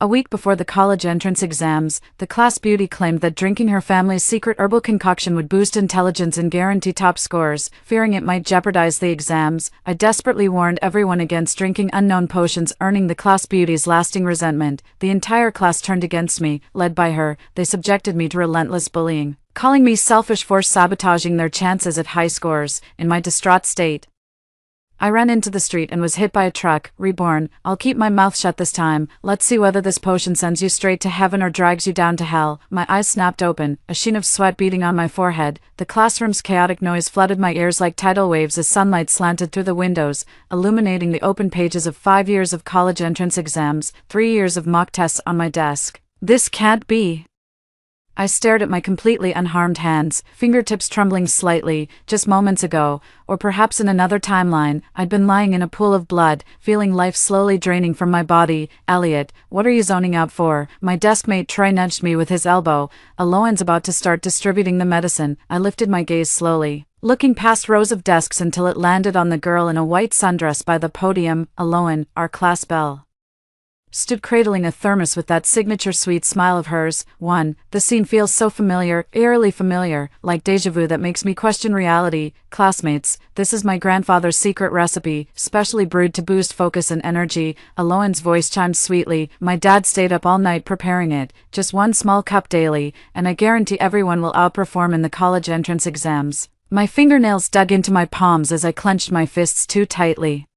A week before the college entrance exams, the class beauty claimed that drinking her family's secret herbal concoction would boost intelligence and guarantee top scores. Fearing it might jeopardize the exams, I desperately warned everyone against drinking unknown potions, earning the class beauty's lasting resentment. The entire class turned against me, led by her. They subjected me to relentless bullying, calling me selfish for sabotaging their chances at high scores. In my distraught state, I ran into the street and was hit by a truck. Reborn, I'll keep my mouth shut this time. Let's see whether this potion sends you straight to heaven or drags you down to hell. My eyes snapped open, a sheen of sweat beading on my forehead. The classroom's chaotic noise flooded my ears like tidal waves as sunlight slanted through the windows, illuminating the open pages of 5 years of college entrance exams, 3 years of mock tests on my desk. This can't be. I stared at my completely unharmed hands, fingertips trembling slightly. Just moments ago, or perhaps in another timeline, I'd been lying in a pool of blood, feeling life slowly draining from my body. Elliot, what are you zoning out for? My deskmate Troy nudged me with his elbow. Alohan's about to start distributing the medicine. I lifted my gaze slowly, looking past rows of desks until it landed on the girl in a white sundress by the podium. Alohan, our class belle, stood cradling a thermos with that signature sweet smile of hers. The scene feels so familiar, eerily familiar, like deja vu that makes me question reality. Classmates, this is my grandfather's secret recipe, specially brewed to boost focus and energy. Alohan's voice chimed sweetly. My dad stayed up all night preparing it, just one small cup daily, and I guarantee everyone will outperform in the college entrance exams. My fingernails dug into my palms as I clenched my fists too tightly.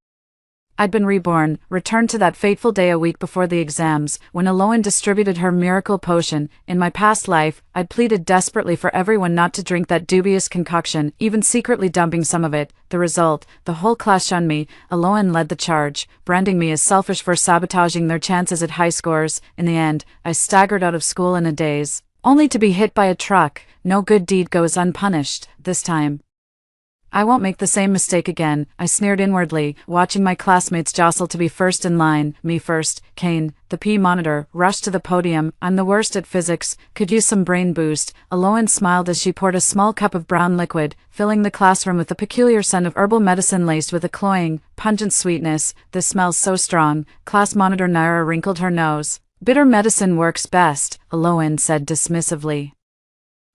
I'd been reborn, returned to that fateful day a week before the exams, when Alohan distributed her miracle potion. In my past life, I'd pleaded desperately for everyone not to drink that dubious concoction, even secretly dumping some of it. The result, the whole class shunned me. Alohan led the charge, branding me as selfish for sabotaging their chances at high scores. In the end, I staggered out of school in a daze, only to be hit by a truck. No good deed goes unpunished. This time, I won't make the same mistake again, I sneered inwardly, watching my classmates jostle to be first in line. Me first. Kane, the P monitor, rushed to the podium. I'm the worst at physics, could use some brain boost. Alohan smiled as she poured a small cup of brown liquid, filling the classroom with a peculiar scent of herbal medicine laced with a cloying, pungent sweetness. This smells so strong. Class monitor Naira wrinkled her nose. Bitter medicine works best, Alohan said dismissively.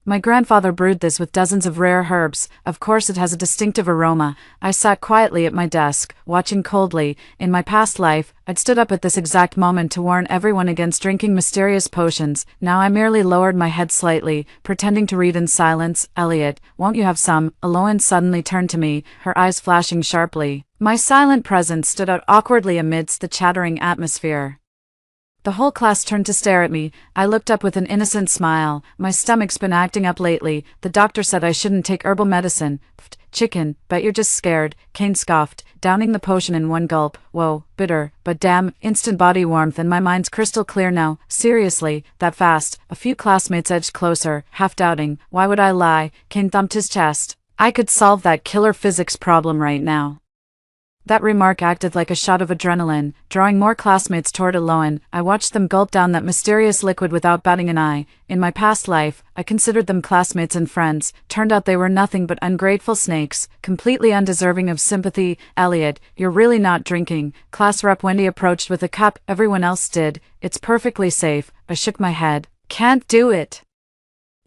My grandfather brewed this with dozens of rare herbs. Of course it has a distinctive aroma. I sat quietly at my desk, watching coldly. In my past life, I'd stood up at this exact moment to warn everyone against drinking mysterious potions. Now I merely lowered my head slightly, pretending to read in silence. Elliot, won't you have some? Alohan suddenly turned to me, her eyes flashing sharply. My silent presence stood out awkwardly amidst the chattering atmosphere. The whole class turned to stare at me. I looked up with an innocent smile. My stomach's been acting up lately. The doctor said I shouldn't take herbal medicine. Pfft, chicken, bet you're just scared, Kane scoffed, downing the potion in one gulp. Whoa, bitter, but damn, instant body warmth and my mind's crystal clear now. Seriously, that fast? A few classmates edged closer, half doubting. Why would I lie? Kane thumped his chest. I could solve that killer physics problem right now. That remark acted like a shot of adrenaline, drawing more classmates toward Alohan. I watched them gulp down that mysterious liquid without batting an eye. In my past life, I considered them classmates and friends. Turned out they were nothing but ungrateful snakes, completely undeserving of sympathy. Elliot, you're really not drinking. Class rep Wendy approached with a cup. Everyone else did. It's perfectly safe. I shook my head. Can't do it.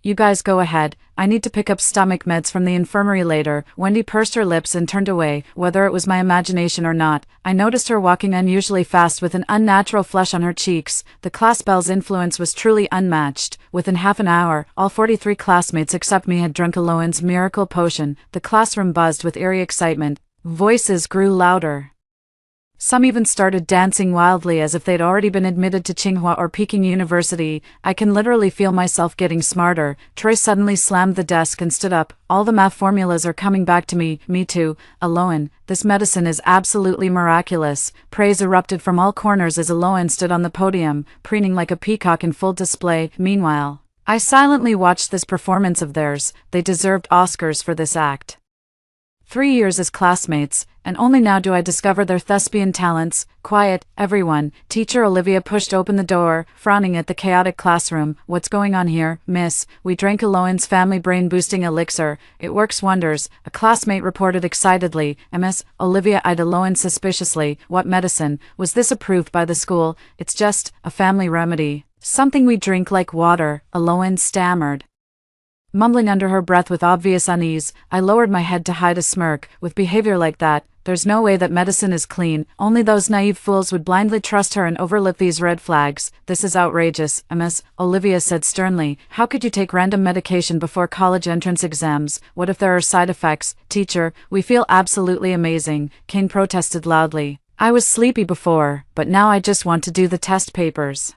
You guys go ahead. I need to pick up stomach meds from the infirmary later. Wendy pursed her lips and turned away. Whether it was my imagination or not, I noticed her walking unusually fast with an unnatural flush on her cheeks. The class belle's influence was truly unmatched. Within half an hour, all 43 classmates except me had drunk Alohan's miracle potion. The classroom buzzed with eerie excitement. Voices grew louder. Some even started dancing wildly as if they'd already been admitted to Tsinghua or Peking University. I can literally feel myself getting smarter. Troy suddenly slammed the desk and stood up. All the math formulas are coming back to me. Me too. Alohan, this medicine is absolutely miraculous. Praise erupted from all corners as Alohan stood on the podium, preening like a peacock in full display. Meanwhile, I silently watched this performance of theirs. They deserved Oscars for this act. 3 years as classmates, and only now do I discover their thespian talents. Quiet, everyone. Teacher Olivia pushed open the door, frowning at the chaotic classroom. What's going on here, miss? We drank Alohan's family brain-boosting elixir. It works wonders, a classmate reported excitedly. Miss Olivia eyed Alohan suspiciously. What medicine? Was this approved by the school? It's just a family remedy. Something we drink like water, Alohan stammered. Mumbling under her breath with obvious unease, I lowered my head to hide a smirk. With behavior like that, there's no way that medicine is clean. Only those naive fools would blindly trust her and overlook these red flags. This is outrageous, Miss Olivia said sternly. How could you take random medication before college entrance exams? What if there are side effects? Teacher, we feel absolutely amazing, Kane protested loudly. I was sleepy before, but now I just want to do the test papers.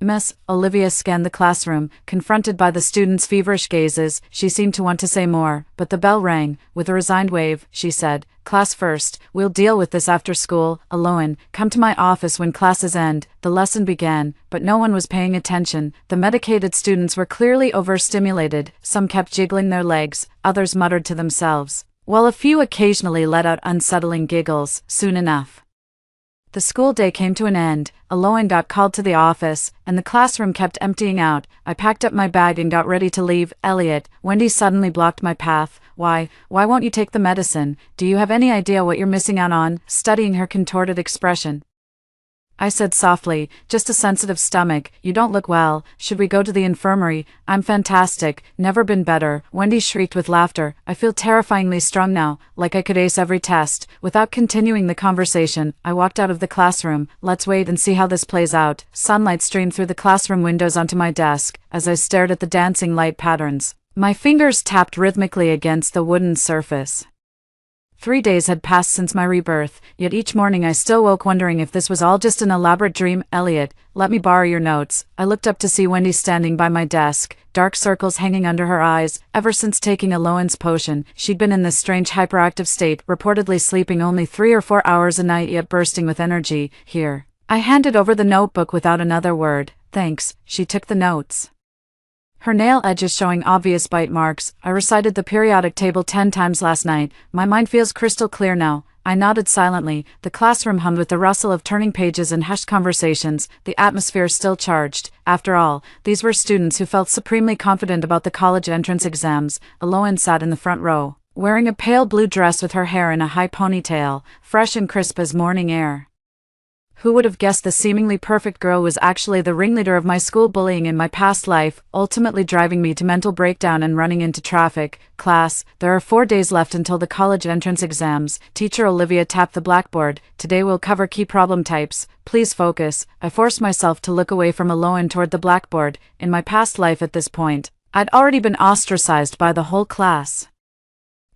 Miss Olivia scanned the classroom, confronted by the students' feverish gazes. She seemed to want to say more, but the bell rang. With a resigned wave, she said, Class first, we'll deal with this after school. Alohan, come to my office when classes end. The lesson began, but no one was paying attention. The medicated students were clearly overstimulated. Some kept jiggling their legs, others muttered to themselves, while a few occasionally let out unsettling giggles. Soon enough, the school day came to an end. Alohan got called to the office, and the classroom kept emptying out. I packed up my bag and got ready to leave. Elliot, Wendy suddenly blocked my path. Why won't you take the medicine? Do you have any idea what you're missing out on? Studying her contorted expression, I said softly, just a sensitive stomach. You don't look well. Should we go to the infirmary? I'm fantastic. Never been better. Wendy shrieked with laughter. I feel terrifyingly strong now, like I could ace every test. Without continuing the conversation, I walked out of the classroom. Let's wait and see how this plays out. Sunlight streamed through the classroom windows onto my desk. As I stared at the dancing light patterns, my fingers tapped rhythmically against the wooden surface. 3 days had passed since my rebirth, yet each morning I still woke wondering if this was all just an elaborate dream. Elliot, let me borrow your notes. I looked up to see Wendy standing by my desk, dark circles hanging under her eyes. Ever since taking Alohan's potion, she'd been in this strange hyperactive state, reportedly sleeping only 3 or 4 hours a night yet bursting with energy. Here. I handed over the notebook without another word. Thanks. She took the notes, her nail edges showing obvious bite marks. I recited the periodic table 10 times last night. My mind feels crystal clear now. I nodded silently. The classroom hummed with the rustle of turning pages and hushed conversations, the atmosphere still charged. After all, these were students who felt supremely confident about the college entrance exams. Alohan sat in the front row, wearing a pale blue dress with her hair in a high ponytail, fresh and crisp as morning air. Who would have guessed the seemingly perfect girl was actually the ringleader of my school bullying in my past life, ultimately driving me to mental breakdown and running into traffic. Class, there are 4 days left until the college entrance exams. Teacher Olivia tapped the blackboard. Today we'll cover key problem types. Please focus. I forced myself to look away from Alohan toward the blackboard. In my past life at this point, I'd already been ostracized by the whole class,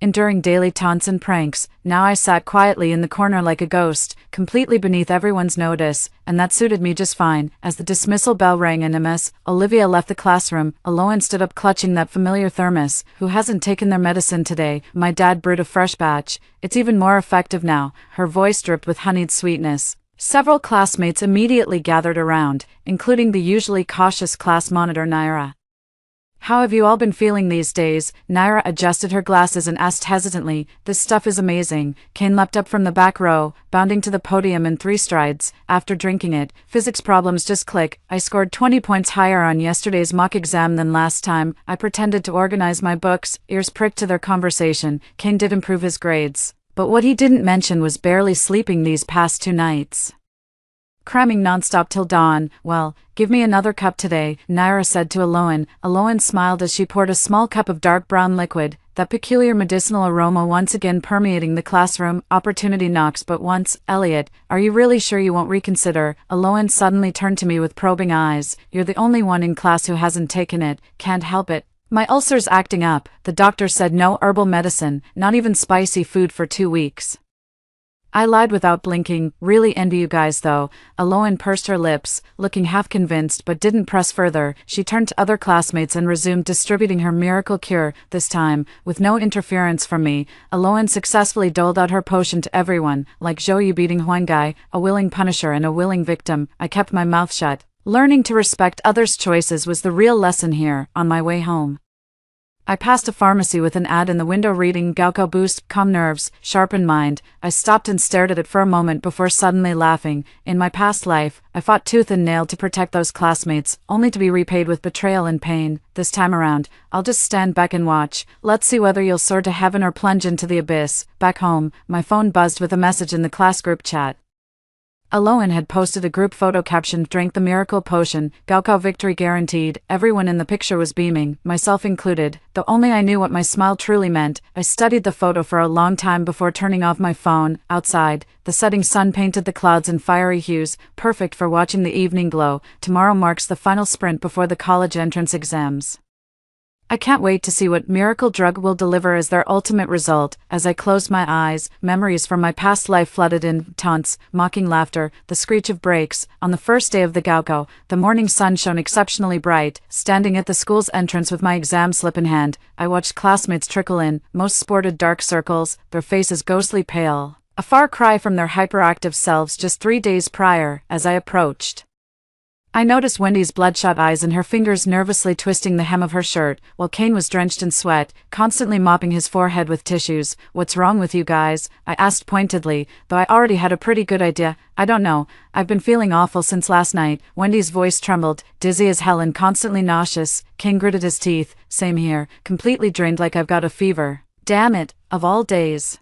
enduring daily taunts and pranks. Now I sat quietly in the corner like a ghost, completely beneath everyone's notice, and that suited me just fine. As the dismissal bell rang and Miss Olivia left the classroom, Alohan stood up clutching that familiar thermos. Who hasn't taken their medicine today? My dad brewed a fresh batch. It's even more effective now. Her voice dripped with honeyed sweetness. Several classmates immediately gathered around, including the usually cautious class monitor Naira. How have you all been feeling these days? Naira adjusted her glasses and asked hesitantly. This stuff is amazing. Kane leapt up from the back row, bounding to the podium in 3 strides. After drinking it, physics problems just click. I scored 20 points higher on yesterday's mock exam than last time. I pretended to organize my books, ears pricked to their conversation. Kane did improve his grades, but what he didn't mention was barely sleeping these past 2 nights, cramming nonstop till dawn. Well, give me another cup today, Naira said to Alohan. Alohan smiled as she poured a small cup of dark brown liquid, that peculiar medicinal aroma once again permeating the classroom. Opportunity knocks but once. Elliot, are you really sure you won't reconsider? Alohan suddenly turned to me with probing eyes. You're the only one in class who hasn't taken it. Can't help it. My ulcer's acting up. The doctor said no herbal medicine, not even spicy food for 2 weeks. I lied without blinking. Really envy you guys though. Alohan pursed her lips, looking half convinced but didn't press further. She turned to other classmates and resumed distributing her miracle cure. This time, with no interference from me, Alohan successfully doled out her potion to everyone. Like Zhou beating Huangai, a willing punisher and a willing victim, I kept my mouth shut. Learning to respect others' choices was the real lesson here. On my way home, I passed a pharmacy with an ad in the window reading Gaokao Boost, Calm Nerves, Sharpen Mind. I stopped and stared at it for a moment before suddenly laughing. In my past life, I fought tooth and nail to protect those classmates, only to be repaid with betrayal and pain. This time around, I'll just stand back and watch. Let's see whether you'll soar to heaven or plunge into the abyss. Back home, my phone buzzed with a message in the class group chat. Aloan had posted a group photo captioned "Drank the miracle potion, Gaokao victory guaranteed." Everyone in the picture was beaming, myself included, though only I knew what my smile truly meant. I studied the photo for a long time before turning off my phone. Outside, the setting sun painted the clouds in fiery hues, perfect for watching the evening glow. Tomorrow marks the final sprint before the college entrance exams. I can't wait to see what miracle drug will deliver as their ultimate result. As I closed my eyes, memories from my past life flooded in: taunts, mocking laughter, the screech of brakes. On the first day of the Gaokao, the morning sun shone exceptionally bright. Standing at the school's entrance with my exam slip in hand, I watched classmates trickle in. Most sported dark circles, their faces ghostly pale. A far cry from their hyperactive selves just 3 days prior. As I approached, I noticed Wendy's bloodshot eyes and her fingers nervously twisting the hem of her shirt, while Kane was drenched in sweat, constantly mopping his forehead with tissues. "What's wrong with you guys?" I asked pointedly, though I already had a pretty good idea. "I don't know. I've been feeling awful since last night." Wendy's voice trembled, dizzy as hell and constantly nauseous. Kane gritted his teeth. "Same here, completely drained like I've got a fever." Damn it, of all days.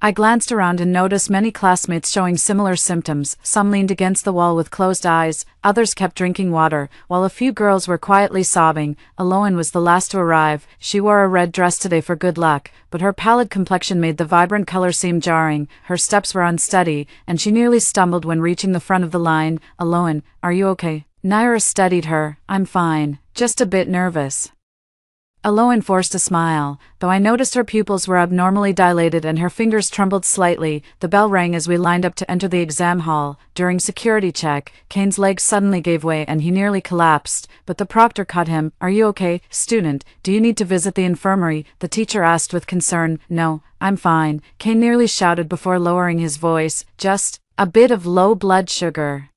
I glanced around and noticed many classmates showing similar symptoms. Some leaned against the wall with closed eyes, others kept drinking water, while a few girls were quietly sobbing. Aloan was the last to arrive. She wore a red dress today for good luck, but her pallid complexion made the vibrant color seem jarring. Her steps were unsteady, and she nearly stumbled when reaching the front of the line. "Aloan, are you okay?" Naira steadied her. "I'm fine, just a bit nervous." Aloan forced a smile, though I noticed her pupils were abnormally dilated and her fingers trembled slightly. The bell rang as we lined up to enter the exam hall. During security check, Kane's legs suddenly gave way and he nearly collapsed, but the proctor caught him. "Are you okay, student? Do you need to visit the infirmary?" the teacher asked with concern. "No, I'm fine," Kane nearly shouted before lowering his voice. "Just a bit of low blood sugar."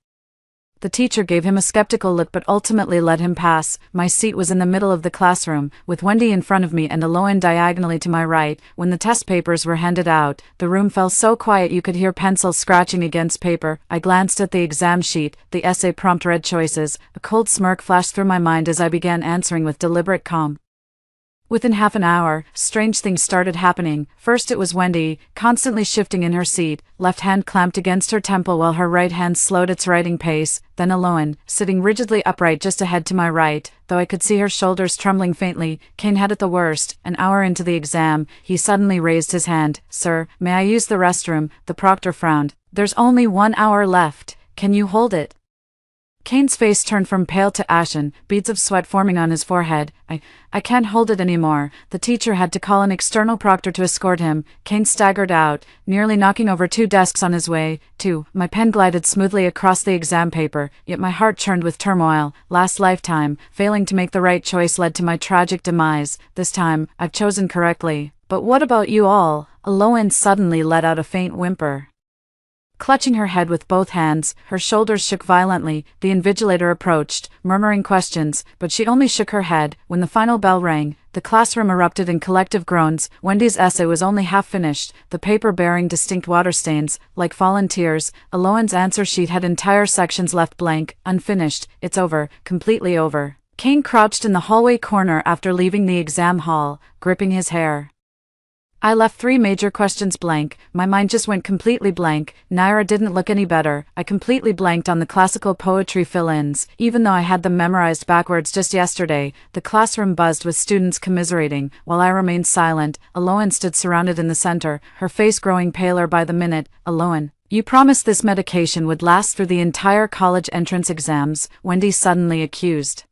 The teacher gave him a skeptical look but ultimately let him pass. My seat was in the middle of the classroom, with Wendy in front of me and Aloan diagonally to my right. When the test papers were handed out, the room fell so quiet you could hear pencils scratching against paper. I glanced at the exam sheet, the essay prompt read choices. A cold smirk flashed through my mind as I began answering with deliberate calm. Within half an hour, strange things started happening. First it was Wendy, constantly shifting in her seat, left hand clamped against her temple while her right hand slowed its writing pace. Then Aloan, sitting rigidly upright just ahead to my right, though I could see her shoulders trembling faintly. Kane had it the worst. An hour into the exam, he suddenly raised his hand. "Sir, may I use the restroom?" The proctor frowned. "There's only 1 hour left. Can you hold it?" Kane's face turned from pale to ashen, beads of sweat forming on his forehead. I can't hold it anymore." The teacher had to call an external proctor to escort him. Kane staggered out, nearly knocking over 2 desks on his way. My pen glided smoothly across the exam paper, yet my heart churned with turmoil. Last lifetime, failing to make the right choice led to my tragic demise. This time, I've chosen correctly. "But what about you all?" Aloan suddenly let out a faint whimper. Clutching her head with both hands, her shoulders shook violently. The invigilator approached, murmuring questions, but she only shook her head. When the final bell rang, the classroom erupted in collective groans. Wendy's essay was only half finished, the paper bearing distinct water stains, like fallen tears. Aloan's answer sheet had entire sections left blank, unfinished. "It's over, completely over." Kane crouched in the hallway corner after leaving the exam hall, gripping his hair. I left 3 major questions blank. My mind just went completely blank. Naira didn't look any better. I completely blanked on the classical poetry fill-ins, even though I had them memorized backwards just yesterday. The classroom buzzed with students commiserating, while I remained silent. Aloan stood surrounded in the center, her face growing paler by the minute. "Aloan, you promised this medication would last through the entire college entrance exams," Wendy suddenly accused.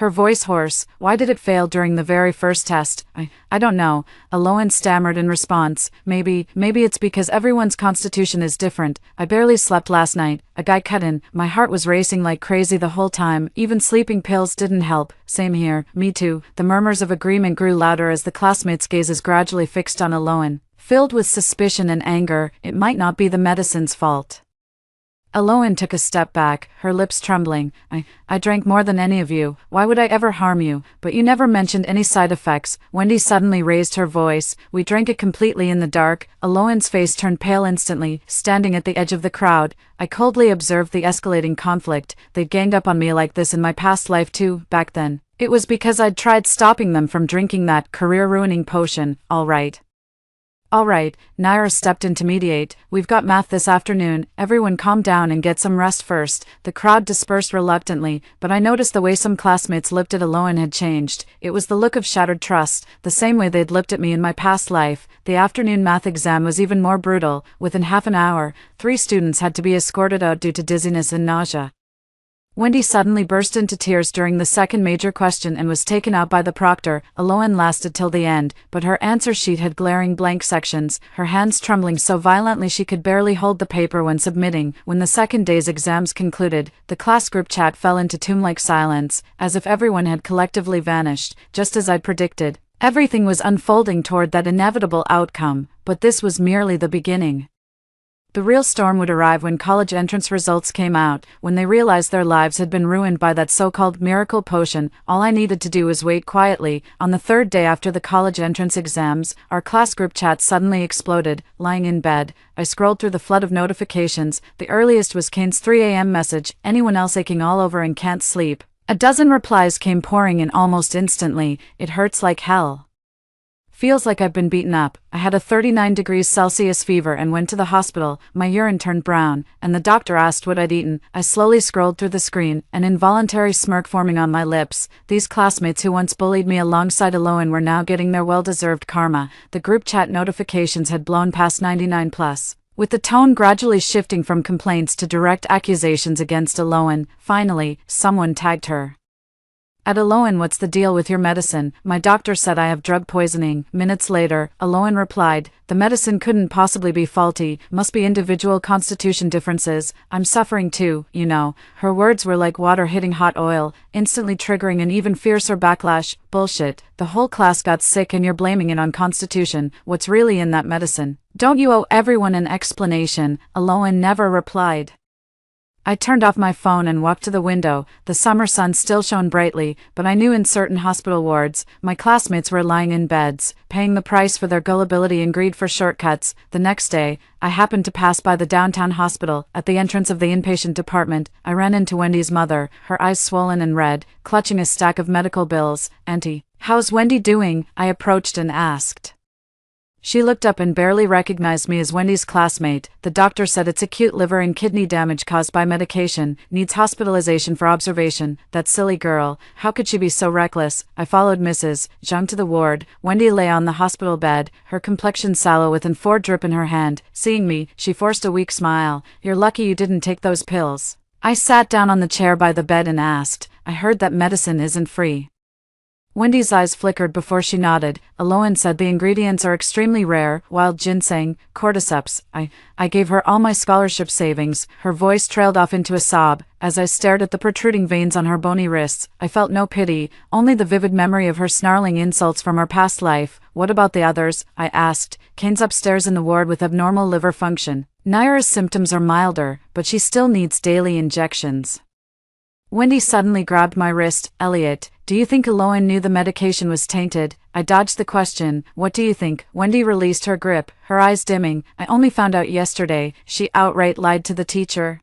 Her voice hoarse. "Why did it fail during the very first test?" I don't know," Aloan stammered in response. Maybe it's because everyone's constitution is different. I barely slept last night." A guy cut in. "My heart was racing like crazy the whole time. Even sleeping pills didn't help." "Same here, me too." The murmurs of agreement grew louder as the classmates' gazes gradually fixed on Aloan. Filled with suspicion and anger, it might not be the medicine's fault. Aloan took a step back, her lips trembling. I drank more than any of you. Why would I ever harm you? But you never mentioned any side effects. Wendy suddenly raised her voice. We drank it completely in the dark. Aloan's face turned pale instantly, standing at the edge of the crowd. I coldly observed the escalating conflict. They'd ganged up on me like this in my past life too, back then. It was because I'd tried stopping them from drinking that career-ruining potion, all right. All right, Naira stepped in to mediate. We've got math this afternoon. Everyone calm down and get some rest first. The crowd dispersed reluctantly, but I noticed the way some classmates looked at Aloan had changed. It was the look of shattered trust, the same way they'd looked at me in my past life. The afternoon math exam was even more brutal. Within half an hour, 3 students had to be escorted out due to dizziness and nausea. Wendy suddenly burst into tears during the second major question and was taken out by the proctor. Aloan lasted till the end, but her answer sheet had glaring blank sections, her hands trembling so violently she could barely hold the paper when submitting. When the second day's exams concluded, the class group chat fell into tomb-like silence, as if everyone had collectively vanished, just as I'd predicted. Everything was unfolding toward that inevitable outcome, but this was merely the beginning. The real storm would arrive when college entrance results came out, when they realized their lives had been ruined by that so-called miracle potion. All I needed to do was wait quietly. On the third day after the college entrance exams, our class group chat suddenly exploded. Lying in bed, I scrolled through the flood of notifications. The earliest was Kane's 3 a.m. message, anyone else aching all over and can't sleep. A dozen replies came pouring in almost instantly. It hurts like hell. Feels like I've been beaten up. I had a 39 degrees Celsius fever and went to the hospital. My urine turned brown, and the doctor asked what I'd eaten. I slowly scrolled through the screen, an involuntary smirk forming on my lips. These classmates who once bullied me alongside Aloan were now getting their well-deserved karma. The group chat notifications had blown past 99 plus. With the tone gradually shifting from complaints to direct accusations against Aloan, finally, someone tagged her. At Aloan, what's the deal with your medicine? My doctor said I have drug poisoning. Minutes later, Aloan replied, the medicine couldn't possibly be faulty, must be individual constitution differences. I'm suffering too, you know. Her words were like water hitting hot oil, instantly triggering an even fiercer backlash. Bullshit. The whole class got sick and you're blaming it on constitution. What's really in that medicine? Don't you owe everyone an explanation? Aloan never replied. I turned off my phone and walked to the window. The summer sun still shone brightly, but I knew in certain hospital wards, my classmates were lying in beds, paying the price for their gullibility and greed for shortcuts. The next day, I happened to pass by the downtown hospital. At the entrance of the inpatient department, I ran into Wendy's mother, her eyes swollen and red, clutching a stack of medical bills. Auntie, how's Wendy doing? I approached and asked. She looked up and barely recognized me as Wendy's classmate. The doctor said it's acute liver and kidney damage caused by medication, needs hospitalization for observation. That silly girl, how could she be so reckless? I followed Mrs. Zhang to the ward. Wendy lay on the hospital bed, her complexion sallow with an 4 drip in her hand. Seeing me, she forced a weak smile. You're lucky you didn't take those pills. I sat down on the chair by the bed and asked, I heard that medicine isn't free. Wendy's eyes flickered before she nodded. Aloan said the ingredients are extremely rare, wild ginseng, cordyceps. I gave her all my scholarship savings. Her voice trailed off into a sob. As I stared at the protruding veins on her bony wrists, I felt no pity, only the vivid memory of her snarling insults from her past life. What about the others? I asked. Kane's upstairs in the ward with abnormal liver function. Naira's symptoms are milder, but she still needs daily injections. Wendy suddenly grabbed my wrist. Elliot, do you think Aloan knew the medication was tainted? I dodged the question. What do you think? Wendy released her grip, her eyes dimming. I only found out yesterday. She outright lied to the teacher.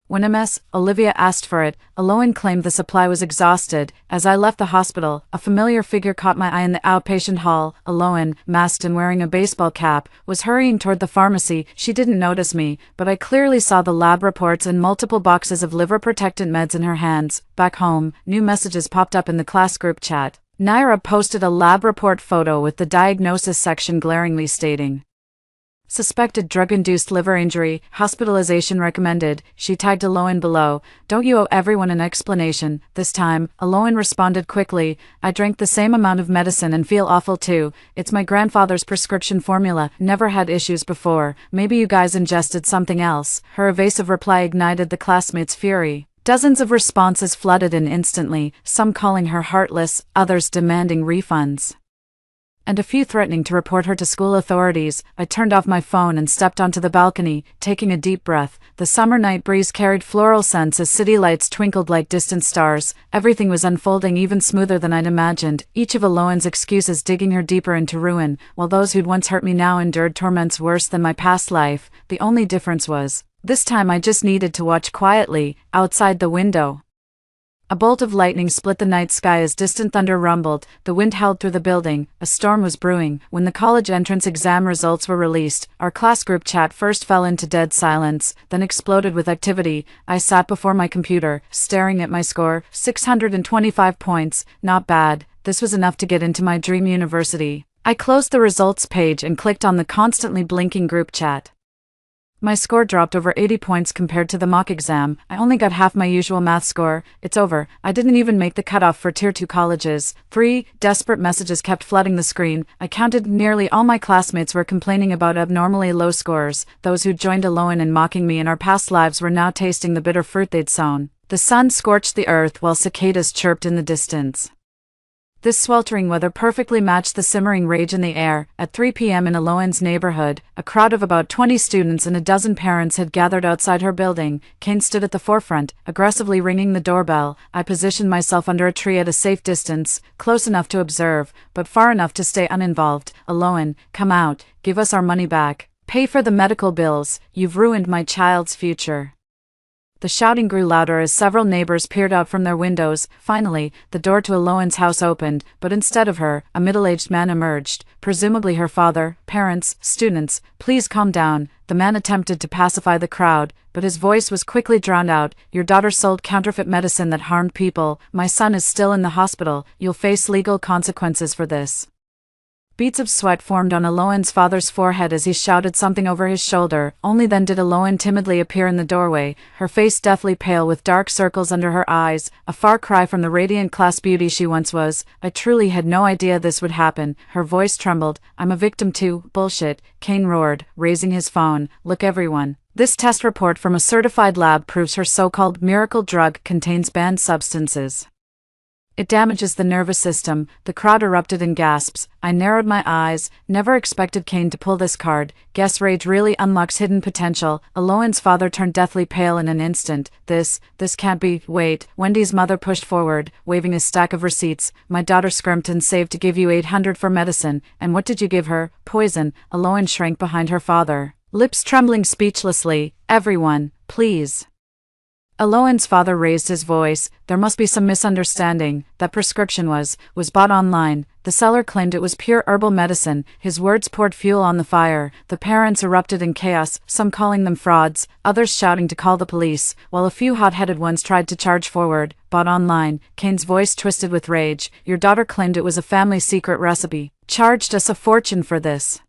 When Ms. Olivia asked for it, Aloan claimed the supply was exhausted. As I left the hospital, a familiar figure caught my eye in the outpatient hall. Aloan, masked and wearing a baseball cap, was hurrying toward the pharmacy. She didn't notice me, but I clearly saw the lab reports and multiple boxes of liver protectant meds in her hands. Back home, new messages popped up in the class group chat. Naira posted a lab report photo with the diagnosis section glaringly stating, suspected drug-induced liver injury, hospitalization recommended. She tagged Aloan below. Don't you owe everyone an explanation? This time, Aloan responded quickly. I drank the same amount of medicine and feel awful too. It's my grandfather's prescription formula. Never had issues before. Maybe you guys ingested something else. Her evasive reply ignited the classmates' fury. Dozens of responses flooded in instantly, some calling her heartless, others demanding refunds. and a few threatening to report her to school authorities. I turned off my phone and stepped onto the balcony, taking a deep breath. The summer night breeze carried floral scents as city lights twinkled like distant stars. Everything was unfolding even smoother than I'd imagined, each of Alohan's excuses digging her deeper into ruin, while those who'd once hurt me now endured torments worse than my past life. The only difference was, this time I just needed to watch quietly, outside the window. A bolt of lightning split the night sky as distant thunder rumbled. The wind howled through the building. A storm was brewing. When the college entrance exam results were released, our class group chat first fell into dead silence, then exploded with activity. I sat before my computer, staring at my score, 625 points. Not bad. This was enough to get into my dream university. I closed the results page and clicked on the constantly blinking group chat. My score dropped over 80 points compared to the mock exam. I only got half my usual math score. It's over. I didn't even make the cutoff for Tier 2 colleges. 3 desperate messages kept flooding the screen. I counted nearly all my classmates were complaining about abnormally low scores. Those who'd joined Alohan in mocking me in our past lives were now tasting the bitter fruit they'd sown. The sun scorched the earth while cicadas chirped in the distance. This sweltering weather perfectly matched the simmering rage in the air. At 3 p.m. in Alohan's neighborhood, a crowd of about 20 students and a dozen parents had gathered outside her building. Kane stood at the forefront, aggressively ringing the doorbell. I positioned myself under a tree at a safe distance, close enough to observe, but far enough to stay uninvolved. Alohan, come out, give us our money back. Pay for the medical bills, you've ruined my child's future. The shouting grew louder as several neighbors peered out from their windows. Finally, the door to Alohan's house opened, but instead of her, a middle-aged man emerged, presumably her father. Parents, students, please calm down. The man attempted to pacify the crowd, but his voice was quickly drowned out. Your daughter sold counterfeit medicine that harmed people. My son is still in the hospital. You'll face legal consequences for this. Beads of sweat formed on Alohan's father's forehead as he shouted something over his shoulder. Only then did Alohan timidly appear in the doorway, her face deathly pale with dark circles under her eyes, a far cry from the radiant class beauty she once was. I truly had no idea this would happen. Her voice trembled. I'm a victim too. Bullshit, Kane roared, raising his phone. Look everyone. This test report from a certified lab proves her so-called miracle drug contains banned substances. It damages the nervous system. The crowd erupted in gasps. I narrowed my eyes. Never expected Kane to pull this card. Guess rage really unlocks hidden potential. Alohan's father turned deathly pale in an instant. This can't be. Wait. Wendy's mother pushed forward, waving a stack of receipts. My daughter scrimped and saved to give you 800 for medicine. And what did you give her? Poison. Alohan shrank behind her father, lips trembling speechlessly. Everyone, please. Alohan's father raised his voice. There must be some misunderstanding. That prescription was bought online. The seller claimed it was pure herbal medicine. His words poured fuel on the fire. The parents erupted in chaos, some calling them frauds, others shouting to call the police, while a few hot-headed ones tried to charge forward. Bought online. Kane's voice twisted with rage. Your daughter claimed it was a family secret recipe. Charged us a fortune for this.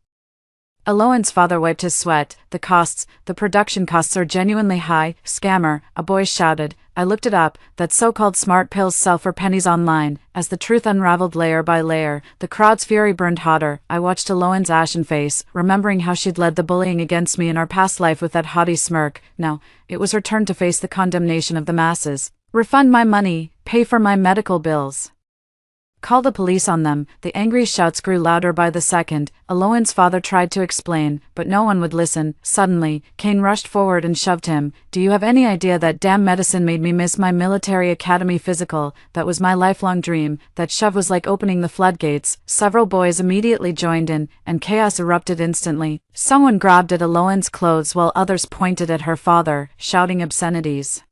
Alohan's father wiped his sweat. The production costs are genuinely high. Scammer, a boy shouted. I looked it up. That so-called smart pills sell for pennies online. As the truth unraveled layer by layer, the crowd's fury burned hotter. I watched Alohan's ashen face, remembering how she'd led the bullying against me in our past life with that haughty smirk. Now, it was her turn to face the condemnation of the masses. Refund my money. Pay for my medical bills. Call the police on them. The angry shouts grew louder by the second. Alohan's father tried to explain, but no one would listen. Suddenly, Kane rushed forward and shoved him. Do you have any idea that damn medicine made me miss my military academy physical? That was my lifelong dream. That shove was like opening the floodgates. Several boys immediately joined in, and chaos erupted instantly. Someone grabbed at Alohan's clothes while others pointed at her father, shouting obscenities.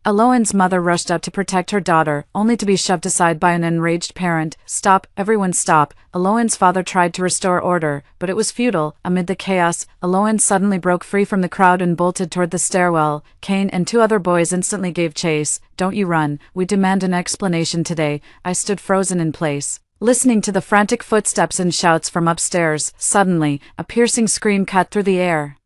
Alohan's mother rushed out to protect her daughter, only to be shoved aside by an enraged parent. Stop, everyone stop. Alohan's father tried to restore order, but it was futile. Amid the chaos, Alohan suddenly broke free from the crowd and bolted toward the stairwell. Kane and 2 other boys instantly gave chase. Don't you run. We demand an explanation today. I stood frozen in place, listening to the frantic footsteps and shouts from upstairs. Suddenly, a piercing scream cut through the air,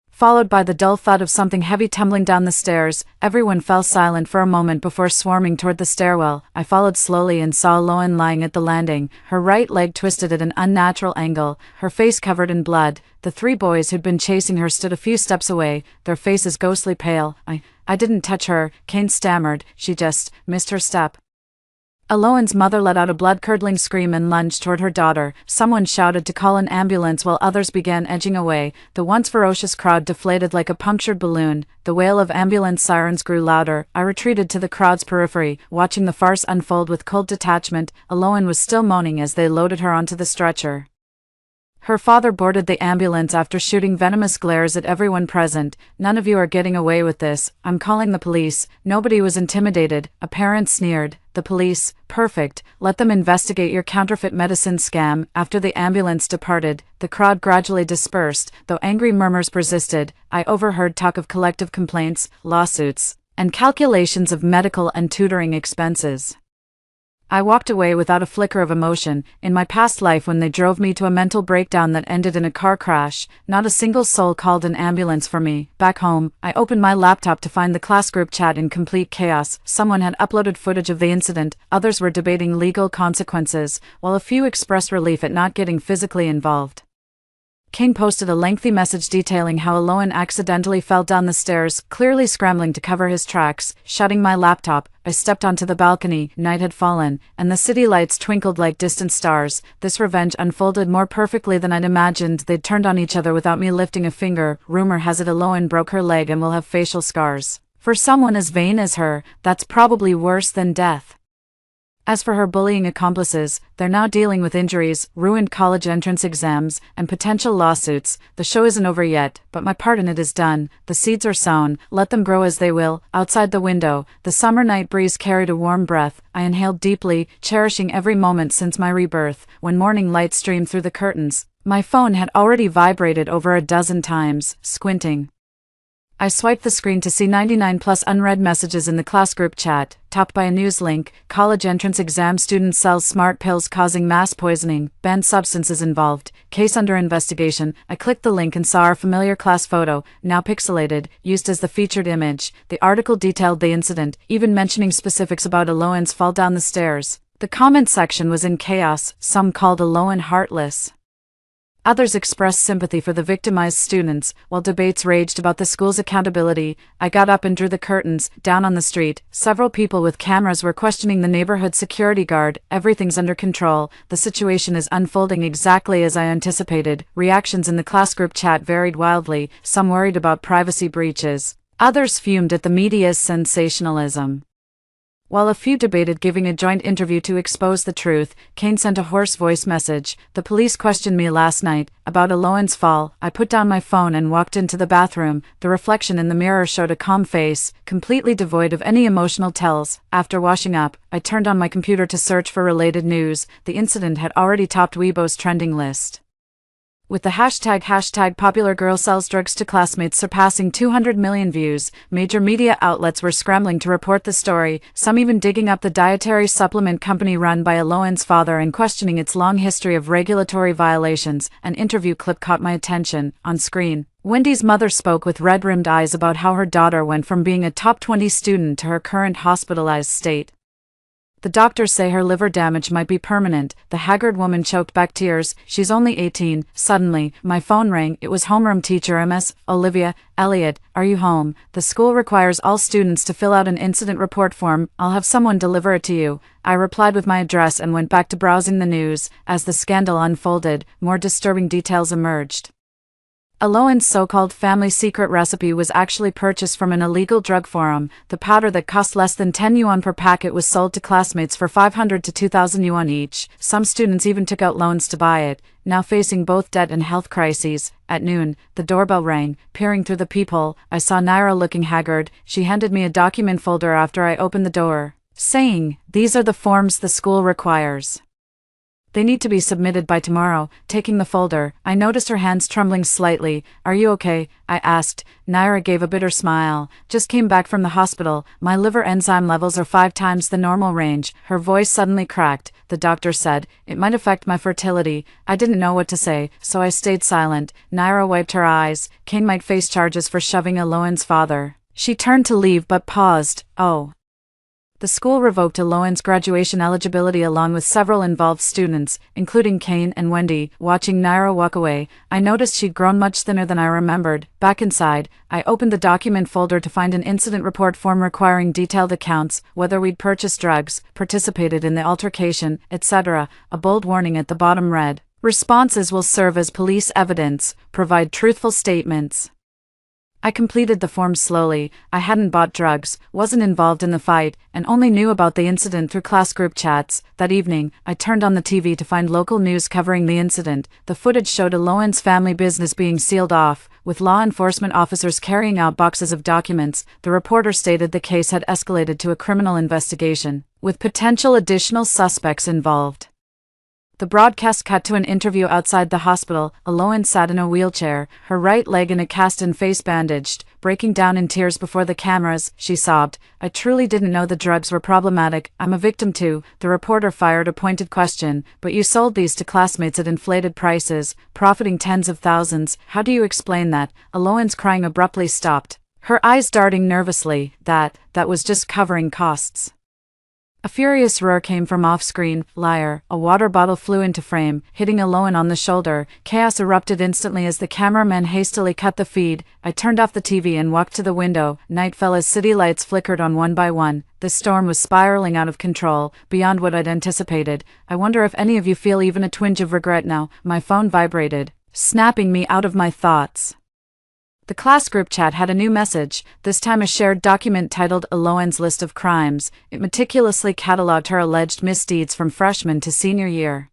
followed by the dull thud of something heavy tumbling down the stairs. Everyone fell silent for a moment before swarming toward the stairwell. I followed slowly and saw Alohan lying at the landing, her right leg twisted at an unnatural angle, her face covered in blood. The 3 boys who'd been chasing her stood a few steps away, their faces ghostly pale. I didn't touch her, Kane stammered. She just missed her step. Alohan's mother let out a blood-curdling scream and lunged toward her daughter. Someone shouted to call an ambulance while others began edging away. The once ferocious crowd deflated like a punctured balloon. The wail of ambulance sirens grew louder. I retreated to the crowd's periphery, watching the farce unfold with cold detachment. Alohan was still moaning as they loaded her onto the stretcher. Her father boarded the ambulance after shooting venomous glares at everyone present. "None of you are getting away with this. I'm calling the police." Nobody was intimidated. A parent sneered. "The police? Perfect. Let them investigate your counterfeit medicine scam." After the ambulance departed, the crowd gradually dispersed, though angry murmurs persisted. I overheard talk of collective complaints, lawsuits, and calculations of medical and tutoring expenses. I walked away without a flicker of emotion. In my past life, when they drove me to a mental breakdown that ended in a car crash, not a single soul called an ambulance for me. Back home, I opened my laptop to find the class group chat in complete chaos. Someone had uploaded footage of the incident, others were debating legal consequences, while a few expressed relief at not getting physically involved. Kane posted a lengthy message detailing how Alohan accidentally fell down the stairs, clearly scrambling to cover his tracks. Shutting my laptop, I stepped onto the balcony. Night had fallen, and the city lights twinkled like distant stars. This revenge unfolded more perfectly than I'd imagined. They'd turned on each other without me lifting a finger. Rumor has it Alohan broke her leg and will have facial scars. For someone as vain as her, that's probably worse than death. As for her bullying accomplices, they're now dealing with injuries, ruined college entrance exams, and potential lawsuits. The show isn't over yet, but my part in it is done. The seeds are sown, let them grow as they will. Outside the window, the summer night breeze carried a warm breath. I inhaled deeply, cherishing every moment since my rebirth. When morning light streamed through the curtains, my phone had already vibrated over a dozen times. Squinting, I swiped the screen to see 99 plus unread messages in the class group chat, topped by a news link. College entrance exam student sells smart pills causing mass poisoning, banned substances involved, case under investigation. I clicked the link and saw our familiar class photo, now pixelated, used as the featured image. The article detailed the incident, even mentioning specifics about Alohan's fall down the stairs. The comment section was in chaos. Some called Alohan heartless. Others expressed sympathy for the victimized students, while debates raged about the school's accountability. I got up and drew the curtains. Down on the street, several people with cameras were questioning the neighborhood security guard. Everything's under control. The situation is unfolding exactly as I anticipated. Reactions in the class group chat varied wildly, some worried about privacy breaches. Others fumed at the media's sensationalism. While a few debated giving a joint interview to expose the truth, Kane sent a hoarse voice message. "The police questioned me last night about Alohan's fall." I put down my phone and walked into the bathroom. The reflection in the mirror showed a calm face, completely devoid of any emotional tells. After washing up, I turned on my computer to search for related news. The incident had already topped Weibo's trending list, with the hashtag popular girl sells drugs to classmates surpassing 200 million views. Major media outlets were scrambling to report the story, some even digging up the dietary supplement company run by Alohan's father and questioning its long history of regulatory violations. An interview clip caught my attention. On screen, Wendy's mother spoke with red-rimmed eyes about how her daughter went from being a top 20 student to her current hospitalized state. The doctors say her liver damage might be permanent. The haggard woman choked back tears. She's only 18. Suddenly, my phone rang. It was homeroom teacher Ms. Olivia. "Elliot, are you home? The school requires all students to fill out an incident report form. I'll have someone deliver it to you." I replied with my address and went back to browsing the news. As the scandal unfolded, more disturbing details emerged. Alohan's so-called family secret recipe was actually purchased from an illegal drug forum. The powder that cost less than 10 yuan per packet was sold to classmates for 500 to 2,000 yuan each. Some students even took out loans to buy it. Now facing both debt and health crises, at noon, the doorbell rang. Peering through the peephole, I saw Naira looking haggard. She handed me a document folder after I opened the door, saying, "These are the forms the school requires. They need to be submitted by tomorrow." Taking the folder, I noticed her hands trembling slightly. "Are you okay?" I asked. Naira gave a bitter smile. "Just came back from the hospital. My liver enzyme levels are 5 times the normal range." Her voice suddenly cracked. "The doctor said it might affect my fertility." I didn't know what to say, so I stayed silent. Naira wiped her eyes. Kane might face charges for shoving Alohan's father. She turned to leave but paused. "Oh." The school revoked Alohan's graduation eligibility along with several involved students, including Kane and Wendy. Watching Naira walk away, I noticed she'd grown much thinner than I remembered. Back inside, I opened the document folder to find an incident report form requiring detailed accounts, whether we'd purchased drugs, participated in the altercation, etc. A bold warning at the bottom read, "Responses will serve as police evidence. Provide truthful statements." I completed the form slowly. I hadn't bought drugs, wasn't involved in the fight, and only knew about the incident through class group chats. That evening, I turned on the TV to find local news covering the incident. The footage showed Alohan's family business being sealed off, with law enforcement officers carrying out boxes of documents. The reporter stated the case had escalated to a criminal investigation, with potential additional suspects involved. The broadcast cut to an interview outside the hospital. Alohan sat in a wheelchair, her right leg in a cast and face bandaged, breaking down in tears before the cameras. She sobbed, "I truly didn't know the drugs were problematic. I'm a victim too." The reporter fired a pointed question, "But you sold these to classmates at inflated prices, profiting tens of thousands. How do you explain that?" Alohan's crying abruptly stopped, her eyes darting nervously. That was just covering costs." A furious roar came from off-screen. "Liar." A water bottle flew into frame, hitting Alohan on the shoulder. Chaos erupted instantly as the cameraman hastily cut the feed. I turned off the TV and walked to the window. Night fell as city lights flickered on one by one. The storm was spiraling out of control, beyond what I'd anticipated. "I wonder if any of you feel even a twinge of regret now." My phone vibrated, snapping me out of my thoughts. The class group chat had a new message, this time a shared document titled Alohan's List of Crimes. It meticulously catalogued her alleged misdeeds from freshman to senior year.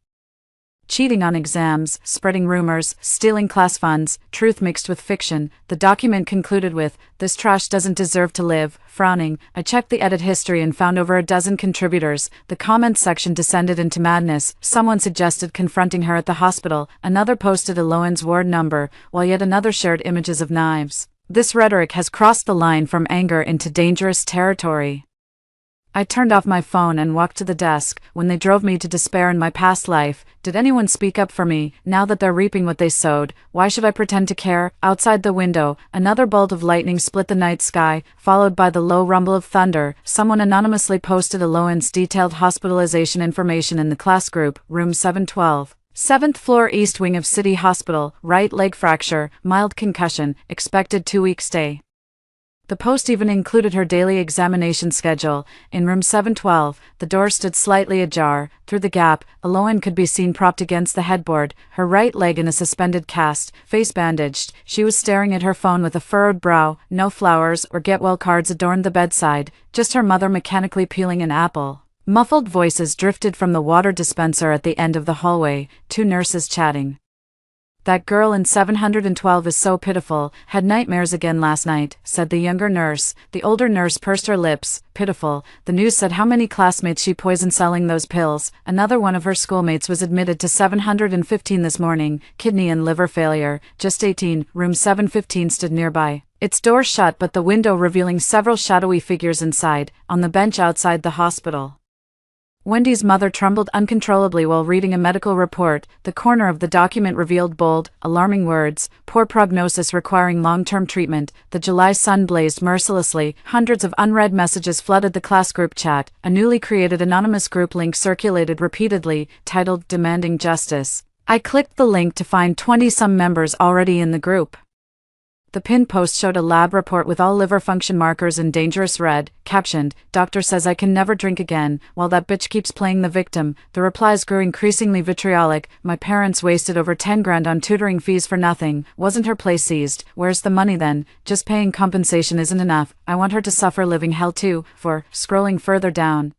Cheating on exams, spreading rumors, stealing class funds, truth mixed with fiction. The document concluded with, "This trash doesn't deserve to live." Frowning, I checked the edit history and found over a dozen contributors. The comments section descended into madness. Someone suggested confronting her at the hospital, another posted Alohan's ward number, while yet another shared images of knives. This rhetoric has crossed the line from anger into dangerous territory. I turned off my phone and walked to the desk. When they drove me to despair in my past life, did anyone speak up for me? Now that they're reaping what they sowed, why should I pretend to care? Outside the window, another bolt of lightning split the night sky, followed by the low rumble of thunder. Someone anonymously posted Alohan's detailed hospitalization information in the class group. Room 712. 7th floor east wing of City Hospital, right leg fracture, mild concussion, expected 2-week stay. The post even included her daily examination schedule. In room 712, the door stood slightly ajar. Through the gap, Alohan could be seen propped against the headboard, her right leg in a suspended cast, face bandaged. She was staring at her phone with a furrowed brow. No flowers or get-well cards adorned the bedside, just her mother mechanically peeling an apple. Muffled voices drifted from the water dispenser at the end of the hallway, 2 nurses chatting. "That girl in 712 is so pitiful, had nightmares again last night," said the younger nurse. The older nurse pursed her lips. "Pitiful." The news said how many classmates she poisoned selling those pills. Another one of her schoolmates was admitted to 715 this morning, kidney and liver failure, just 18. Room 715 stood nearby, its door shut but the window revealing several shadowy figures inside, on the bench outside the hospital. Wendy's mother trembled uncontrollably while reading a medical report. The corner of the document revealed bold, alarming words, "Poor prognosis requiring long-term treatment." The July sun blazed mercilessly. Hundreds of unread messages flooded the class group chat. A newly created anonymous group link circulated repeatedly, titled Demanding Justice. I clicked the link to find 20-some members already in the group. The pinned post showed a lab report with all liver function markers in dangerous red, captioned, "Doctor says I can never drink again, while that bitch keeps playing the victim." The replies grew increasingly vitriolic. "My parents wasted over 10 grand on tutoring fees for nothing. Wasn't her place seized? Where's the money then? Just paying compensation isn't enough. I want her to suffer living hell too." Scrolling further down,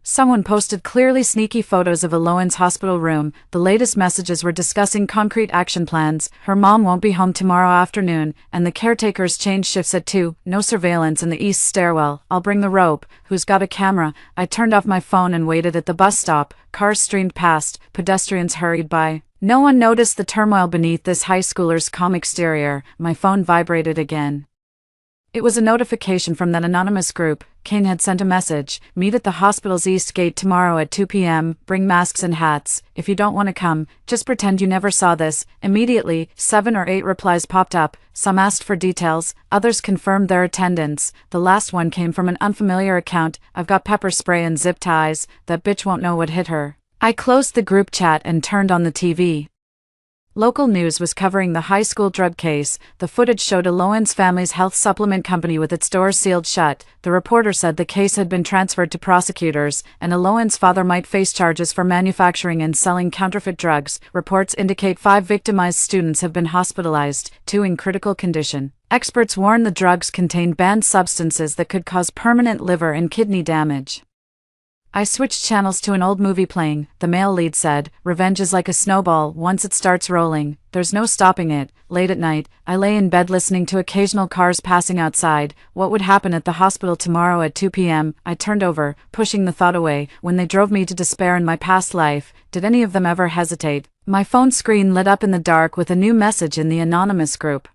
someone posted clearly sneaky photos of Alohan's hospital room. The latest messages were discussing concrete action plans. "Her mom won't be home tomorrow afternoon, and the caretakers change shifts at 2. No surveillance in the east stairwell. I'll bring the rope. Who's got a camera?" I turned off my phone and waited at the bus stop. Cars streamed past, pedestrians hurried by. No one noticed the turmoil beneath this high schooler's calm exterior. My phone vibrated again. It was a notification from that anonymous group. Kane had sent a message: meet at the hospital's east gate tomorrow at 2 p.m, bring masks and hats. If you don't want to come, just pretend you never saw this. Immediately, 7 or 8 replies popped up. Some asked for details, others confirmed their attendance. The last one came from an unfamiliar account: I've got pepper spray and zip ties, that bitch won't know what hit her. I closed the group chat and turned on the TV. Local news was covering the high school drug case. The footage showed Alohan's family's health supplement company with its doors sealed shut. The reporter said the case had been transferred to prosecutors, and Alohan's father might face charges for manufacturing and selling counterfeit drugs. Reports indicate 5 victimized students have been hospitalized, 2 in critical condition. Experts warn the drugs contain banned substances that could cause permanent liver and kidney damage. I switched channels to an old movie playing. The male lead said, "Revenge is like a snowball, once it starts rolling, there's no stopping it." Late at night, I lay in bed listening to occasional cars passing outside. What would happen at the hospital tomorrow at 2 p.m? I turned over, pushing the thought away. When they drove me to despair in my past life, did any of them ever hesitate? My phone screen lit up in the dark with a new message in the anonymous group.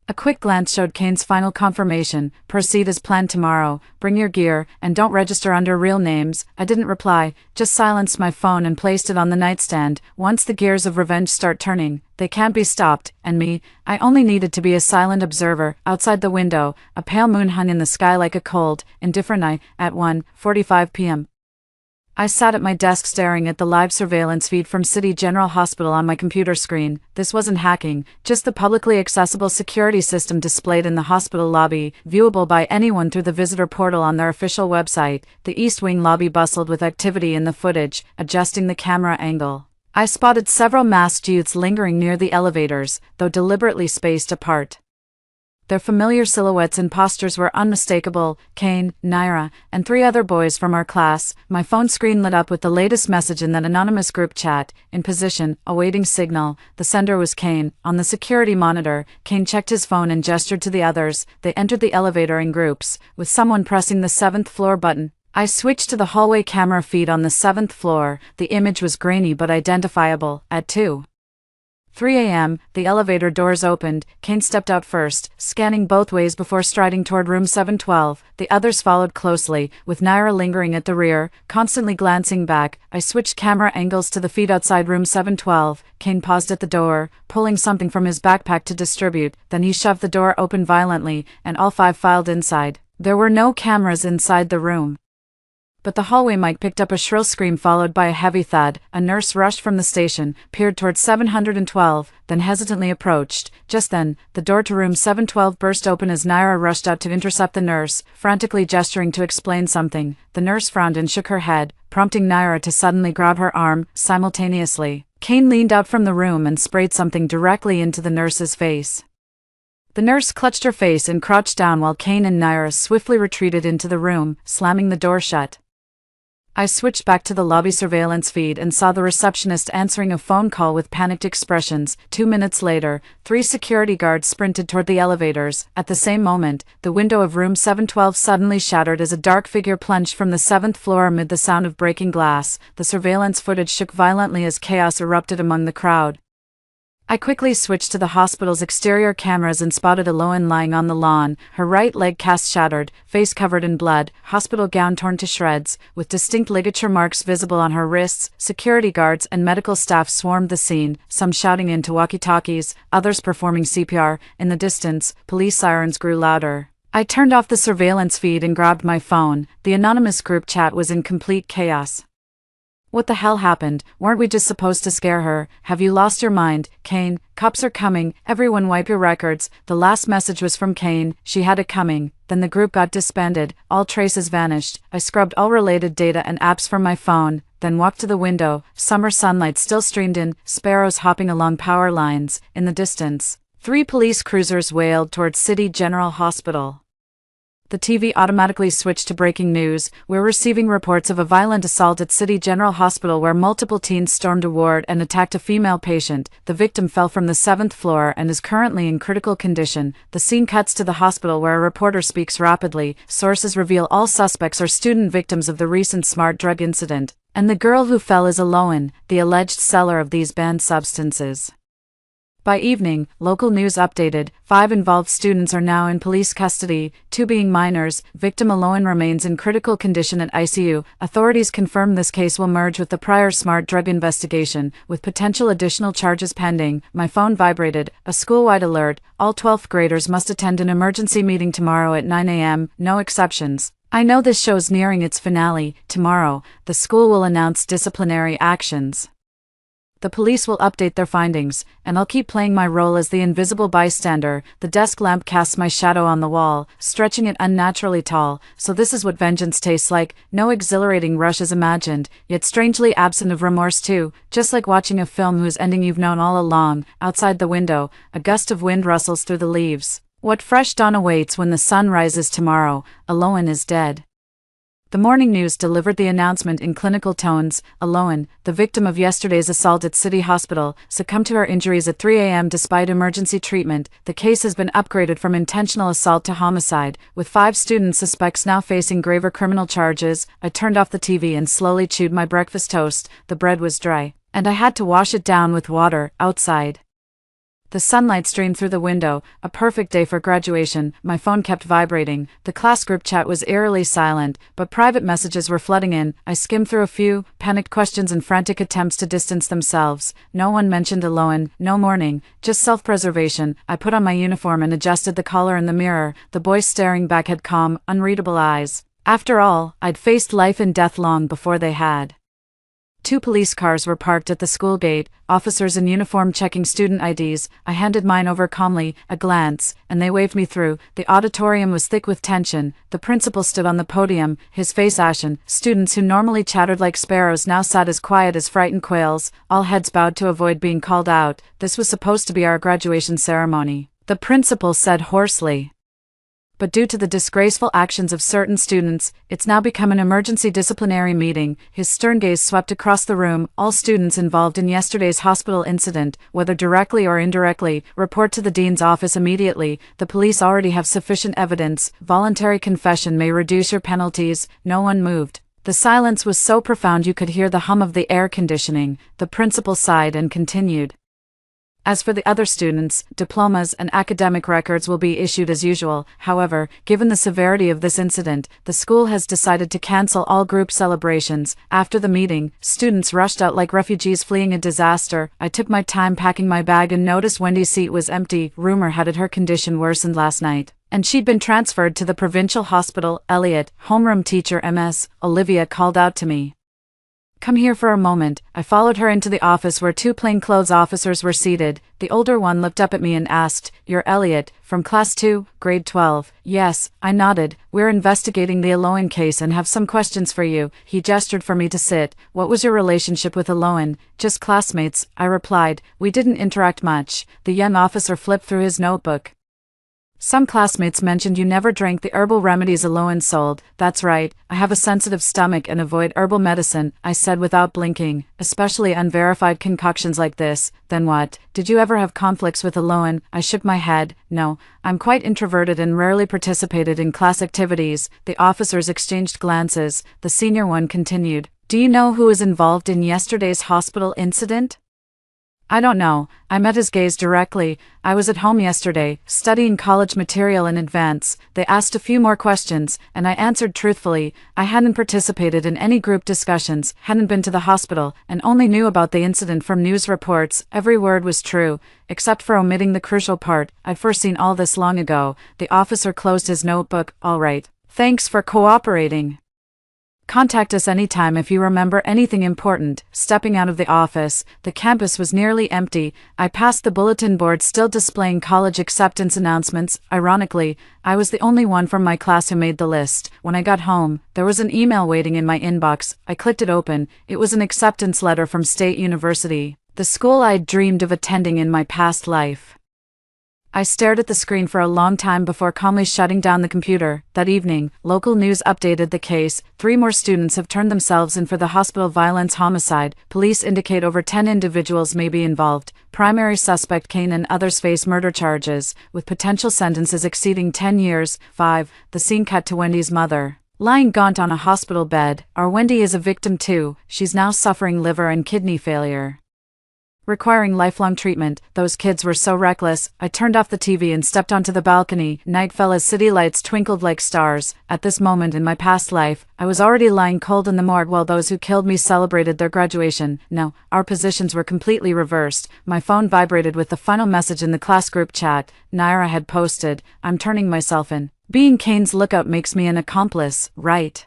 A quick glance showed Kane's final confirmation: proceed as planned tomorrow, bring your gear, and don't register under real names. I didn't reply, just silenced my phone and placed it on the nightstand. Once the gears of revenge start turning, they can't be stopped, and me, I only needed to be a silent observer. Outside the window, a pale moon hung in the sky like a cold, indifferent eye. At 1:45 p.m. I sat at my desk staring at the live surveillance feed from City General Hospital on my computer screen. This wasn't hacking, just the publicly accessible security system displayed in the hospital lobby, viewable by anyone through the visitor portal on their official website. The East Wing lobby bustled with activity in the footage, adjusting the camera angle. I spotted several masked youths lingering near the elevators, though deliberately spaced apart. Their familiar silhouettes and postures were unmistakable: Kane, Naira, and 3 other boys from our class. My phone screen lit up with the latest message in that anonymous group chat: in position, awaiting signal. The sender was Kane. On the security monitor, Kane checked his phone and gestured to the others. They entered the elevator in groups, with someone pressing the 7th floor button. I switched to the hallway camera feed on the 7th floor. The image was grainy but identifiable. At 2:03 a.m., the elevator doors opened. Kane stepped out first, scanning both ways before striding toward room 712. The others followed closely, with Naira lingering at the rear, constantly glancing back. I switched camera angles to the feed outside room 712. Kane paused at the door, pulling something from his backpack to distribute. Then he shoved the door open violently, and all 5 filed inside. There were no cameras inside the room, but the hallway mic picked up a shrill scream followed by a heavy thud. A nurse rushed from the station, peered toward 712, then hesitantly approached. Just then, the door to room 712 burst open as Naira rushed out to intercept the nurse, frantically gesturing to explain something. The nurse frowned and shook her head, prompting Naira to suddenly grab her arm. Simultaneously, Kane leaned out from the room and sprayed something directly into the nurse's face. The nurse clutched her face and crouched down while Kane and Naira swiftly retreated into the room, slamming the door shut. I switched back to the lobby surveillance feed and saw the receptionist answering a phone call with panicked expressions. 2 minutes later, 3 security guards sprinted toward the elevators. At the same moment, the window of room 712 suddenly shattered as a dark figure plunged from the 7th floor amid the sound of breaking glass. The surveillance footage shook violently as chaos erupted among the crowd. I quickly switched to the hospital's exterior cameras and spotted Alohan lying on the lawn, her right leg cast shattered, face covered in blood, hospital gown torn to shreds, with distinct ligature marks visible on her wrists. Security guards and medical staff swarmed the scene, some shouting into walkie-talkies, others performing CPR. In the distance, police sirens grew louder. I turned off the surveillance feed and grabbed my phone. The anonymous group chat was in complete chaos. What the hell happened? Weren't we just supposed to scare her? Have you lost your mind? Kane, cops are coming. Everyone wipe your records. The last message was from Kane. She had it coming. Then the group got disbanded. All traces vanished. I scrubbed all related data and apps from my phone, then walked to the window. Summer sunlight still streamed in, sparrows hopping along power lines. In the distance, 3 police cruisers wailed towards City General Hospital. The TV automatically switched to breaking news. We're receiving reports of a violent assault at City General Hospital where multiple teens stormed a ward and attacked a female patient. The victim fell from the 7th floor and is currently in critical condition. The scene cuts to the hospital where a reporter speaks rapidly. Sources reveal all suspects are student victims of the recent smart drug incident, and the girl who fell is Alohan, the alleged seller of these banned substances. By evening, local news updated, 5 involved students are now in police custody, 2 being minors. Victim Aloan remains in critical condition at ICU. Authorities confirm this case will merge with the prior smart drug investigation, with potential additional charges pending. My phone vibrated, a school-wide alert. All 12th graders must attend an emergency meeting tomorrow at 9 a.m., no exceptions. I know this show's nearing its finale. Tomorrow, the school will announce disciplinary actions. The police will update their findings, and I'll keep playing my role as the invisible bystander. The desk lamp casts my shadow on the wall, stretching it unnaturally tall. So this is what vengeance tastes like. No exhilarating rush as imagined, yet strangely absent of remorse too, just like watching a film whose ending you've known all along. Outside the window, a gust of wind rustles through the leaves. What fresh dawn awaits when the sun rises tomorrow? Aloan is dead. The morning news delivered the announcement in clinical tones. Aloan, the victim of yesterday's assault at City Hospital, succumbed to her injuries at 3 a.m. despite emergency treatment. The case has been upgraded from intentional assault to homicide, with 5 student suspects now facing graver criminal charges. I turned off the TV and slowly chewed my breakfast toast. The bread was dry, and I had to wash it down with water. Outside, the sunlight streamed through the window, a perfect day for graduation. My phone kept vibrating. The class group chat was eerily silent, but private messages were flooding in. I skimmed through a few, panicked questions and frantic attempts to distance themselves. No one mentioned Aloan, no mourning, just self-preservation. I put on my uniform and adjusted the collar in the mirror. The boy staring back had calm, unreadable eyes. After all, I'd faced life and death long before they had. 2 police cars were parked at the school gate, officers in uniform checking student IDs. I handed mine over calmly, a glance, and they waved me through. The auditorium was thick with tension. The principal stood on the podium, his face ashen. Students who normally chattered like sparrows now sat as quiet as frightened quails, all heads bowed to avoid being called out. This was supposed to be our graduation ceremony, the principal said hoarsely. But due to the disgraceful actions of certain students, it's now become an emergency disciplinary meeting. His stern gaze swept across the room. All students involved in yesterday's hospital incident, whether directly or indirectly, report to the dean's office immediately. The police already have sufficient evidence. Voluntary confession may reduce your penalties. No one moved. The silence was so profound you could hear the hum of the air conditioning. The principal sighed and continued. As for the other students, diplomas and academic records will be issued as usual. However, given the severity of this incident, the school has decided to cancel all group celebrations. After the meeting, students rushed out like refugees fleeing a disaster. I took my time packing my bag and noticed Wendy's seat was empty. Rumor had it her condition worsened last night, and she'd been transferred to the provincial hospital. Elliot, homeroom teacher MS, Olivia called out to me. Come here for a moment. I followed her into the office where 2 plainclothes officers were seated. The older one looked up at me and asked, "You're Elliot, from class 2, grade 12. Yes, I nodded. We're investigating the Aloan case and have some questions for you. He gestured for me to sit. What was your relationship with Aloan? Just classmates, I replied. We didn't interact much. The young officer flipped through his notebook. Some classmates mentioned you never drank the herbal remedies Aloan sold. That's right, I have a sensitive stomach and avoid herbal medicine, I said without blinking, especially unverified concoctions like this. Then what? Did you ever have conflicts with Aloan? I shook my head. No, I'm quite introverted and rarely participated in class activities. The officers exchanged glances. The senior one continued. Do you know who was involved in yesterday's hospital incident? I don't know. I met his gaze directly. I was at home yesterday, studying college material in advance. They asked a few more questions, and I answered truthfully. I hadn't participated in any group discussions, hadn't been to the hospital, and only knew about the incident from news reports. Every word was true, except for omitting the crucial part. I'd foreseen all this long ago. The officer closed his notebook. All right. Thanks for cooperating. Contact us anytime if you remember anything important. Stepping out of the office, the campus was nearly empty. I passed the bulletin board still displaying college acceptance announcements. Ironically, I was the only one from my class who made the list. When I got home, there was an email waiting in my inbox. I clicked it open. It was an acceptance letter from State University, the school I'd dreamed of attending in my past life. I stared at the screen for a long time before calmly shutting down the computer. That evening, local news updated the case. 3 more students have turned themselves in for the hospital violence homicide. Police indicate over 10 individuals may be involved. Primary suspect Kane and others face murder charges, with potential sentences exceeding 10 years. 5. The scene cut to Wendy's mother, lying gaunt on a hospital bed. Our Wendy is a victim too. She's now suffering liver and kidney failure. requiring lifelong treatment. Those kids were so reckless. I turned off the TV and stepped onto the balcony. Night fell as city lights twinkled like stars. At this moment in my past life, I was already lying cold in the morgue while those who killed me celebrated their graduation. No, our positions were completely reversed. My phone vibrated with the final message in the class group chat. Naira had posted, "I'm turning myself in. Being Kane's lookout makes me an accomplice, right?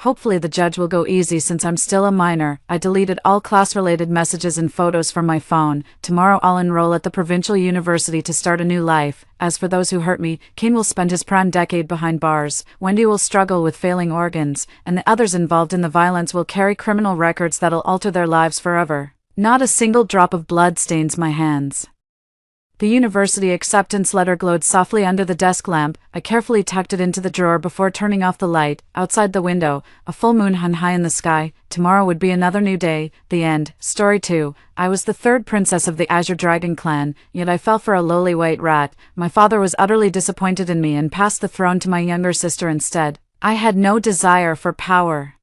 Hopefully the judge will go easy since I'm still a minor." I deleted all class-related messages and photos from my phone. Tomorrow I'll enroll at the provincial university to start a new life. As for those who hurt me, Kane will spend his prime decade behind bars. Wendy will struggle with failing organs, and the others involved in the violence will carry criminal records that'll alter their lives forever. Not a single drop of blood stains my hands. The university acceptance letter glowed softly under the desk lamp. I carefully tucked it into the drawer before turning off the light. Outside the window, a full moon hung high in the sky. Tomorrow would be another new day. The end. Story 2. I was the third princess of the Azure Dragon clan, yet I fell for a lowly white rat. My father was utterly disappointed in me and passed the throne to my younger sister instead. I had no desire for power,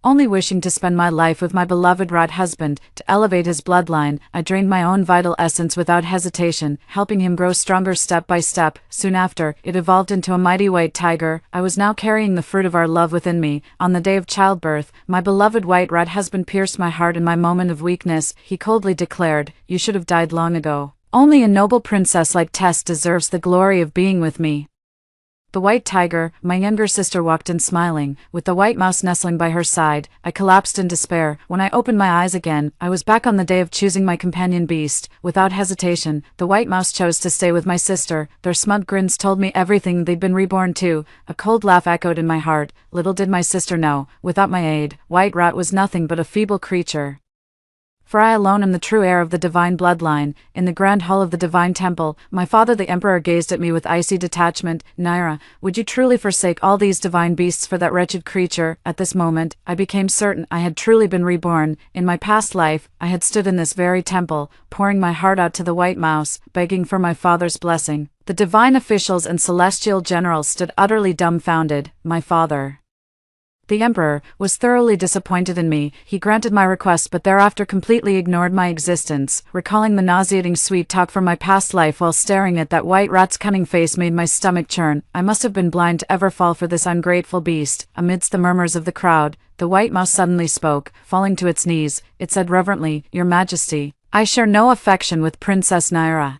only wishing to spend my life with my beloved rat husband. To elevate his bloodline, I drained my own vital essence without hesitation, helping him grow stronger step by step. Soon after, it evolved into a mighty white tiger. I was now carrying the fruit of our love within me. On the day of childbirth, my beloved white rat husband pierced my heart in my moment of weakness. He coldly declared, "You should have died long ago. Only a noble princess like Tess deserves the glory of being with me." The white tiger, my younger sister, walked in smiling, with the white mouse nestling by her side. I collapsed in despair. When I opened my eyes again, I was back on the day of choosing my companion beast. Without hesitation, the white mouse chose to stay with my sister. Their smug grins told me everything they'd been reborn to. A cold laugh echoed in my heart. Little did my sister know, without my aid, White Rat was nothing but a feeble creature. For I alone am the true heir of the divine bloodline. In the grand hall of the divine temple, my father the emperor gazed at me with icy detachment. "Naira, would you truly forsake all these divine beasts for that wretched creature?" At this moment, I became certain I had truly been reborn. In my past life, I had stood in this very temple, pouring my heart out to the white mouse, begging for my father's blessing. The divine officials and celestial generals stood utterly dumbfounded. My father, the emperor, was thoroughly disappointed in me. He granted my request but thereafter completely ignored my existence. Recalling the nauseating sweet talk from my past life while staring at that white rat's cunning face made my stomach churn. I must have been blind to ever fall for this ungrateful beast. Amidst the murmurs of the crowd, the white mouse suddenly spoke. Falling to its knees, it said reverently, "Your Majesty, I share no affection with Princess Naira.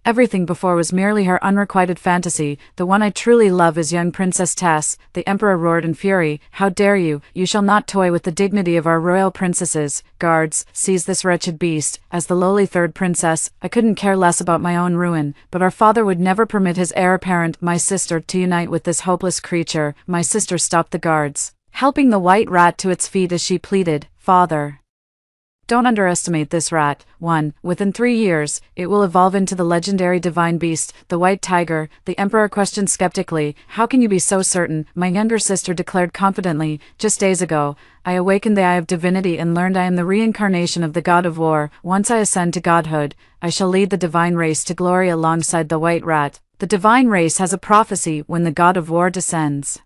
Everything before was merely her unrequited fantasy. The one I truly love is young Princess Tess." The emperor roared in fury. "How dare you? You shall not toy with the dignity of our royal princesses. Guards, seize this wretched beast." As the lowly third princess, I couldn't care less about my own ruin, but our father would never permit his heir apparent, my sister, to unite with this hopeless creature. My sister stopped the guards, helping the white rat to its feet as she pleaded, "Father, don't underestimate this rat. Within 3 years, it will evolve into the legendary divine beast, the white tiger." The emperor questioned skeptically, "How can you be so certain?" My younger sister declared confidently, "Just days ago, I awakened the eye of divinity and learned I am the reincarnation of the god of war. Once I ascend to godhood, I shall lead the divine race to glory alongside the white rat. The divine race has a prophecy: when the god of war descends,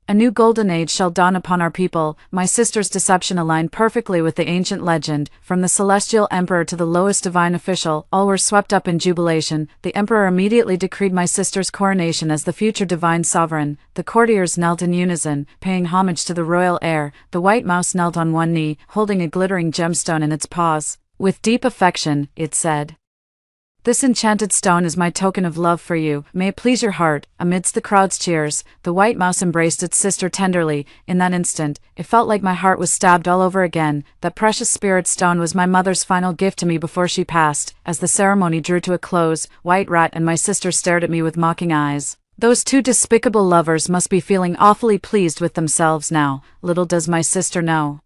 a new golden age shall dawn upon our people." My sister's deception aligned perfectly with the ancient legend. From the celestial emperor to the lowest divine official, all were swept up in jubilation. The emperor immediately decreed my sister's coronation as the future divine sovereign. The courtiers knelt in unison, paying homage to the royal heir. The white mouse knelt on one knee, holding a glittering gemstone in its paws. With deep affection, it said, "This enchanted stone is my token of love for you. May it please your heart." Amidst the crowd's cheers, the white mouse embraced its sister tenderly. In that instant, it felt like my heart was stabbed all over again. That precious spirit stone was my mother's final gift to me before she passed. As the ceremony drew to a close, White Rat and my sister stared at me with mocking eyes. Those two despicable lovers must be feeling awfully pleased with themselves now. Little does my sister know,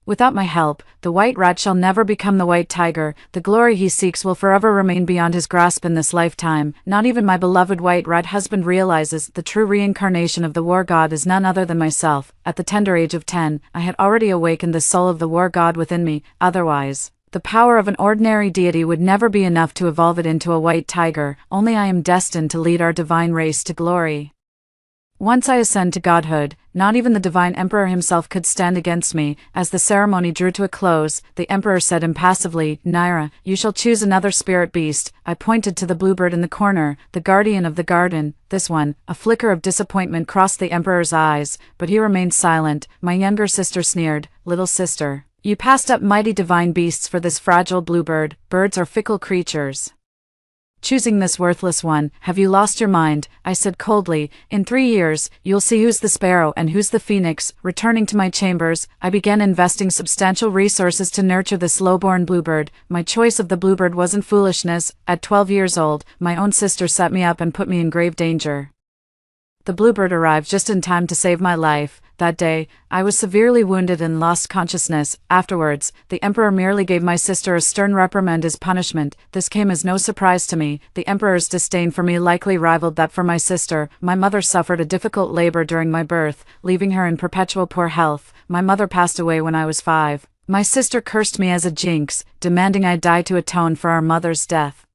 without my help, the white rat shall never become the white tiger. The glory he seeks will forever remain beyond his grasp in this lifetime. Not even my beloved white rat husband realizes the true reincarnation of the war god is none other than myself. At the tender age of 10, I had already awakened the soul of the war god within me. Otherwise, the power of an ordinary deity would never be enough to evolve it into a white tiger. Only I am destined to lead our divine race to glory. Once I ascend to godhood, Not even the divine emperor himself could stand against me. As the ceremony drew to a close, the emperor said impassively, "Naira, you shall choose another spirit beast." I pointed to the bluebird in the corner, the guardian of the garden. This one. A flicker of disappointment crossed the emperor's eyes, but he remained silent. My younger sister sneered, "Little sister, you passed up mighty divine beasts for this fragile bluebird. Birds are fickle creatures. Choosing this worthless one, have you lost your mind?" I said coldly. "In 3 years, you'll see who's the sparrow and who's the phoenix." Returning to my chambers, I began investing substantial resources to nurture this low-born bluebird. My choice of the bluebird wasn't foolishness. At 12 years old, my own sister set me up and put me in grave danger. The bluebird arrived just in time to save my life. That day, I was severely wounded and lost consciousness. Afterwards, the emperor merely gave my sister a stern reprimand as punishment. This came as no surprise to me. The emperor's disdain for me likely rivaled that for my sister. My mother suffered a difficult labor during my birth, leaving her in perpetual poor health. My mother passed away when I was 5. My sister cursed me as a jinx, demanding I die to atone for our mother's death.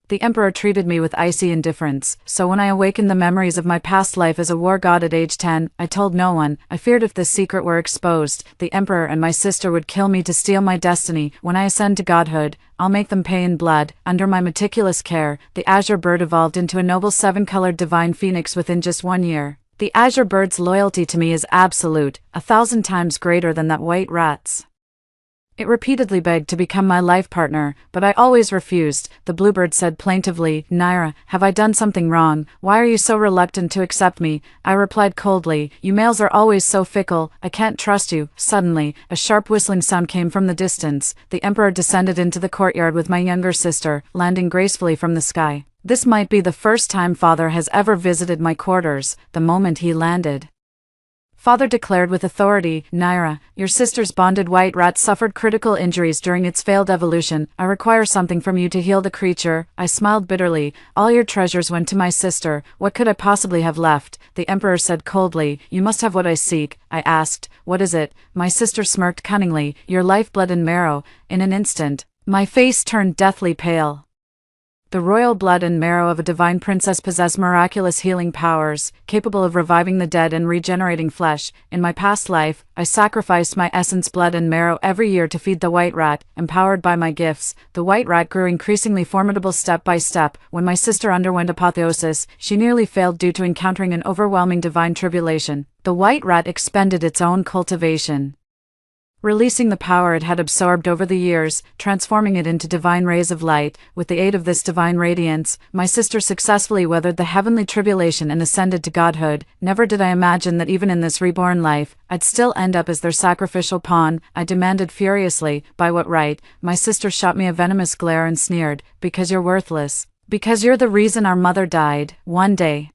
The emperor treated me with icy indifference, so when I awakened the memories of my past life as a war god at age 10, I told no one. I feared if this secret were exposed, the emperor and my sister would kill me to steal my destiny. When I ascend to godhood, I'll make them pay in blood. Under my meticulous care, the azure bird evolved into a noble 7-colored divine phoenix within just 1 year. The azure bird's loyalty to me is absolute, 1,000 times greater than that white rat's. It repeatedly begged to become my life partner, but I always refused. The bluebird said plaintively, "Naira, have I done something wrong? Why are you so reluctant to accept me?" I replied coldly, "You males are always so fickle, I can't trust you." Suddenly, a sharp whistling sound came from the distance. The emperor descended into the courtyard with my younger sister, landing gracefully from the sky. This might be the first time father has ever visited my quarters. The moment he landed, father declared with authority, "Naira, your sister's bonded white rat suffered critical injuries during its failed evolution. I require something from you to heal the creature." I smiled bitterly. "All your treasures went to my sister. What could I possibly have left?" The emperor said coldly, "You must have what I seek." I asked, "What is it?" My sister smirked cunningly, "Your lifeblood and marrow." In an instant, my face turned deathly pale. The royal blood and marrow of a divine princess possess miraculous healing powers, capable of reviving the dead and regenerating flesh. In my past life, I sacrificed my essence, blood and marrow every year to feed the white rat. Empowered by my gifts, the white rat grew increasingly formidable step by step. When my sister underwent apotheosis, she nearly failed due to encountering an overwhelming divine tribulation. The white rat expended its own cultivation, releasing the power it had absorbed over the years, transforming it into divine rays of light. With the aid of this divine radiance, my sister successfully weathered the heavenly tribulation and ascended to godhood. Never did I imagine that even in this reborn life, I'd still end up as their sacrificial pawn. I demanded furiously, "By what right?" My sister shot me a venomous glare and sneered, "Because you're worthless. Because you're the reason our mother died. One day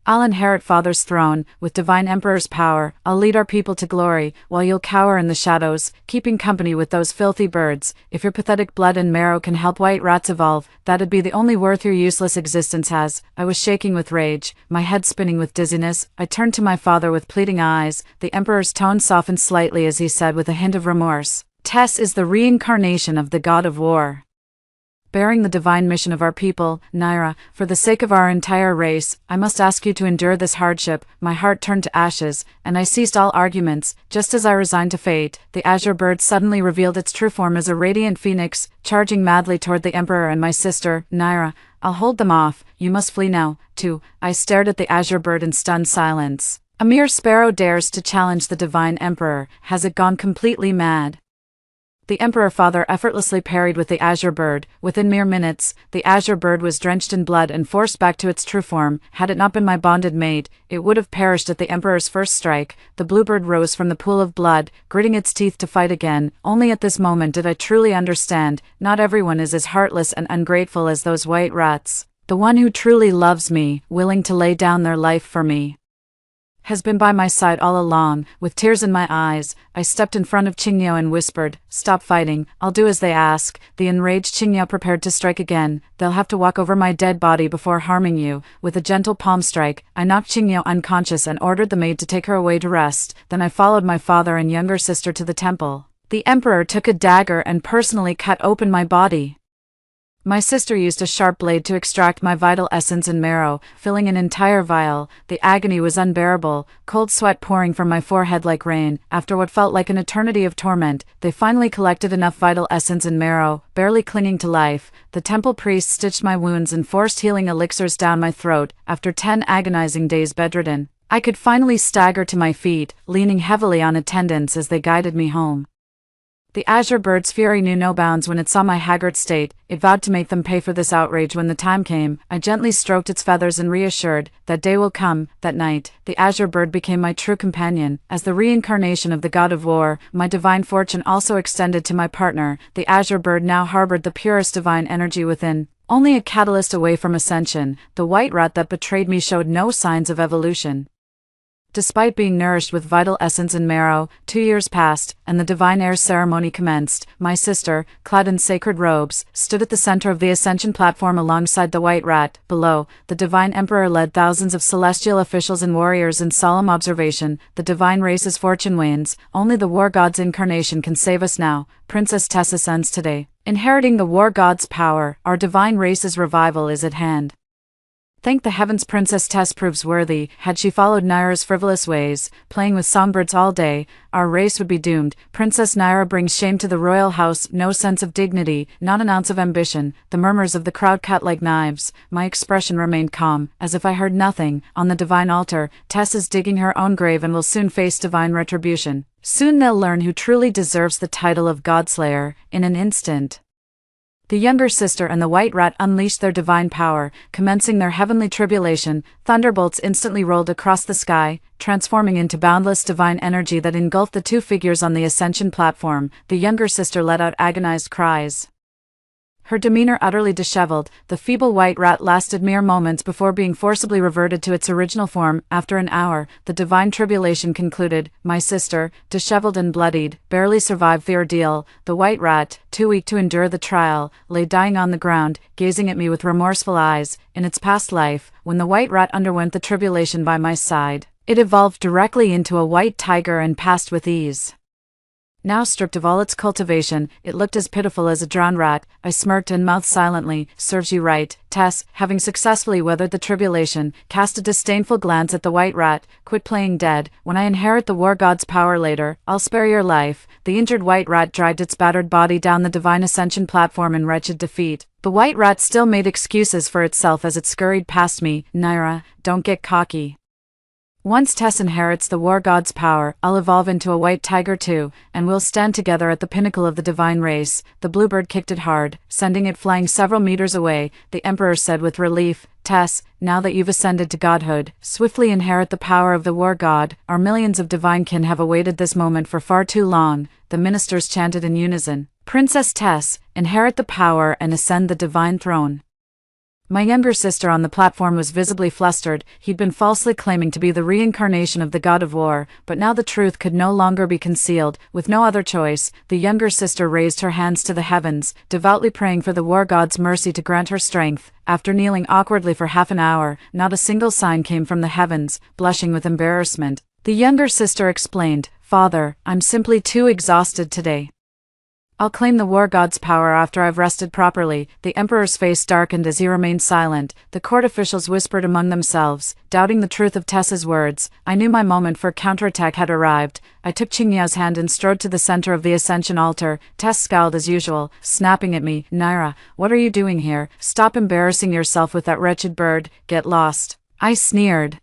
I'll inherit father's throne. With divine emperor's power, I'll lead our people to glory, while you'll cower in the shadows, keeping company with those filthy birds. If your pathetic blood and marrow can help white rats evolve, that'd be the only worth your useless existence has." I was shaking with rage, my head spinning with dizziness. I turned to my father with pleading eyes. The emperor's tone softened slightly as he said with a hint of remorse, "Tess is the reincarnation of the god of war, bearing the divine mission of our people. Naira, for the sake of our entire race, I must ask you to endure this hardship." My heart turned to ashes, and I ceased all arguments. Just as I resigned to fate, the azure bird suddenly revealed its true form as a radiant phoenix, charging madly toward the emperor and my sister. "Naira, I'll hold them off. You must flee now, too." I stared at the azure bird in stunned silence. A mere sparrow dares to challenge the divine emperor. Has it gone completely mad? The emperor father effortlessly parried with the azure bird. Within mere minutes, the azure bird was drenched in blood and forced back to its true form. Had it not been my bonded mate, it would have perished at the emperor's first strike. The bluebird rose from the pool of blood, gritting its teeth to fight again. Only at this moment did I truly understand, not everyone is as heartless and ungrateful as those white rats. The one who truly loves me, willing to lay down their life for me, has been by my side all along. With tears in my eyes, I stepped in front of Qingyao and whispered, "Stop fighting, I'll do as they ask." The enraged Qingyao prepared to strike again. "They'll have to walk over my dead body before harming you." With a gentle palm strike, I knocked Qingyao unconscious and ordered the maid to take her away to rest. Then I followed my father and younger sister to the temple. The emperor took a dagger and personally cut open my body. My sister used a sharp blade to extract my vital essence and marrow, filling an entire vial. The agony was unbearable, cold sweat pouring from my forehead like rain. After what felt like an eternity of torment, they finally collected enough vital essence and marrow, barely clinging to life. The temple priest stitched my wounds and forced healing elixirs down my throat. After 10 agonizing days bedridden, I could finally stagger to my feet, leaning heavily on attendants as they guided me home. The azure bird's fury knew no bounds when it saw my haggard state. It vowed to make them pay for this outrage when the time came. I gently stroked its feathers and reassured, that day will come. That night, the azure bird became my true companion. As the reincarnation of the god of war, my divine fortune also extended to my partner. The azure bird now harbored the purest divine energy within. Only a catalyst away from ascension, the white rat that betrayed me showed no signs of evolution. Despite being nourished with vital essence and marrow, 2 years passed, and the divine heir ceremony commenced. My sister, clad in sacred robes, stood at the center of the ascension platform alongside the white rat. Below, the divine emperor led thousands of celestial officials and warriors in solemn observation. The divine race's fortune wanes. Only the war god's incarnation can save us now. Princess Tess ascends today. Inheriting the war god's power, our divine race's revival is at hand. Thank the heavens Princess Tess proves worthy. Had she followed Naira's frivolous ways, playing with songbirds all day, our race would be doomed. Princess Naira brings shame to the royal house, no sense of dignity, not an ounce of ambition. The murmurs of the crowd cut like knives. My expression remained calm, as if I heard nothing. On the divine altar, Tess is digging her own grave and will soon face divine retribution. Soon they'll learn who truly deserves the title of Godslayer. In an instant, the younger sister and the white rat unleashed their divine power, commencing their heavenly tribulation. Thunderbolts instantly rolled across the sky, transforming into boundless divine energy that engulfed the two figures on the ascension platform. The younger sister let out agonized cries, her demeanor utterly disheveled. The feeble white rat lasted mere moments before being forcibly reverted to its original form. After an hour, the divine tribulation concluded. My sister, disheveled and bloodied, barely survived the ordeal. The white rat, too weak to endure the trial, lay dying on the ground, gazing at me with remorseful eyes. In its past life, when the white rat underwent the tribulation by my side, it evolved directly into a white tiger and passed with ease. Now stripped of all its cultivation, it looked as pitiful as a drowned rat. I smirked and mouthed silently, "Serves you right." Tess, having successfully weathered the tribulation, cast a disdainful glance at the white rat. "Quit playing dead. When I inherit the war god's power later, I'll spare your life." The injured white rat dragged its battered body down the divine ascension platform in wretched defeat. The white rat still made excuses for itself as it scurried past me. "Naira, don't get cocky. Once Tess inherits the war god's power, I'll evolve into a white tiger too, and we'll stand together at the pinnacle of the divine race." The bluebird kicked it hard, sending it flying several meters away. The emperor said with relief, "Tess, now that you've ascended to godhood, swiftly inherit the power of the war god. Our millions of divine kin have awaited this moment for far too long." The ministers chanted in unison, "Princess Tess, inherit the power and ascend the divine throne." My younger sister on the platform was visibly flustered. He'd been falsely claiming to be the reincarnation of the god of war, but now the truth could no longer be concealed. With no other choice, the younger sister raised her hands to the heavens, devoutly praying for the war god's mercy to grant her strength. After kneeling awkwardly for half an hour, not a single sign came from the heavens. Blushing with embarrassment, the younger sister explained, "Father, I'm simply too exhausted today. I'll claim the war god's power after I've rested properly." The emperor's face darkened as he remained silent. The court officials whispered among themselves, doubting the truth of Tess's words. I knew my moment for counterattack had arrived. I took Qingyao's hand and strode to the center of the ascension altar. Tess scowled as usual, snapping at me. "Naira, what are you doing here? Stop embarrassing yourself with that wretched bird. Get lost." I sneered.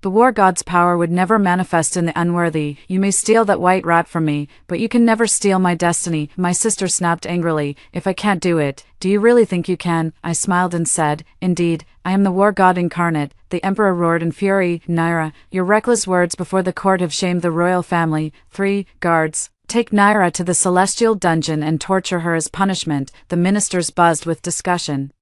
The war god's power would never manifest in the unworthy. "You may steal that white rat from me, but you can never steal my destiny." My sister snapped angrily, "If I can't do it, do you really think you can?" I smiled and said, "Indeed, I am the war god incarnate." The emperor roared in fury, "Naira, your reckless words before the court have shamed the royal family. 3 guards, take Naira to the celestial dungeon and torture her as punishment." The ministers buzzed with discussion.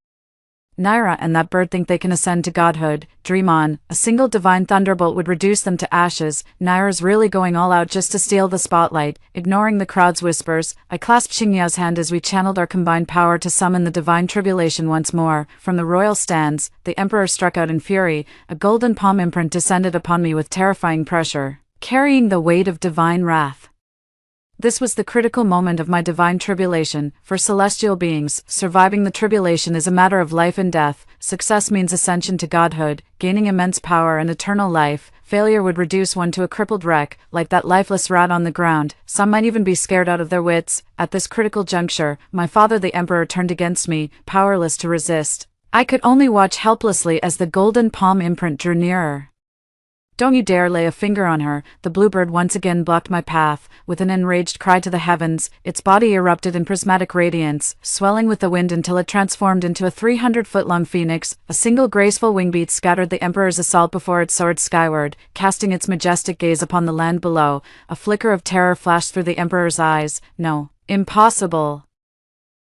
"Naira and that bird think they can ascend to godhood. Dream on. A single divine thunderbolt would reduce them to ashes. Naira's really going all out just to steal the spotlight." Ignoring the crowd's whispers, I clasped Qingyao's hand as we channeled our combined power to summon the divine tribulation once more. From the royal stands, the emperor struck out in fury. A golden palm imprint descended upon me with terrifying pressure, carrying the weight of divine wrath. This was the critical moment of my divine tribulation. For celestial beings, surviving the tribulation is a matter of life and death. Success means ascension to godhood, gaining immense power and eternal life. Failure would reduce one to a crippled wreck, like that lifeless rat on the ground. Some might even be scared out of their wits. At this critical juncture, my father the emperor turned against me, powerless to resist. I could only watch helplessly as the golden palm imprint drew nearer. "Don't you dare lay a finger on her," the bluebird once again blocked my path. With an enraged cry to the heavens, its body erupted in prismatic radiance, swelling with the wind until it transformed into a 300-foot-long phoenix. A single graceful wingbeat scattered the emperor's assault before it soared skyward, casting its majestic gaze upon the land below. A flicker of terror flashed through the emperor's eyes. No, impossible.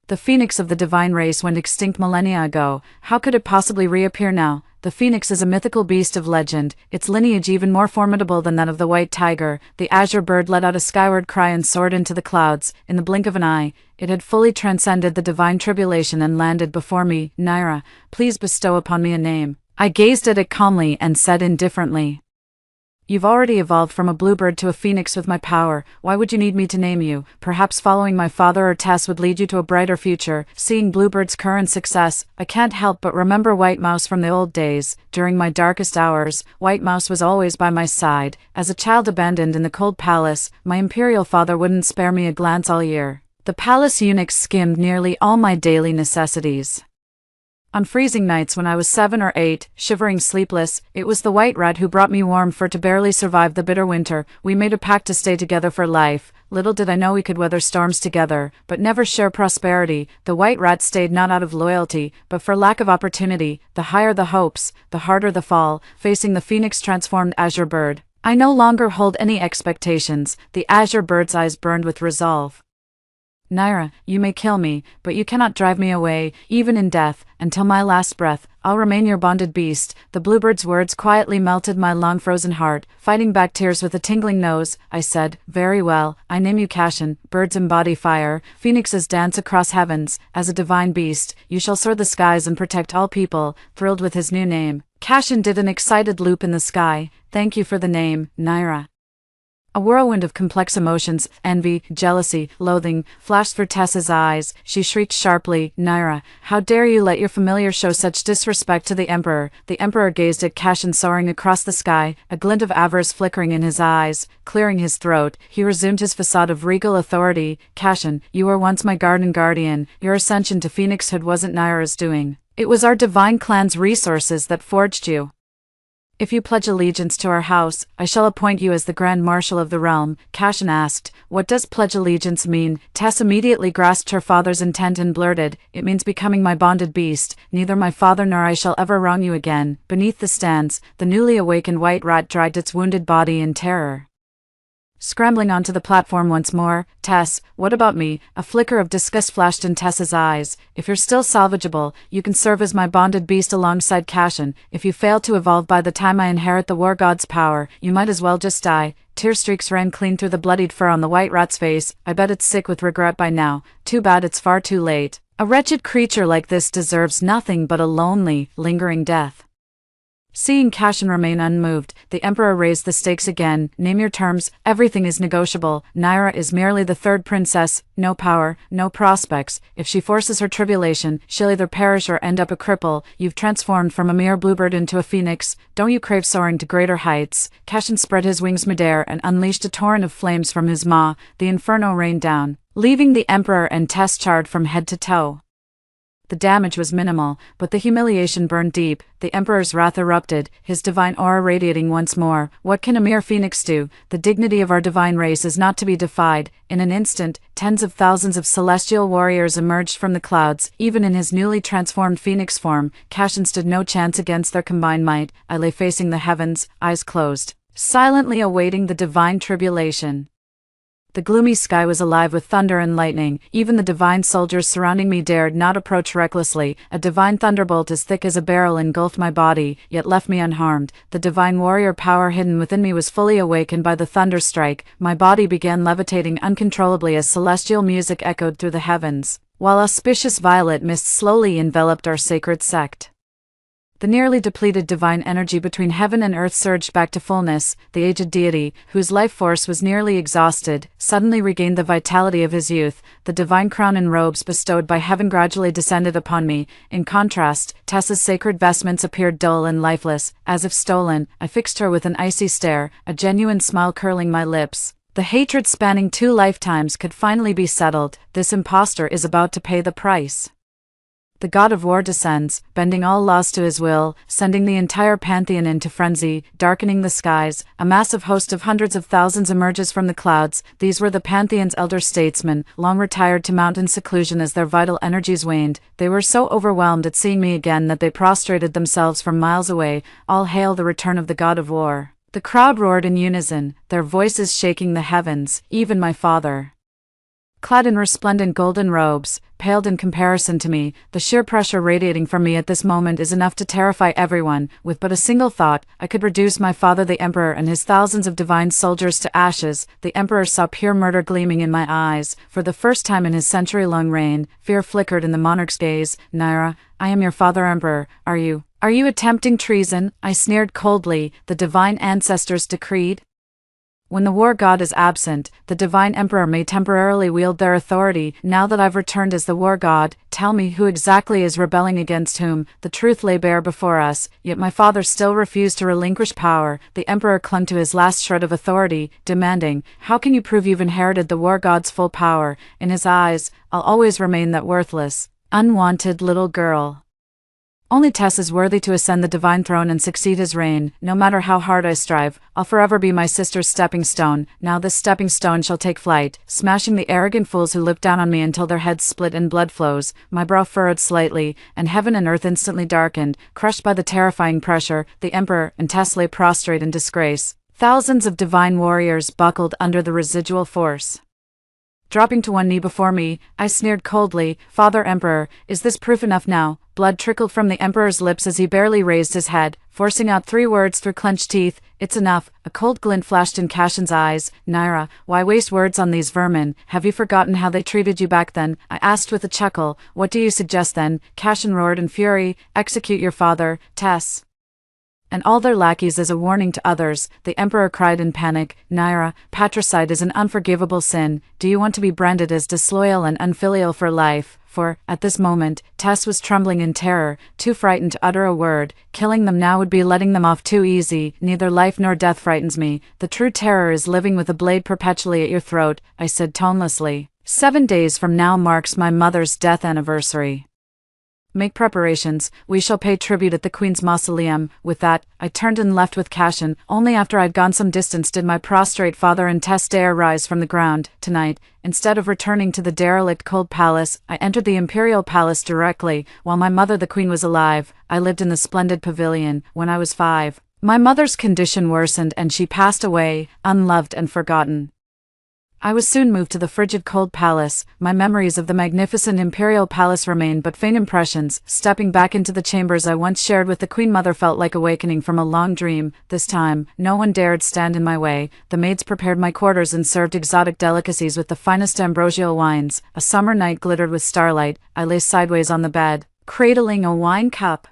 The phoenix of the divine race went extinct millennia ago. How could it possibly reappear now? The phoenix is a mythical beast of legend, its lineage even more formidable than that of the white tiger. The azure bird let out a skyward cry and soared into the clouds. In the blink of an eye, it had fully transcended the divine tribulation and landed before me. "Naira, please bestow upon me a name." I gazed at it calmly and said indifferently, "You've already evolved from a bluebird to a phoenix with my power. Why would you need me to name you? Perhaps following my father or Tess would lead you to a brighter future." Seeing Bluebird's current success, I can't help but remember White Mouse from the old days. During my darkest hours, White Mouse was always by my side. As a child abandoned in the cold palace, my imperial father wouldn't spare me a glance all year. The palace eunuchs skimmed nearly all my daily necessities. On freezing nights when I was 7 or 8, shivering sleepless, it was the white rat who brought me warmth for to barely survive the bitter winter. We made a pact to stay together for life. Little did I know we could weather storms together, but never share prosperity. The white rat stayed not out of loyalty, but for lack of opportunity. The higher the hopes, the harder the fall. Facing the phoenix-transformed azure bird, I no longer hold any expectations. The azure bird's eyes burned with resolve. "Naira, you may kill me, but you cannot drive me away, even in death. Until my last breath, I'll remain your bonded beast." The bluebird's words quietly melted my long-frozen heart. Fighting back tears with a tingling nose, I said, "Very well, I name you Cashin." Birds embody fire, phoenixes dance across heavens. As a divine beast, you shall soar the skies and protect all people. Thrilled with his new name, Cashin did an excited loop in the sky. "Thank you for the name, Naira." A whirlwind of complex emotions, envy, jealousy, loathing, flashed through Tessa's eyes. She shrieked sharply, "Naira, how dare you let your familiar show such disrespect to the Emperor?" The Emperor gazed at Cashin soaring across the sky, a glint of avarice flickering in his eyes. Clearing his throat, he resumed his facade of regal authority. "Cashin, you were once my garden guardian. Your ascension to phoenixhood wasn't Naira's doing. It was our divine clan's resources that forged you. If you pledge allegiance to our house, I shall appoint you as the Grand Marshal of the realm." Cashin asked, "What does pledge allegiance mean?" Tess immediately grasped her father's intent and blurted, "It means becoming my bonded beast. Neither my father nor I shall ever wrong you again." Beneath the stands, the newly awakened white rat dragged its wounded body in terror. Scrambling onto the platform once more, "Tess, what about me?" A flicker of disgust flashed in Tessa's eyes. "If you're still salvageable, you can serve as my bonded beast alongside Cashin. If you fail to evolve by the time I inherit the war god's power, you might as well just die." Tear streaks ran clean through the bloodied fur on the white rat's face. "I bet it's sick with regret by now. Too bad it's far too late. A wretched creature like this deserves nothing but a lonely, lingering death." Seeing Cashin remain unmoved, the Emperor raised the stakes again. "Name your terms, everything is negotiable. Naira is merely the third princess, no power, no prospects. If she forces her tribulation, she'll either perish or end up a cripple. You've transformed from a mere bluebird into a phoenix. Don't you crave soaring to greater heights?" Cashin spread his wings midair and unleashed a torrent of flames from his maw. The inferno rained down, leaving the Emperor and Tess charred from head to toe. The damage was minimal, but the humiliation burned deep. The Emperor's wrath erupted, his divine aura radiating once more. "What can a mere phoenix do? The dignity of our divine race is not to be defied." In an instant, tens of thousands of celestial warriors emerged from the clouds. Even in his newly transformed phoenix form, Cashin stood no chance against their combined might. I lay facing the heavens, eyes closed, silently awaiting the divine tribulation. The gloomy sky was alive with thunder and lightning. Even the divine soldiers surrounding me dared not approach recklessly. A divine thunderbolt as thick as a barrel engulfed my body, yet left me unharmed. The divine warrior power hidden within me was fully awakened by the thunder strike. My body began levitating uncontrollably as celestial music echoed through the heavens, while auspicious violet mist slowly enveloped our sacred sect. The nearly depleted divine energy between heaven and earth surged back to fullness. The aged deity, whose life force was nearly exhausted, suddenly regained the vitality of his youth. The divine crown and robes bestowed by heaven gradually descended upon me. In contrast, Tessa's sacred vestments appeared dull and lifeless, as if stolen. I fixed her with an icy stare, a genuine smile curling my lips. The hatred spanning 2 lifetimes could finally be settled. This impostor is about to pay the price. The god of war descends, bending all laws to his will, sending the entire pantheon into frenzy, darkening the skies. A massive host of hundreds of thousands emerges from the clouds. These were the pantheon's elder statesmen, long retired to mountain seclusion as their vital energies waned. They were so overwhelmed at seeing me again that they prostrated themselves from miles away. All hail the return of the god of war. The crowd roared in unison, their voices shaking the heavens. Even my father, clad in resplendent golden robes, paled in comparison to me. The sheer pressure radiating from me at this moment is enough to terrify everyone. With but a single thought, I could reduce my father the Emperor and his thousands of divine soldiers to ashes. The Emperor saw pure murder gleaming in my eyes. For the first time in his century-long reign, fear flickered in the monarch's gaze. Naira, I am your father Emperor. Are you attempting treason? I sneered coldly. The divine ancestors decreed. When the war god is absent, the divine emperor may temporarily wield their authority. Now that I've returned as the war god, tell me who exactly is rebelling against whom. The truth lay bare before us, yet my father still refused to relinquish power. The emperor clung to his last shred of authority, demanding, "How can you prove you've inherited the war god's full power?" In his eyes, I'll always remain that worthless, unwanted little girl. Only Tess is worthy to ascend the divine throne and succeed his reign. No matter how hard I strive, I'll forever be my sister's stepping stone. Now this stepping stone shall take flight, smashing the arrogant fools who look down on me until their heads split and blood flows. My brow furrowed slightly, and heaven and earth instantly darkened. Crushed by the terrifying pressure, the emperor and Tess lay prostrate in disgrace. Thousands of divine warriors buckled under the residual force. Dropping to one knee before me, I sneered coldly, "Father Emperor, is this proof enough now?" Blood trickled from the emperor's lips as he barely raised his head, forcing out 3 words through clenched teeth. "It's enough." A cold glint flashed in Cashin's eyes. "Naira, why waste words on these vermin? Have you forgotten how they treated you back then?" I asked with a chuckle. "What do you suggest then?" Cashin roared in fury. "Execute your father, Tess, and all their lackeys as a warning to others." The emperor cried in panic. "Naira, patricide is an unforgivable sin. Do you want to be branded as disloyal and unfilial for life?" For, at this moment, Tess was trembling in terror, too frightened to utter a word. Killing them now would be letting them off too easy. "Neither life nor death frightens me. The true terror is living with a blade perpetually at your throat," I said tonelessly. 7 days from now marks my mother's death anniversary. Make preparations, we shall pay tribute at the Queen's mausoleum. With that, I turned and left with Cashin. Only after I'd gone some distance did my prostrate father and Tess dare rise from the ground. Tonight, instead of returning to the derelict cold palace, I entered the imperial palace directly. While my mother the Queen was alive, I lived in the splendid pavilion. When I was 5, my mother's condition worsened and she passed away, unloved and forgotten. I was soon moved to the frigid cold palace. My memories of the magnificent imperial palace remain but faint impressions. Stepping back into the chambers I once shared with the Queen Mother felt like awakening from a long dream. This time, no one dared stand in my way. The maids prepared my quarters and served exotic delicacies with the finest ambrosial wines. A summer night glittered with starlight. I lay sideways on the bed, cradling a wine cup,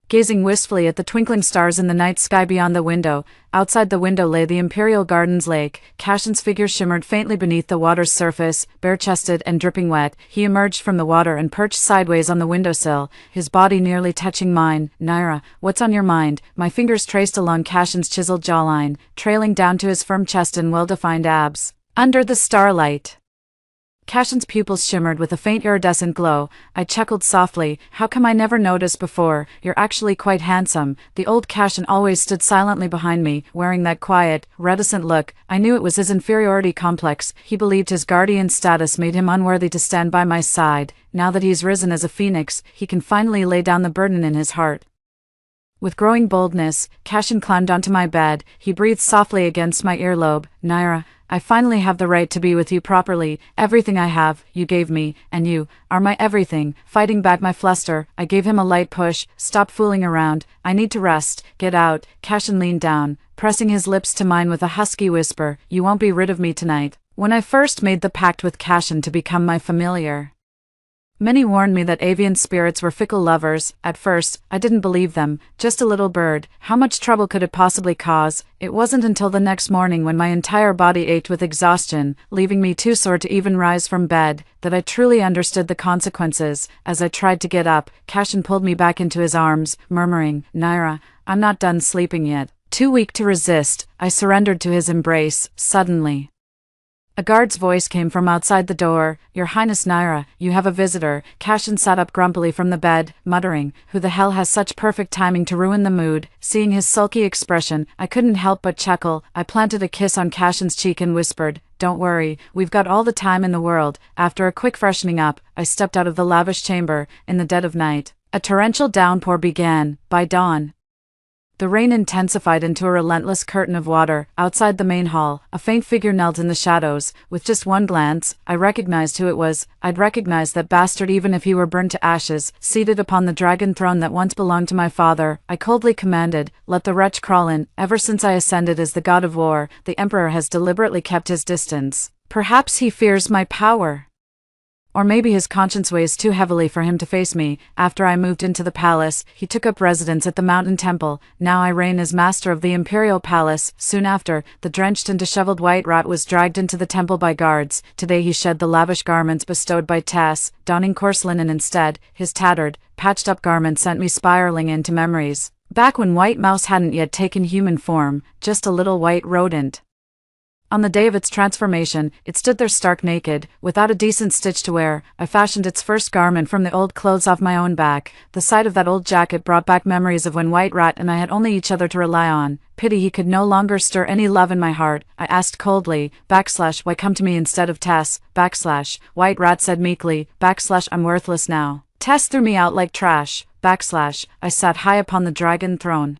gazing wistfully at the twinkling stars in the night sky beyond the window. Outside the window lay the Imperial Gardens lake. Cashin's figure shimmered faintly beneath the water's surface, bare-chested and dripping wet. He emerged from the water and perched sideways on the windowsill, his body nearly touching mine. "Naira, what's on your mind?" My fingers traced along Cashin's chiseled jawline, trailing down to his firm chest and well-defined abs. Under the starlight, Cashin's pupils shimmered with a faint iridescent glow. I chuckled softly. "How come I never noticed before? You're actually quite handsome." The old Cashin always stood silently behind me, wearing that quiet, reticent look. I knew it was his inferiority complex. He believed his guardian status made him unworthy to stand by my side. Now that he's risen as a phoenix, he can finally lay down the burden in his heart. With growing boldness, Cashin climbed onto my bed. He breathed softly against my earlobe. "Naira, I finally have the right to be with you properly. Everything I have, you gave me, and you are my everything." Fighting back my fluster, I gave him a light push. "Stop fooling around. I need to rest. Get out." Cashin leaned down, pressing his lips to mine with a husky whisper. "You won't be rid of me tonight." When I first made the pact with Cashin to become my familiar, Many warned me that avian spirits were fickle lovers. At first, I didn't believe them. Just a little bird. How much trouble could it possibly cause? It wasn't until the next morning, when my entire body ached with exhaustion, leaving me too sore to even rise from bed, that I truly understood the consequences. As I tried to get up, Cashin pulled me back into his arms, murmuring, "Naira, I'm not done sleeping yet." Too weak to resist, I surrendered to his embrace. Suddenly, a guard's voice came from outside the door. "Your Highness Naira, you have a visitor." Cashin sat up grumpily from the bed, muttering, "Who the hell has such perfect timing to ruin the mood?" Seeing his sulky expression, I couldn't help but chuckle. I planted a kiss on Cashin's cheek and whispered, "Don't worry, we've got all the time in the world." After a quick freshening up, I stepped out of the lavish chamber. In the dead of night, a torrential downpour began. By dawn, the rain intensified into a relentless curtain of water. Outside the main hall, a faint figure knelt in the shadows. With just one glance, I recognized who it was. I'd recognize that bastard even if he were burned to ashes. Seated upon the dragon throne that once belonged to my father, I coldly commanded, "Let the wretch crawl in." Ever since I ascended as the god of war, the emperor has deliberately kept his distance. Perhaps he fears my power. Or maybe his conscience weighs too heavily for him to face me. After I moved into the palace, he took up residence at the mountain temple. Now I reign as master of the imperial palace. Soon after, the drenched and disheveled white rat was dragged into the temple by guards. Today he shed the lavish garments bestowed by Tess, donning coarse linen instead. His tattered, patched-up garments sent me spiraling into memories. Back when White Mouse hadn't yet taken human form, just a little white rodent. On the day of its transformation, it stood there stark naked, without a decent stitch to wear. I fashioned its first garment from the old clothes off my own back. The sight of that old jacket brought back memories of when White Rat and I had only each other to rely on. Pity he could no longer stir any love in my heart. I asked coldly, "Why come to me instead of Tess?" White Rat said meekly, "I'm worthless now. Tess threw me out like trash." I sat high upon the dragon throne,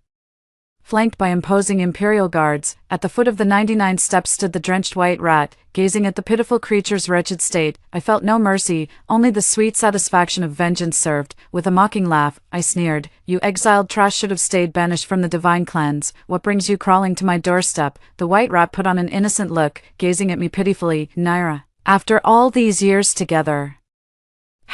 flanked by imposing imperial guards. At the foot of the 99 steps stood the drenched white rat, gazing at the pitiful creature's wretched state. I felt no mercy, only the sweet satisfaction of vengeance served. With a mocking laugh, I sneered, "You exiled trash should have stayed banished from the divine cleanse. What brings you crawling to my doorstep?" The white rat put on an innocent look, gazing at me pitifully. "Naira, after all these years together,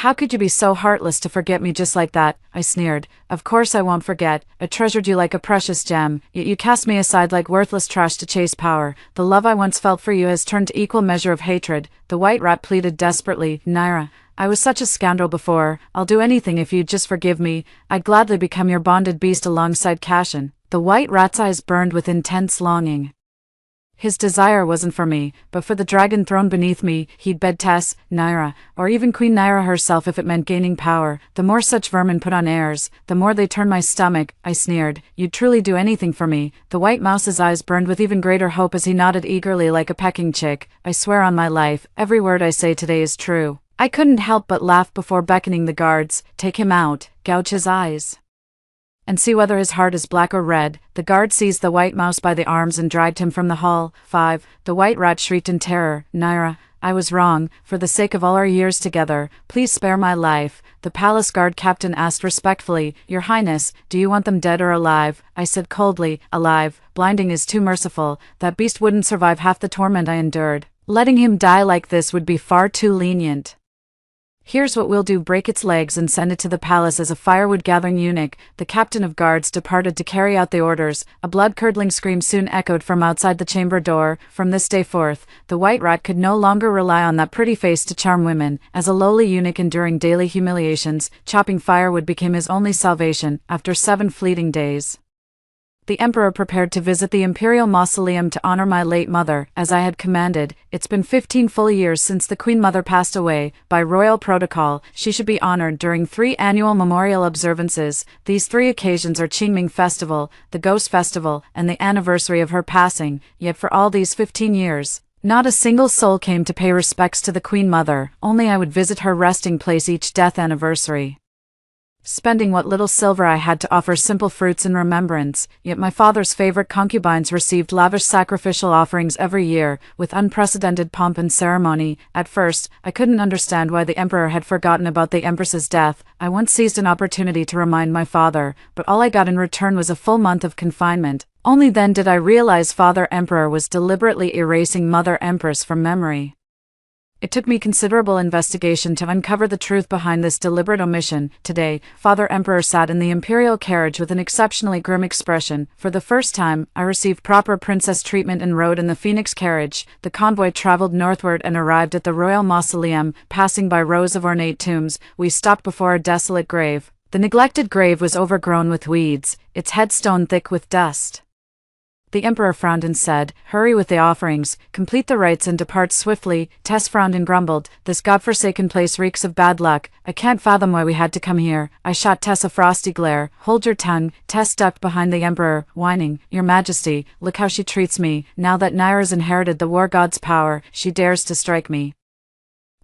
how could you be so heartless to forget me just like that?" I sneered. "Of course I won't forget. I treasured you like a precious gem, yet you cast me aside like worthless trash to chase power. The love I once felt for you has turned to equal measure of hatred." The white rat pleaded desperately, "Naira, I was such a scoundrel before. I'll do anything if you'd just forgive me. I'd gladly become your bonded beast alongside Cashin." The white rat's eyes burned with intense longing. His desire wasn't for me, but for the dragon throne beneath me. He'd bed Tess, Naira, or even Queen Naira herself if it meant gaining power. The more such vermin put on airs, the more they turn my stomach. I sneered, "You'd truly do anything for me." The white mouse's eyes burned with even greater hope as he nodded eagerly like a pecking chick. "I swear on my life, every word I say today is true." I couldn't help but laugh before beckoning the guards. "Take him out, gouge his eyes, and see whether his heart is black or red." The guard seized the white mouse by the arms and dragged him from the hall. The white rat shrieked in terror, "Naira, I was wrong. For the sake of all our years together, please spare my life." The palace guard captain asked respectfully, "Your Highness, do you want them dead or alive?" I said coldly, "Alive. Blinding is too merciful. That beast wouldn't survive half the torment I endured. Letting him die like this would be far too lenient. Here's what we'll do: break its legs and send it to the palace as a firewood-gathering eunuch." The captain of guards departed to carry out the orders. A blood-curdling scream soon echoed from outside the chamber door. From this day forth, the white rat could no longer rely on that pretty face to charm women. As a lowly eunuch enduring daily humiliations, chopping firewood became his only salvation. After 7 fleeting days, the emperor prepared to visit the imperial mausoleum to honor my late mother, as I had commanded. It's been 15 full years since the queen mother passed away. By royal protocol, she should be honored during 3 annual memorial observances. These 3 occasions are Qingming Festival, the Ghost Festival, and the anniversary of her passing. Yet for all these 15 years, not a single soul came to pay respects to the queen mother. Only I would visit her resting place each death anniversary, spending what little silver I had to offer simple fruits in remembrance. Yet my father's favorite concubines received lavish sacrificial offerings every year, with unprecedented pomp and ceremony. At first, I couldn't understand why the emperor had forgotten about the empress's death. I once seized an opportunity to remind my father, but all I got in return was a full month of confinement. Only then did I realize Father Emperor was deliberately erasing Mother Empress from memory. It took me considerable investigation to uncover the truth behind this deliberate omission. Today, Father Emperor sat in the imperial carriage with an exceptionally grim expression. For the first time, I received proper princess treatment and rode in the Phoenix carriage. The convoy traveled northward and arrived at the royal mausoleum. Passing by rows of ornate tombs, we stopped before a desolate grave. The neglected grave was overgrown with weeds, its headstone thick with dust. The emperor frowned and said, "Hurry with the offerings, complete the rites and depart swiftly." Tess frowned and grumbled, "This godforsaken place reeks of bad luck. I can't fathom why we had to come here." I shot Tess a frosty glare. "Hold your tongue." Tess ducked behind the emperor, whining, "Your Majesty, look how she treats me. Now that Naira's inherited the war god's power, she dares to strike me.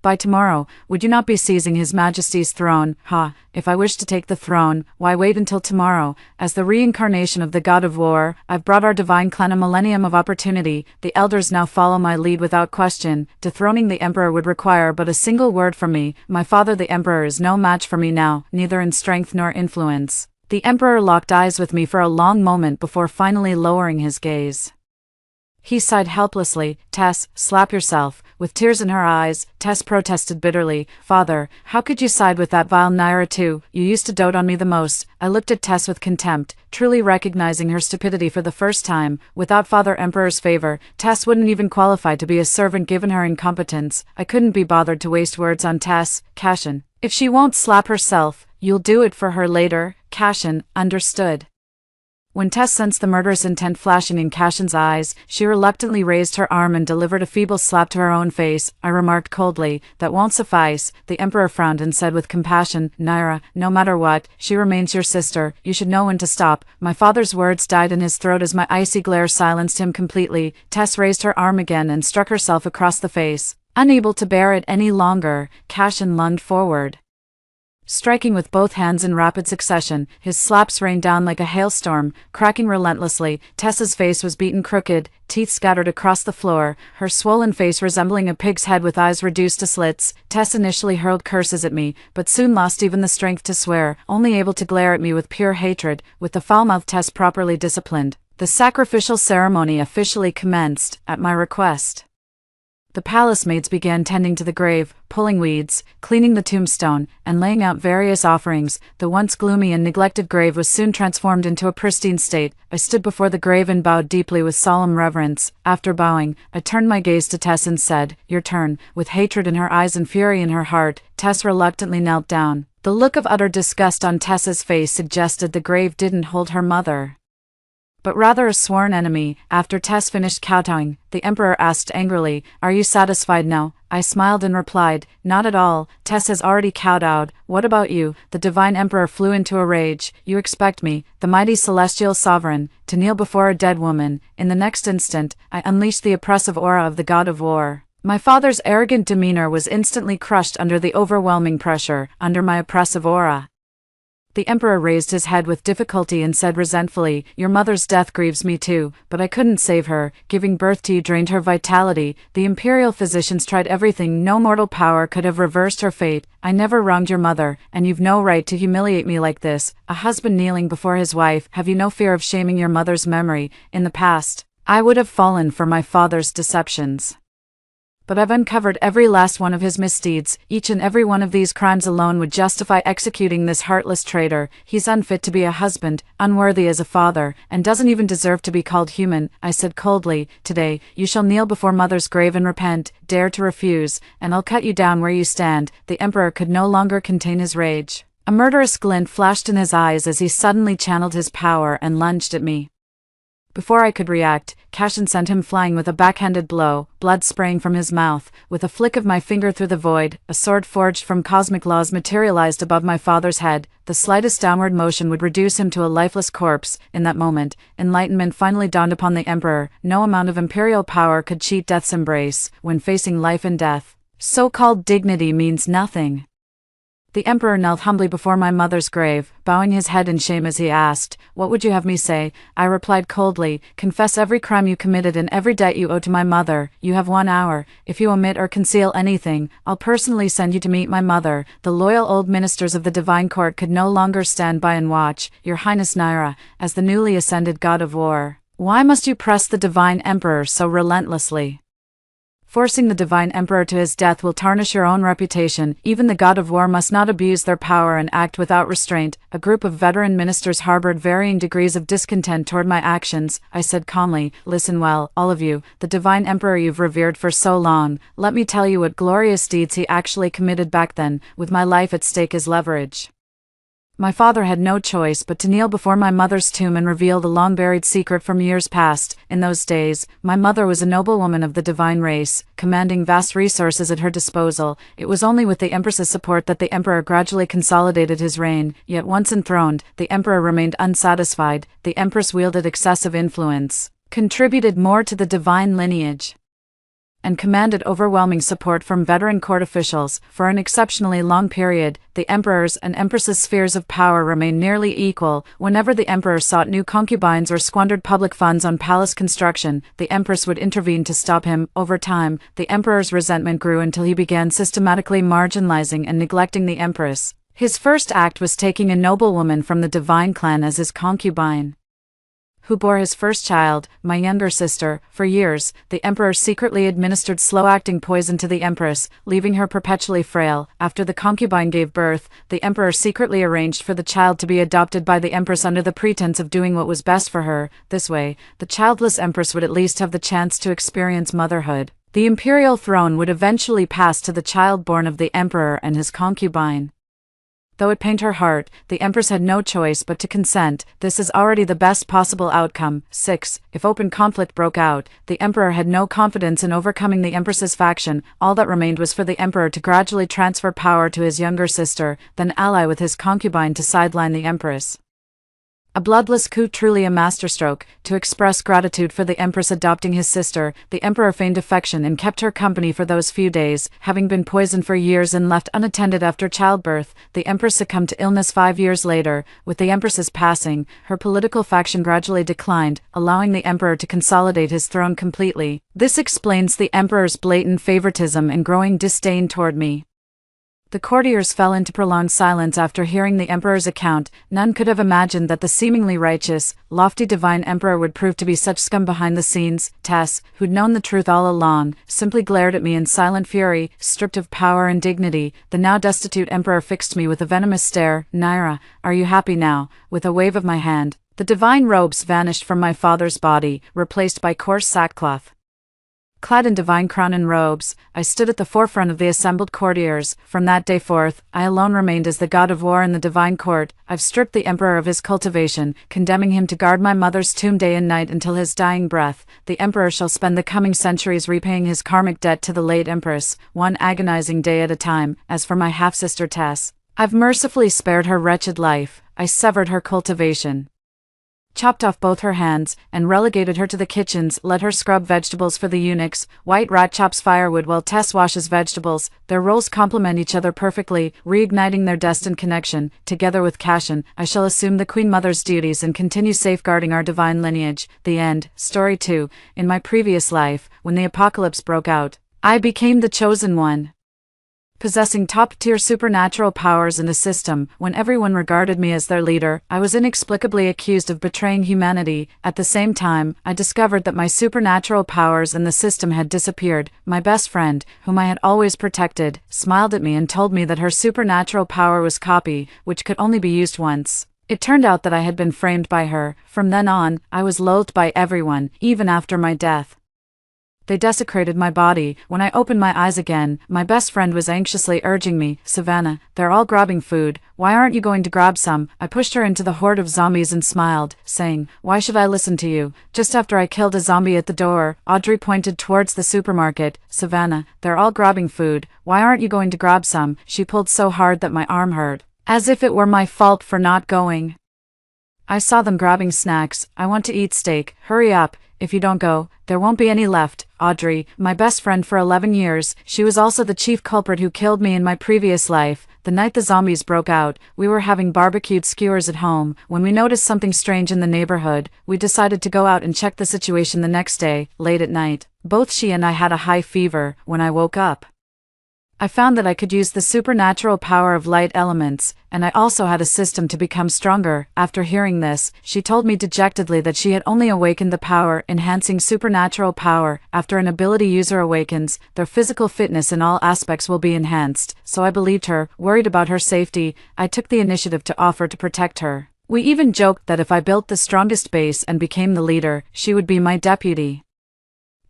By tomorrow, would you not be seizing His Majesty's throne? Ha, if I wish to take the throne, why wait until tomorrow? As the reincarnation of the god of war, I've brought our divine clan a millennium of opportunity. The elders now follow my lead without question. Dethroning the emperor would require but a single word from me. My father the emperor is no match for me now, neither in strength nor influence. The emperor locked eyes with me for a long moment before finally lowering his gaze. He sighed helplessly. "Tess, slap yourself." With tears in her eyes, Tess protested bitterly, "Father, how could you side with that vile Naira too? You used to dote on me the most." I looked at Tess with contempt, truly recognizing her stupidity for the first time. Without Father Emperor's favor, Tess wouldn't even qualify to be a servant given her incompetence. I couldn't be bothered to waste words on Tess. "Cashin, if she won't slap herself, you'll do it for her later." Cashin understood. When Tess sensed the murderous intent flashing in Cashin's eyes, she reluctantly raised her arm and delivered a feeble slap to her own face. I remarked coldly, "That won't suffice." The emperor frowned and said with compassion, "Naira, no matter what, she remains your sister. You should know when to stop." My father's words died in his throat as my icy glare silenced him completely. Tess raised her arm again and struck herself across the face. Unable to bear it any longer, Cashin lunged forward, striking with both hands in rapid succession. His slaps rained down like a hailstorm, cracking relentlessly. Tessa's face was beaten crooked, teeth scattered across the floor, her swollen face resembling a pig's head with eyes reduced to slits. Tess initially hurled curses at me, but soon lost even the strength to swear, only able to glare at me with pure hatred. With the foul-mouthed Tess properly disciplined, the sacrificial ceremony officially commenced, at my request. The palace maids began tending to the grave, pulling weeds, cleaning the tombstone, and laying out various offerings. The once gloomy and neglected grave was soon transformed into a pristine state. I stood before the grave and bowed deeply with solemn reverence. After bowing, I turned my gaze to Tess and said, "Your turn." With hatred in her eyes and fury in her heart, Tess reluctantly knelt down. The look of utter disgust on Tessa's face suggested the grave didn't hold her mother, but rather a sworn enemy. After Tess finished kowtowing, the emperor asked angrily, "Are you satisfied now?" I smiled and replied, "Not at all. Tess has already kowtowed. What about you?" The divine emperor flew into a rage. "You expect me, the mighty celestial sovereign, to kneel before a dead woman." In the next instant, I unleashed the oppressive aura of the god of war. My father's arrogant demeanor was instantly crushed under the overwhelming pressure, under my oppressive aura. The emperor raised his head with difficulty and said resentfully, "Your mother's death grieves me too, but I couldn't save her. Giving birth to you drained her vitality. The imperial physicians tried everything. No mortal power could have reversed her fate. I never wronged your mother, and you've no right to humiliate me like this." A husband kneeling before his wife, "Have you no fear of shaming your mother's memory? In the past, I would have fallen for my father's deceptions, but I've uncovered every last one of his misdeeds. Each and every one of these crimes alone would justify executing this heartless traitor. He's unfit to be a husband, unworthy as a father, and doesn't even deserve to be called human." I said coldly, "Today, you shall kneel before mother's grave and repent. Dare to refuse, and I'll cut you down where you stand." The emperor could no longer contain his rage. A murderous glint flashed in his eyes as he suddenly channeled his power and lunged at me. Before I could react, Cashin sent him flying with a backhanded blow, blood spraying from his mouth. With a flick of my finger through the void, a sword forged from cosmic laws materialized above my father's head. The slightest downward motion would reduce him to a lifeless corpse. In that moment, enlightenment finally dawned upon the emperor. No amount of imperial power could cheat death's embrace. When facing life and death, so-called dignity means nothing. The emperor knelt humbly before my mother's grave, bowing his head in shame as he asked, "What would you have me say?" I replied coldly, "Confess every crime you committed and every debt you owe to my mother. You have 1 hour. If you omit or conceal anything, I'll personally send you to meet my mother." The loyal old ministers of the divine court could no longer stand by and watch. "Your Highness Naira, as the newly ascended god of war, why must you press the divine emperor so relentlessly?" Forcing the divine emperor to his death will tarnish your own reputation. Even the god of war must not abuse their power and act without restraint. A group of veteran ministers harbored varying degrees of discontent toward my actions. I said calmly, "Listen well, all of you, the divine emperor you've revered for so long. Let me tell you what glorious deeds he actually committed back then, with my life at stake as leverage." My father had no choice but to kneel before my mother's tomb and reveal the long-buried secret from years past. In those days, my mother was a noblewoman of the divine race, commanding vast resources at her disposal. It was only with the empress's support that the emperor gradually consolidated his reign. Yet once enthroned, the emperor remained unsatisfied. The empress wielded excessive influence, contributed more to the divine lineage, and commanded overwhelming support from veteran court officials. For an exceptionally long period, the emperor's and empress's spheres of power remained nearly equal. Whenever the emperor sought new concubines or squandered public funds on palace construction, the empress would intervene to stop him. Over time, the emperor's resentment grew until he began systematically marginalizing and neglecting the empress. His first act was taking a noblewoman from the divine clan as his concubine, who bore his first child, my younger sister. For years, the emperor secretly administered slow-acting poison to the empress, leaving her perpetually frail. After the concubine gave birth, the emperor secretly arranged for the child to be adopted by the empress under the pretense of doing what was best for her. This way, the childless empress would at least have the chance to experience motherhood. The imperial throne would eventually pass to the child born of the emperor and his concubine. Though it pained her heart, the empress had no choice but to consent. This is already the best possible outcome. 6. If open conflict broke out, the emperor had no confidence in overcoming the empress's faction. All that remained was for the emperor to gradually transfer power to his younger sister, then ally with his concubine to sideline the empress. A bloodless coup, truly a masterstroke. To express gratitude for the empress adopting his sister, the emperor feigned affection and kept her company for those few days. Having been poisoned for years and left unattended after childbirth, the empress succumbed to illness 5 years later. With the empress's passing, her political faction gradually declined, allowing the emperor to consolidate his throne completely. This explains the emperor's blatant favoritism and growing disdain toward me. The courtiers fell into prolonged silence after hearing the emperor's account. None could have imagined that the seemingly righteous, lofty divine emperor would prove to be such scum behind the scenes. Tess, who'd known the truth all along, simply glared at me in silent fury. Stripped of power and dignity, the now destitute emperor fixed me with a venomous stare. "Naira, are you happy now?" With a wave of my hand, the divine robes vanished from my father's body, replaced by coarse sackcloth. Clad in divine crown and robes, I stood at the forefront of the assembled courtiers. From that day forth, I alone remained as the god of war in the divine court. I've stripped the emperor of his cultivation, condemning him to guard my mother's tomb day and night until his dying breath. The emperor shall spend the coming centuries repaying his karmic debt to the late empress, one agonizing day at a time. As for my half-sister Tess, I've mercifully spared her wretched life. I severed her cultivation, chopped off both her hands, and relegated her to the kitchens. Let her scrub vegetables for the eunuchs. White Rat chops firewood while Tess washes vegetables. Their roles complement each other perfectly, reigniting their destined connection. Together with Cashin, I shall assume the Queen Mother's duties and continue safeguarding our divine lineage. The end. Story 2. In my previous life, when the apocalypse broke out, I became the chosen one, possessing top-tier supernatural powers and a system. When everyone regarded me as their leader, I was inexplicably accused of betraying humanity. At the same time, I discovered that my supernatural powers and the system had disappeared. My best friend, whom I had always protected, smiled at me and told me that her supernatural power was copy, which could only be used once. It turned out that I had been framed by her. From then on, I was loathed by everyone, even after my death. They desecrated my body. When I opened my eyes again, my best friend was anxiously urging me, "Savannah, they're all grabbing food. Why aren't you going to grab some?" I pushed her into the horde of zombies and smiled, saying, "Why should I listen to you?" Just after I killed a zombie at the door, Audrey pointed towards the supermarket. "Savannah, they're all grabbing food. Why aren't you going to grab some?" She pulled so hard that my arm hurt, as if it were my fault for not going. "I saw them grabbing snacks. I want to eat steak. Hurry up. If you don't go, there won't be any left." Audrey, my best friend for 11 years, she was also the chief culprit who killed me in my previous life. The night the zombies broke out, we were having barbecued skewers at home. When we noticed something strange in the neighborhood, we decided to go out and check the situation the next day, late at night. Both she and I had a high fever. When I woke up, I found that I could use the supernatural power of light elements, and I also had a system to become stronger. After hearing this, she told me dejectedly that she had only awakened the power-enhancing supernatural power. After an ability user awakens, their physical fitness in all aspects will be enhanced, so I believed her. Worried about her safety, I took the initiative to offer to protect her. We even joked that if I built the strongest base and became the leader, she would be my deputy.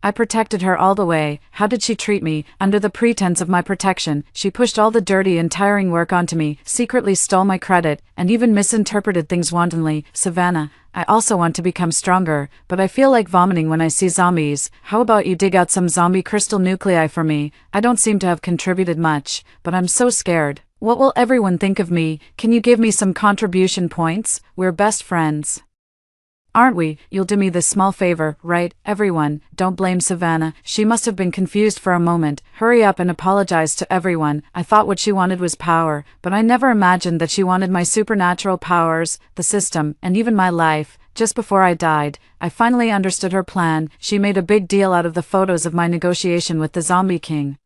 I protected her all the way. How did she treat me? Under the pretense of my protection, she pushed all the dirty and tiring work onto me, secretly stole my credit, and even misinterpreted things wantonly. Savannah, I also want to become stronger, but I feel like vomiting when I see zombies. How about you dig out some zombie crystal nuclei for me? I don't seem to have contributed much, but I'm so scared. What will everyone think of me? Can you give me some contribution points? We're best friends. Aren't we? You'll do me this small favor, right? Everyone, don't blame Savannah. She must have been confused for a moment. Hurry up and apologize to everyone. I thought what she wanted was power, but I never imagined that she wanted my supernatural powers, the system, and even my life. Just before I died, I finally understood her plan. She made a big deal out of the photos of my negotiation with the Zombie King,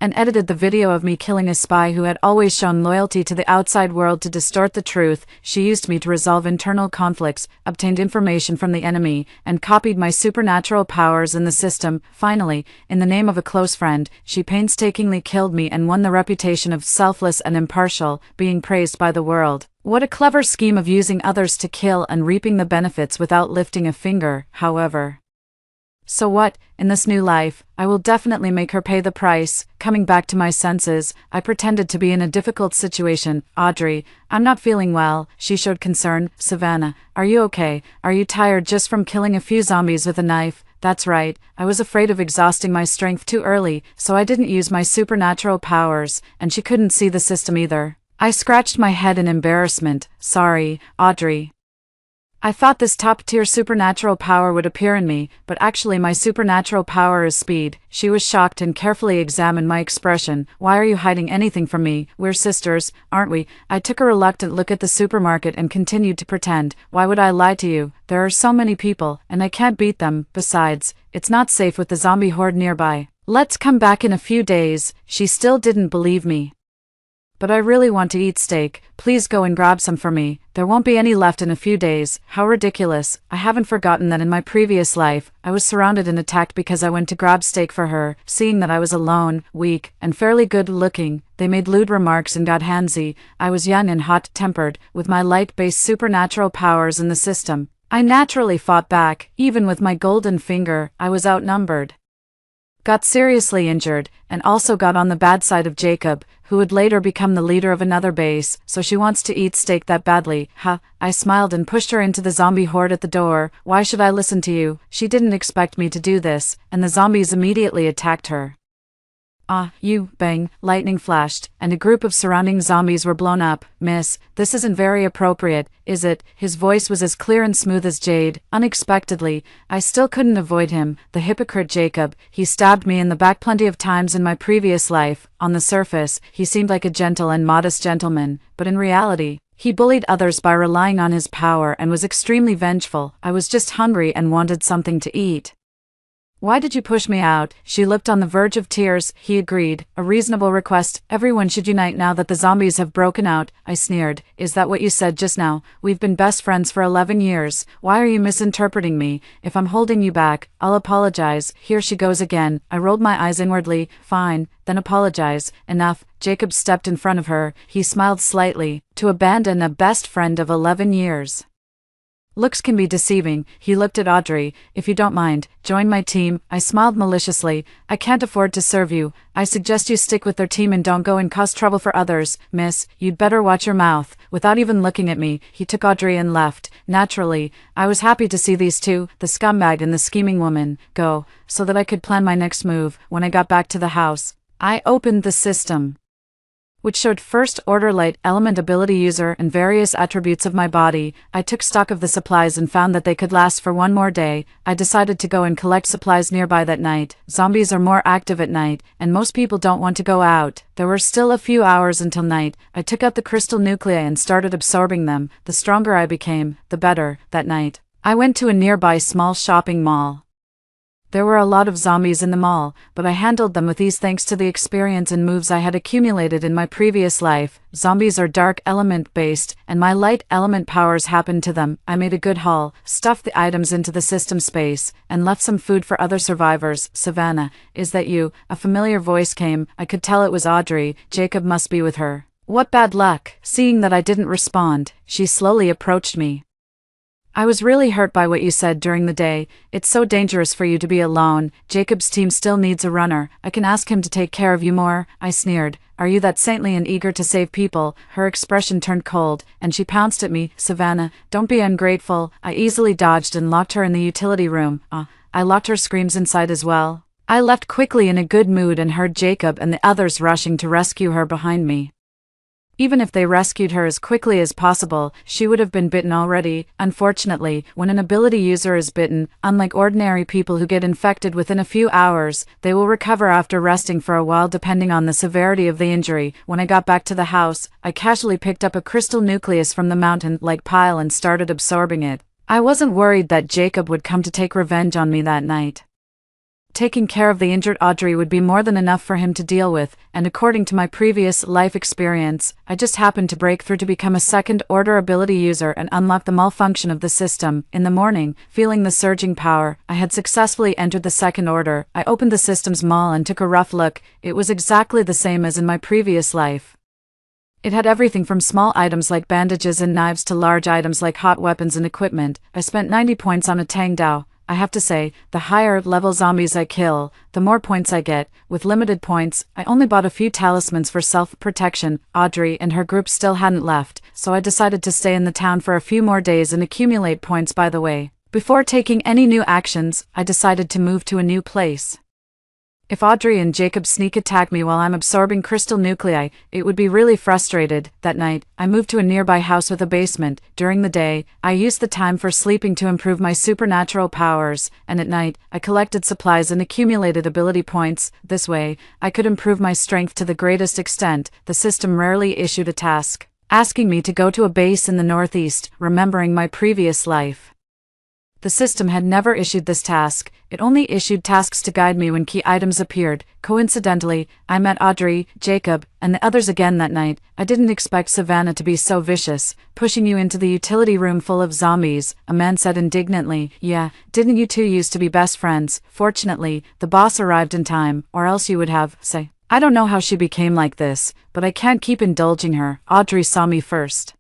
and edited the video of me killing a spy who had always shown loyalty to the outside world to distort the truth. She used me to resolve internal conflicts, obtained information from the enemy, and copied my supernatural powers in the system. Finally, in the name of a close friend, she painstakingly killed me and won the reputation of selfless and impartial, being praised by the world. What a clever scheme of using others to kill and reaping the benefits without lifting a finger, however. So what? In this new life, I will definitely make her pay the price. Coming back to my senses, I pretended to be in a difficult situation. Audrey, I'm not feeling well. She showed concern. Savannah, are you okay? Are you tired just from killing a few zombies with a knife? That's right, I was afraid of exhausting my strength too early, so I didn't use my supernatural powers, and she couldn't see the system either. I scratched my head in embarrassment. Sorry, Audrey. I thought this top-tier supernatural power would appear in me, but actually my supernatural power is speed. She was shocked and carefully examined my expression. Why are you hiding anything from me? We're sisters, aren't we? I took a reluctant look at the supermarket and continued to pretend. Why would I lie to you? There are so many people, and I can't beat them. Besides, it's not safe with the zombie horde nearby. Let's come back in a few days. She still didn't believe me. But I really want to eat steak. Please go and grab some for me. There won't be any left in a few days. How ridiculous. I haven't forgotten that in my previous life, I was surrounded and attacked because I went to grab steak for her. Seeing that I was alone, weak, and fairly good-looking, they made lewd remarks and got handsy. I was young and hot-tempered, with my light-based supernatural powers in the system. I naturally fought back. Even with my golden finger, I was outnumbered. Got seriously injured, and also got on the bad side of Jacob, who would later become the leader of another base, so she wants to eat steak that badly. I smiled and pushed her into the zombie horde at the door. Why should I listen to you? She didn't expect me to do this, and the zombies immediately attacked her. Bang, lightning flashed, and a group of surrounding zombies were blown up. Miss, this isn't very appropriate, is it? His voice was as clear and smooth as jade. Unexpectedly, I still couldn't avoid him, the hypocrite Jacob. He stabbed me in the back plenty of times in my previous life. On the surface, he seemed like a gentle and modest gentleman, but in reality, he bullied others by relying on his power and was extremely vengeful. I was just hungry and wanted something to eat. Why did you push me out? She looked on the verge of tears. He agreed. A reasonable request. Everyone should unite now that the zombies have broken out. I sneered. Is that what you said just now? We've been best friends for 11 years. Why are you misinterpreting me? If I'm holding you back, I'll apologize. Here she goes again. I rolled my eyes inwardly. Fine, then apologize. Enough. Jacob stepped in front of her. He smiled slightly. To abandon a best friend of 11 years. Looks can be deceiving. He looked at Audrey. If you don't mind, join my team. I smiled maliciously. I can't afford to serve you. I suggest you stick with their team and don't go and cause trouble for others. Miss, you'd better watch your mouth. Without even looking at me, he took Audrey and left. Naturally, I was happy to see these two, the scumbag and the scheming woman, go, so that I could plan my next move. When I got back to the house, I opened the system, which showed first-order light element ability user and various attributes of my body. I took stock of the supplies and found that they could last for one more day. I decided to go and collect supplies nearby that night. Zombies are more active at night, and most people don't want to go out. There were still a few hours until night. I took out the crystal nuclei and started absorbing them. The stronger I became, the better. That night, I went to a nearby small shopping mall. There were a lot of zombies in the mall, but I handled them with ease thanks to the experience and moves I had accumulated in my previous life. Zombies are dark element based, and my light element powers happened to them. I made a good haul, stuffed the items into the system space, and left some food for other survivors. Savannah, is that you? A familiar voice came. I could tell it was Audrey. Jacob must be with her. What bad luck. Seeing that I didn't respond, she slowly approached me. I was really hurt by what you said during the day. It's so dangerous for you to be alone. Jacob's team still needs a runner. I can ask him to take care of you more. I sneered. Are you that saintly and eager to save people? Her expression turned cold, and she pounced at me. Savannah, don't be ungrateful. I easily dodged and locked her in the utility room. I locked her screams inside as well. I left quickly in a good mood and heard Jacob and the others rushing to rescue her behind me. Even if they rescued her as quickly as possible, she would have been bitten already. Unfortunately, when an ability user is bitten, unlike ordinary people who get infected within a few hours, they will recover after resting for a while depending on the severity of the injury. When I got back to the house, I casually picked up a crystal nucleus from the mountain-like pile and started absorbing it. I wasn't worried that Jacob would come to take revenge on me that night. Taking care of the injured Audrey would be more than enough for him to deal with, and according to my previous life experience, I just happened to break through to become a second-order ability user and unlock the malfunction of the system. In the morning, feeling the surging power, I had successfully entered the second order. I opened the system's maul and took a rough look. It was exactly the same as in my previous life. It had everything from small items like bandages and knives to large items like hot weapons and equipment. I spent 90 points on a Tang Dao. I have to say, the higher level zombies I kill, the more points I get. With limited points, I only bought a few talismans for self-protection. Audrey and her group still hadn't left, so I decided to stay in the town for a few more days and accumulate points by the way. Before taking any new actions, I decided to move to a new place. If Audrey and Jacob sneak attack me while I'm absorbing crystal nuclei, it would be really frustrated. That night, I moved to a nearby house with a basement. During the day, I used the time for sleeping to improve my supernatural powers, and at night, I collected supplies and accumulated ability points. This way, I could improve my strength to the greatest extent. The system rarely issued a task, asking me to go to a base in the northeast, remembering my previous life. The system had never issued this task, it only issued tasks to guide me when key items appeared. Coincidentally, I met Audrey, Jacob, and the others again that night. I didn't expect Savannah to be so vicious, pushing you into the utility room full of zombies, a man said indignantly. Yeah, didn't you two used to be best friends? Fortunately, the boss arrived in time, or else you would have, say. I don't know how she became like this, but I can't keep indulging her. Audrey saw me first.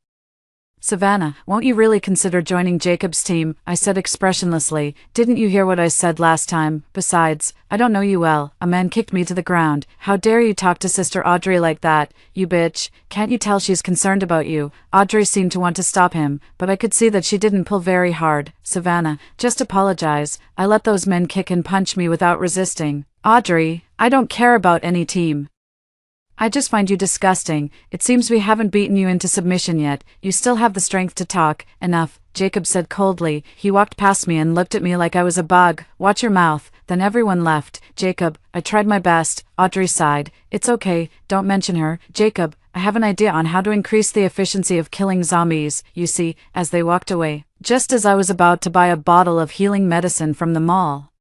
Savannah, won't you really consider joining Jacob's team? I said expressionlessly. Didn't you hear what I said last time? Besides, I don't know you well. A man kicked me to the ground. How dare you talk to Sister Audrey like that, you bitch? Can't you tell she's concerned about you? Audrey seemed to want to stop him, but I could see that she didn't pull very hard. Savannah, just apologize. I let those men kick and punch me without resisting. Audrey, I don't care about any team. I just find you disgusting. It seems we haven't beaten you into submission yet. You still have the strength to talk. Enough, Jacob said coldly. He walked past me and looked at me like I was a bug. Watch your mouth. Then everyone left. Jacob, I tried my best. Audrey sighed. It's okay, don't mention her. Jacob, I have an idea on how to increase the efficiency of killing zombies. You see, as they walked away, just as I was about to buy a bottle of healing medicine from the mall,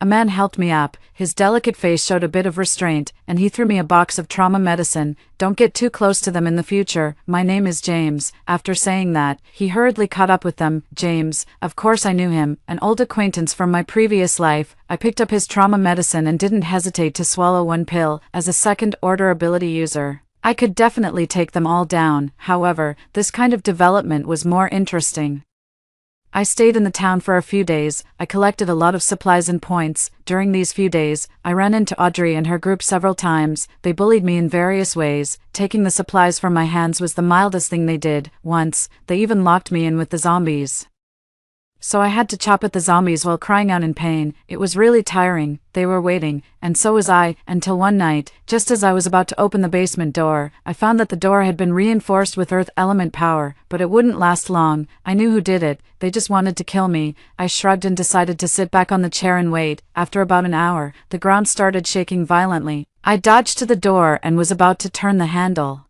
a man helped me up. His delicate face showed a bit of restraint, and he threw me a box of trauma medicine. Don't get too close to them in the future. My name is James. After saying that, he hurriedly caught up with them. James, of course I knew him, an old acquaintance from my previous life. I picked up his trauma medicine and didn't hesitate to swallow one pill. As a second-order ability user, I could definitely take them all down. However, this kind of development was more interesting. I stayed in the town for a few days. I collected a lot of supplies and points. During these few days, I ran into Audrey and her group several times. They bullied me in various ways. Taking the supplies from my hands was the mildest thing they did. Once, they even locked me in with the zombies. So I had to chop at the zombies while crying out in pain. It was really tiring. They were waiting, and so was I, until one night, just as I was about to open the basement door, I found that the door had been reinforced with earth element power, but it wouldn't last long. I knew who did it. They just wanted to kill me. I shrugged and decided to sit back on the chair and wait. After about an hour, the ground started shaking violently. I dodged to the door and was about to turn the handle.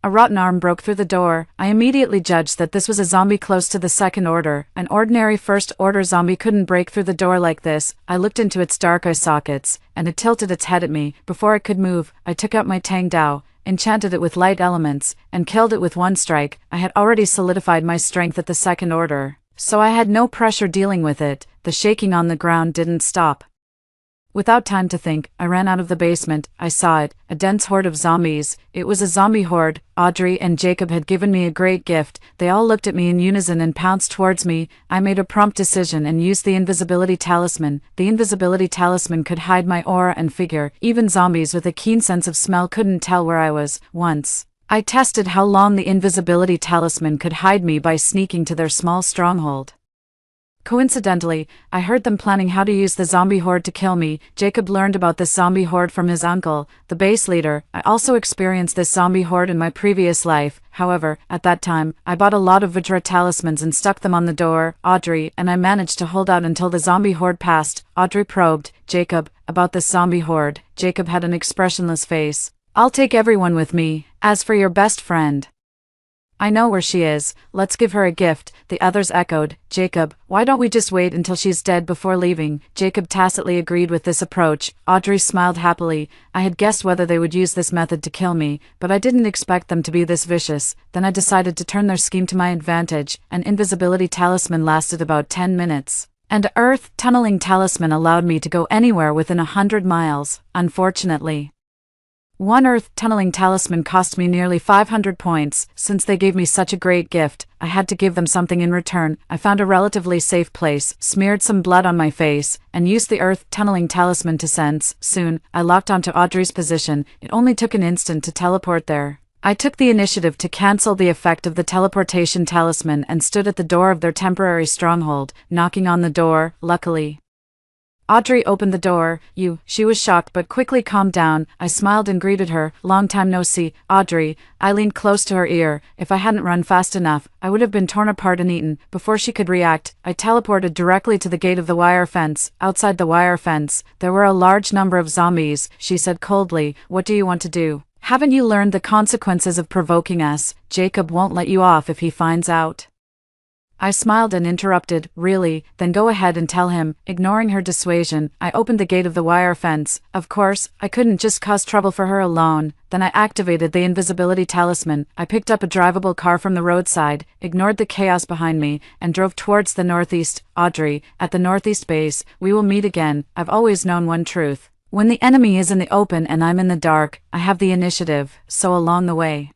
A rotten arm broke through the door. I immediately judged that this was a zombie close to the second order. An ordinary first-order zombie couldn't break through the door like this. I looked into its dark eye sockets, and it tilted its head at me. Before it could move, I took out my Tang Dao, enchanted it with light elements, and killed it with one strike. I had already solidified my strength at the second order, so I had no pressure dealing with it. The shaking on the ground didn't stop. Without time to think, I ran out of the basement. I saw it, a dense horde of zombies. It was a zombie horde. Audrey and Jacob had given me a great gift. They all looked at me in unison and pounced towards me. I made a prompt decision and used the invisibility talisman. The invisibility talisman could hide my aura and figure. Even zombies with a keen sense of smell couldn't tell where I was. Once, I tested how long the invisibility talisman could hide me by sneaking to their small stronghold. Coincidentally, I heard them planning how to use the zombie horde to kill me. Jacob learned about this zombie horde from his uncle, the base leader. I also experienced this zombie horde in my previous life. However, at that time, I bought a lot of Vajra talismans and stuck them on the door. Audrey and I managed to hold out until the zombie horde passed. Audrey probed Jacob about this zombie horde. Jacob had an expressionless face. "I'll take everyone with me. As for your best friend, I know where she is. Let's give her a gift," the others echoed. "Jacob, why don't we just wait until she's dead before leaving?" Jacob tacitly agreed with this approach. Audrey smiled happily. I had guessed whether they would use this method to kill me, but I didn't expect them to be this vicious. Then I decided to turn their scheme to my advantage. An invisibility talisman lasted about 10 minutes. And earth tunneling talisman allowed me to go anywhere within 100 miles. Unfortunately, one earth tunneling talisman cost me nearly 500 points. Since they gave me such a great gift, I had to give them something in return. I found a relatively safe place, smeared some blood on my face, and used the earth tunneling talisman to sense. Soon, I locked onto Audrey's position. It only took an instant to teleport there. I took the initiative to cancel the effect of the teleportation talisman and stood at the door of their temporary stronghold, knocking on the door. Luckily, Audrey opened the door. She was shocked but quickly calmed down. I smiled and greeted her. "Long time no see, Audrey." I leaned close to her ear. If I hadn't run fast enough, I would have been torn apart and eaten. Before she could react, I teleported directly to the gate of the wire fence. Outside the wire fence, there were a large number of zombies. She said coldly, "What do you want to do? Haven't you learned the consequences of provoking us? Jacob won't let you off if he finds out." I smiled and interrupted, "Really? Then go ahead and tell him." Ignoring her dissuasion, I opened the gate of the wire fence. Of course, I couldn't just cause trouble for her alone. Then I activated the invisibility talisman. I picked up a drivable car from the roadside, ignored the chaos behind me, and drove towards the northeast. "Audrey, at the northeast base, we will meet again. I've always known one truth. When the enemy is in the open and I'm in the dark, I have the initiative, so along the way."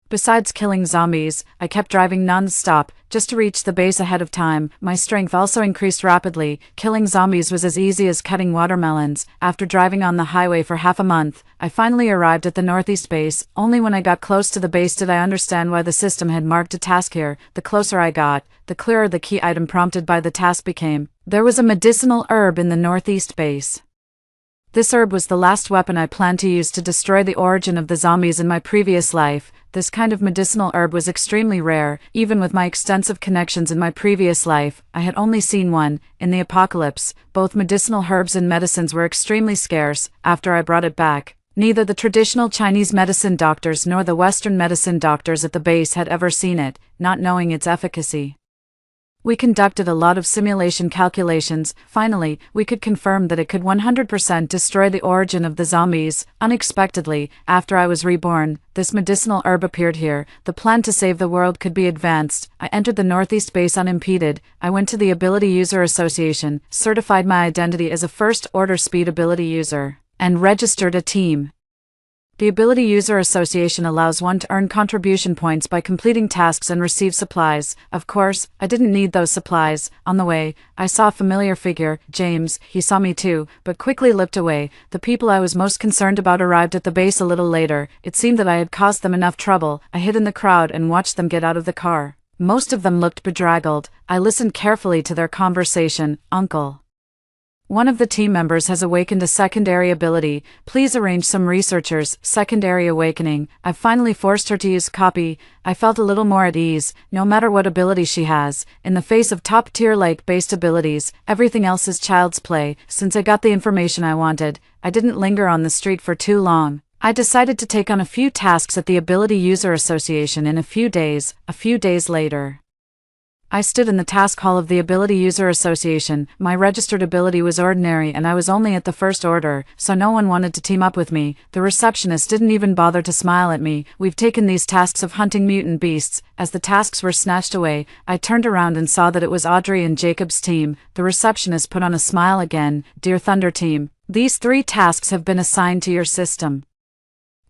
Besides killing zombies, I kept driving non-stop, just to reach the base ahead of time. My strength also increased rapidly. Killing zombies was as easy as cutting watermelons. After driving on the highway for half a month, I finally arrived at the northeast base. Only when I got close to the base did I understand why the system had marked a task here. The closer I got, the clearer the key item prompted by the task became. There was a medicinal herb in the northeast base. This herb was the last weapon I planned to use to destroy the origin of the zombies in my previous life. This kind of medicinal herb was extremely rare. Even with my extensive connections in my previous life, I had only seen one. In the apocalypse, both medicinal herbs and medicines were extremely scarce. After I brought it back, neither the traditional Chinese medicine doctors nor the Western medicine doctors at the base had ever seen it, not knowing its efficacy. We conducted a lot of simulation calculations. Finally, we could confirm that it could 100% destroy the origin of the zombies. Unexpectedly, after I was reborn, this medicinal herb appeared here. The plan to save the world could be advanced. I entered the northeast base unimpeded. I went to the Ability User Association, certified my identity as a first-order speed ability user, and registered a team. The Ability User Association allows one to earn contribution points by completing tasks and receive supplies. Of course, I didn't need those supplies. On the way, I saw a familiar figure, James. He saw me too, but quickly looked away. The people I was most concerned about arrived at the base a little later. It seemed that I had caused them enough trouble. I hid in the crowd and watched them get out of the car. Most of them looked bedraggled. I listened carefully to their conversation. "Uncle, one of the team members has awakened a secondary ability. Please arrange some researchers." Secondary awakening. I finally forced her to use copy. I felt a little more at ease, no matter what ability she has. In the face of top-tier like-based abilities, everything else is child's play. Since I got the information I wanted, I didn't linger on the street for too long. I decided to take on a few tasks at the Ability User Association in a few days. A few days later, I stood in the task hall of the Ability User Association. My registered ability was ordinary and I was only at the first order, so no one wanted to team up with me. The receptionist didn't even bother to smile at me. We've taken these tasks of hunting mutant beasts. As the tasks were snatched away, I turned around and saw that it was Audrey and Jacob's team. The receptionist put on a smile again. Dear Thunder Team, these 3 tasks have been assigned to your system.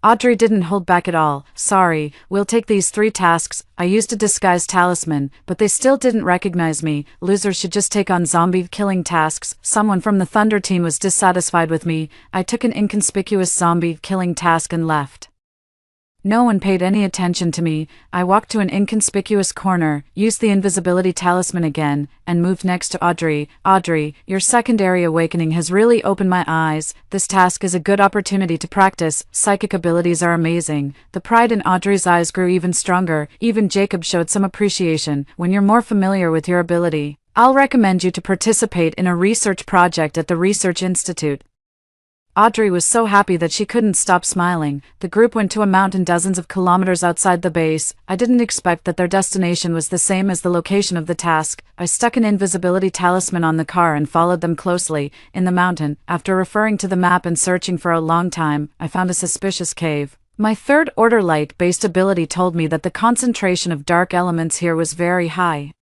Audrey didn't hold back at all. Sorry, we'll take these 3 tasks. I used a disguise talisman, but they still didn't recognize me. Losers should just take on zombie killing tasks. Someone from the Thunder team was dissatisfied with me. I took an inconspicuous zombie killing task and left. No one paid any attention to me. I walked to an inconspicuous corner, used the invisibility talisman again, and moved next to Audrey. Audrey, your secondary awakening has really opened my eyes. This task is a good opportunity to practice. Psychic abilities are amazing. The pride in Audrey's eyes grew even stronger. Even Jacob showed some appreciation. When you're more familiar with your ability, I'll recommend you to participate in a research project at the Research Institute. Audrey was so happy that she couldn't stop smiling. The group went to a mountain dozens of kilometers outside the base. I didn't expect that their destination was the same as the location of the task. I stuck an invisibility talisman on the car and followed them closely. In the mountain, after referring to the map and searching for a long time, I found a suspicious cave. My third-order light-based ability told me that the concentration of dark elements here was very high.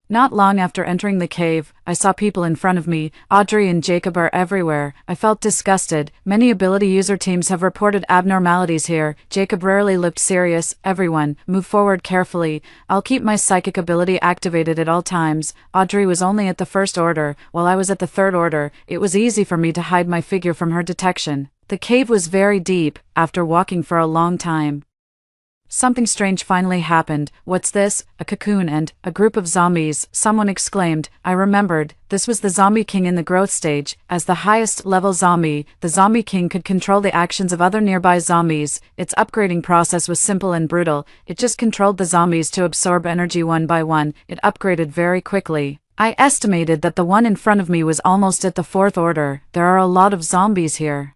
Not long after entering the cave, I saw people in front of me. Audrey and Jacob are everywhere. I felt disgusted. Many ability user teams have reported abnormalities here. Jacob rarely looked serious. Everyone, move forward carefully. I'll keep my psychic ability activated at all times. Audrey was only at the first order, while I was at the third order. It was easy for me to hide my figure from her detection. The cave was very deep. After walking for a long time, something strange finally happened. What's this? A cocoon and a group of zombies, someone exclaimed. I remembered, this was the Zombie King in the growth stage. As the highest level zombie, the Zombie King could control the actions of other nearby zombies. Its upgrading process was simple and brutal. It just controlled the zombies to absorb energy one by one. It upgraded very quickly. I estimated that the one in front of me was almost at the fourth order. There are a lot of zombies here.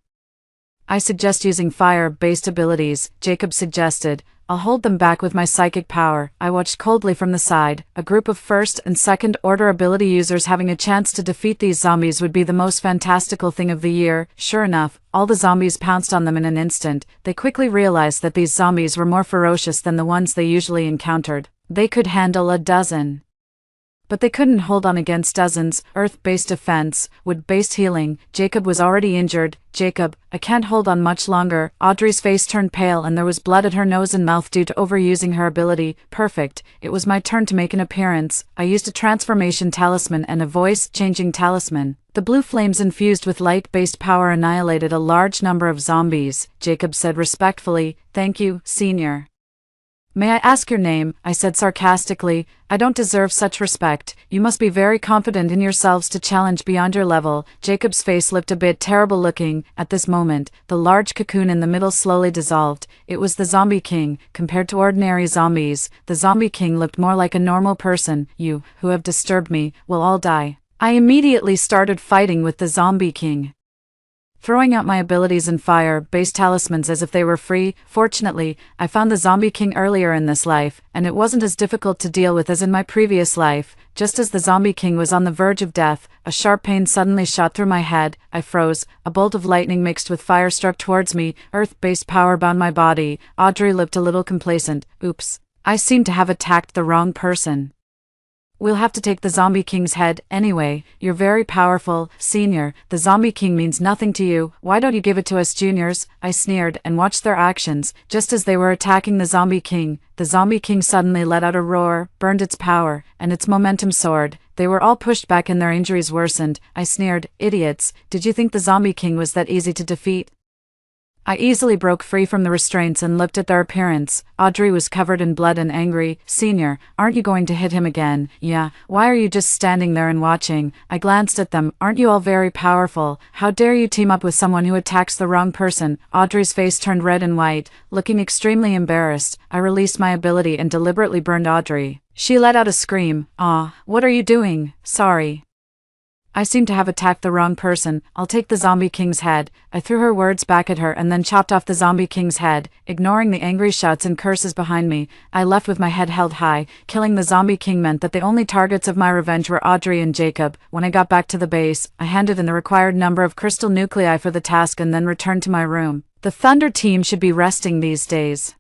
I suggest using fire-based abilities, Jacob suggested. I'll hold them back with my psychic power. I watched coldly from the side. A group of first and second order ability users having a chance to defeat these zombies would be the most fantastical thing of the year. Sure enough, all the zombies pounced on them in an instant. They quickly realized that these zombies were more ferocious than the ones they usually encountered. They could handle a dozen, but they couldn't hold on against dozens. Earth-based defense, wood-based healing. Jacob was already injured. Jacob, I can't hold on much longer. Audrey's face turned pale and there was blood at her nose and mouth due to overusing her ability. Perfect. It was my turn to make an appearance. I used a transformation talisman and a voice-changing talisman. The blue flames infused with light-based power annihilated a large number of zombies. Jacob said respectfully, "Thank you, Senior." "May I ask your name?" I said sarcastically. "I don't deserve such respect. You must be very confident in yourselves to challenge beyond your level." Jacob's face looked a bit terrible looking. At this moment, the large cocoon in the middle slowly dissolved. It was the Zombie King. Compared to ordinary zombies, the Zombie King looked more like a normal person. "You, who have disturbed me, will all die." I immediately started fighting with the Zombie King, throwing out my abilities and fire-based talismans as if they were free. Fortunately, I found the Zombie King earlier in this life, and it wasn't as difficult to deal with as in my previous life. Just as the Zombie King was on the verge of death, a sharp pain suddenly shot through my head. I froze. A bolt of lightning mixed with fire struck towards me. Earth-based power bound my body. Audrey looked a little complacent. Oops. I seem to have attacked the wrong person. "We'll have to take the Zombie King's head, anyway. You're very powerful, Senior. The Zombie King means nothing to you. Why don't you give it to us juniors?" I sneered and watched their actions. Just as they were attacking the Zombie King, the Zombie King suddenly let out a roar, burned its power, and its momentum soared. They were all pushed back and their injuries worsened. I sneered, "Idiots, did you think the Zombie King was that easy to defeat?" I easily broke free from the restraints and looked at their appearance. Audrey was covered in blood and angry. "Senior, aren't you going to hit him again?" "Yeah, why are you just standing there and watching?" I glanced at them. "Aren't you all very powerful? How dare you team up with someone who attacks the wrong person?" Audrey's face turned red and white, looking extremely embarrassed. I released my ability and deliberately burned Audrey. She let out a scream. "Aw, what are you doing?" "Sorry." I seem to have attacked the wrong person. I'll take the zombie king's head. I threw her words back at her and then chopped off the zombie king's head. Ignoring the angry shouts and curses behind me, I left with my head held high. Killing the zombie king meant that the only targets of my revenge were Audrey and Jacob. When I got back to the base, I handed in the required number of crystal nuclei for the task and then returned to my room. The Thunder team should be resting these days.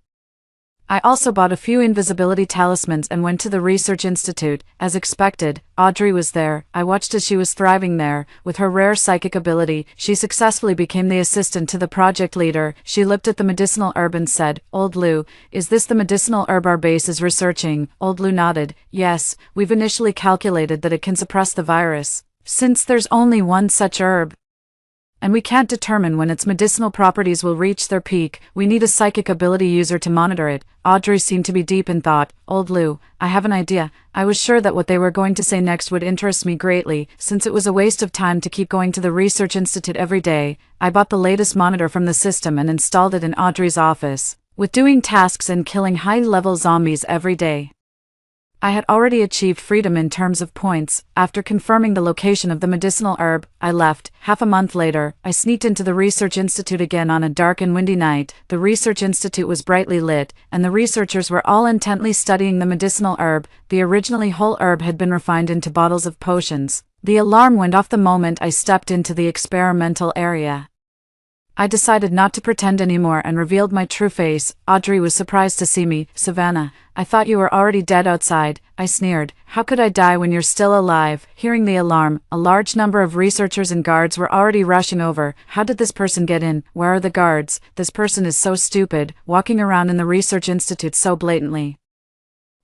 I also bought a few invisibility talismans and went to the Research Institute. As expected, Audrey was there. I watched as she was thriving there. With her rare psychic ability, she successfully became the assistant to the project leader. She looked at the medicinal herb and said, "Old Lou, is this the medicinal herb our base is researching?" Old Lou nodded. "Yes, we've initially calculated that it can suppress the virus. Since there's only one such herb, and we can't determine when its medicinal properties will reach their peak, we need a psychic ability user to monitor it." Audrey seemed to be deep in thought. "Old Lou, I have an idea." I was sure that what they were going to say next would interest me greatly, since it was a waste of time to keep going to the Research Institute every day. I bought the latest monitor from the system and installed it in Audrey's office. With doing tasks and killing high-level zombies every day, I had already achieved freedom in terms of points. After confirming the location of the medicinal herb, I left. Half a month later, I sneaked into the Research Institute again on a dark and windy night. The Research Institute was brightly lit, and the researchers were all intently studying the medicinal herb. The originally whole herb had been refined into bottles of potions. The alarm went off the moment I stepped into the experimental area. I decided not to pretend anymore and revealed my true face. Audrey was surprised to see me. "Savannah, I thought you were already dead outside." I sneered. "How could I die when you're still alive?" Hearing the alarm, a large number of researchers and guards were already rushing over. "How did this person get in? Where are the guards? This person is so stupid, walking around in the Research Institute so blatantly."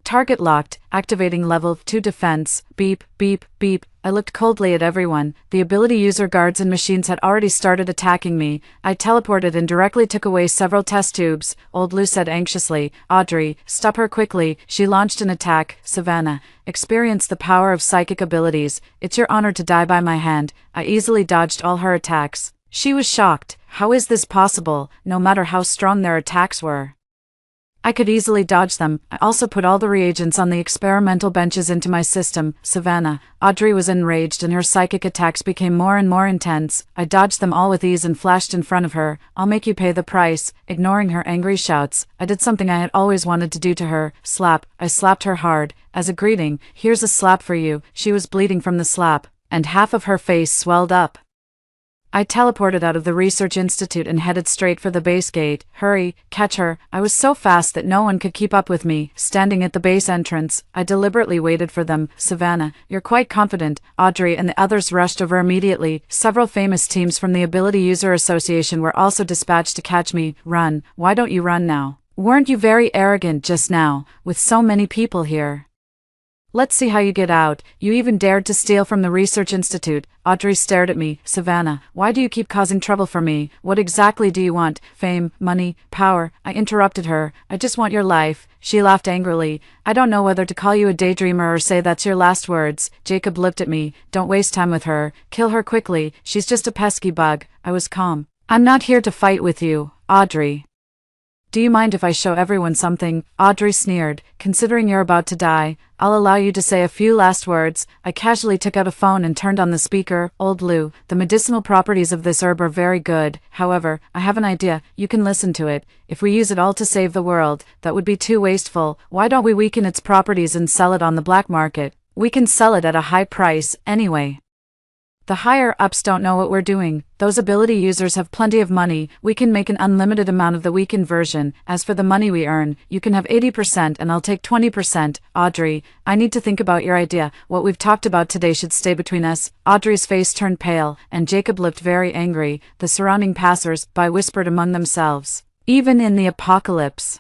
Target locked, activating level 2 defense. Beep, beep, beep. I looked coldly at everyone. The ability user guards and machines had already started attacking me. I teleported and directly took away several test tubes. Old Lou said anxiously, "Audrey, stop her quickly." She launched an attack. "Savannah, experience the power of psychic abilities. It's your honor to die by my hand." I easily dodged all her attacks. She was shocked. How is this possible? No matter how strong their attacks were, I could easily dodge them. I also put all the reagents on the experimental benches into my system. "Savannah." Audrey was enraged and her psychic attacks became more and more intense. I dodged them all with ease and flashed in front of her. "I'll make you pay the price." Ignoring her angry shouts, I did something I had always wanted to do to her. Slap. I slapped her hard. As a greeting, "Here's a slap for you." She was bleeding from the slap, and half of her face swelled up. I teleported out of the Research Institute and headed straight for the base gate. "Hurry, catch her." I was so fast that no one could keep up with me. Standing at the base entrance, I deliberately waited for them. "Savannah, you're quite confident." Audrey and the others rushed over immediately. Several famous teams from the Ability User Association were also dispatched to catch me. "Run. Why don't you run now? Weren't you very arrogant just now, with so many people here? Let's see how you get out. You even dared to steal from the Research Institute." Audrey stared at me. "Savannah, why do you keep causing trouble for me? What exactly do you want? Fame, money, power?" I interrupted her. "I just want your life." She laughed angrily. "I don't know whether to call you a daydreamer or say that's your last words." Jacob looked at me. "Don't waste time with her. Kill her quickly. She's just a pesky bug." I was calm. "I'm not here to fight with you, Audrey. Do you mind if I show everyone something?" Audrey sneered. "Considering you're about to die, I'll allow you to say a few last words." I casually took out a phone and turned on the speaker. "Old Lou, the medicinal properties of this herb are very good. However, I have an idea. You can listen to it. If we use it all to save the world, that would be too wasteful. Why don't we weaken its properties and sell it on the black market? We can sell it at a high price, anyway. The higher-ups don't know what we're doing. Those ability users have plenty of money. We can make an unlimited amount of the weakened version. As for the money we earn, you can have 80% and I'll take 20%. Audrey, I need to think about your idea. What we've talked about today should stay between us." Audrey's face turned pale, and Jacob looked very angry. The surrounding passers-by whispered among themselves, "Even in the apocalypse,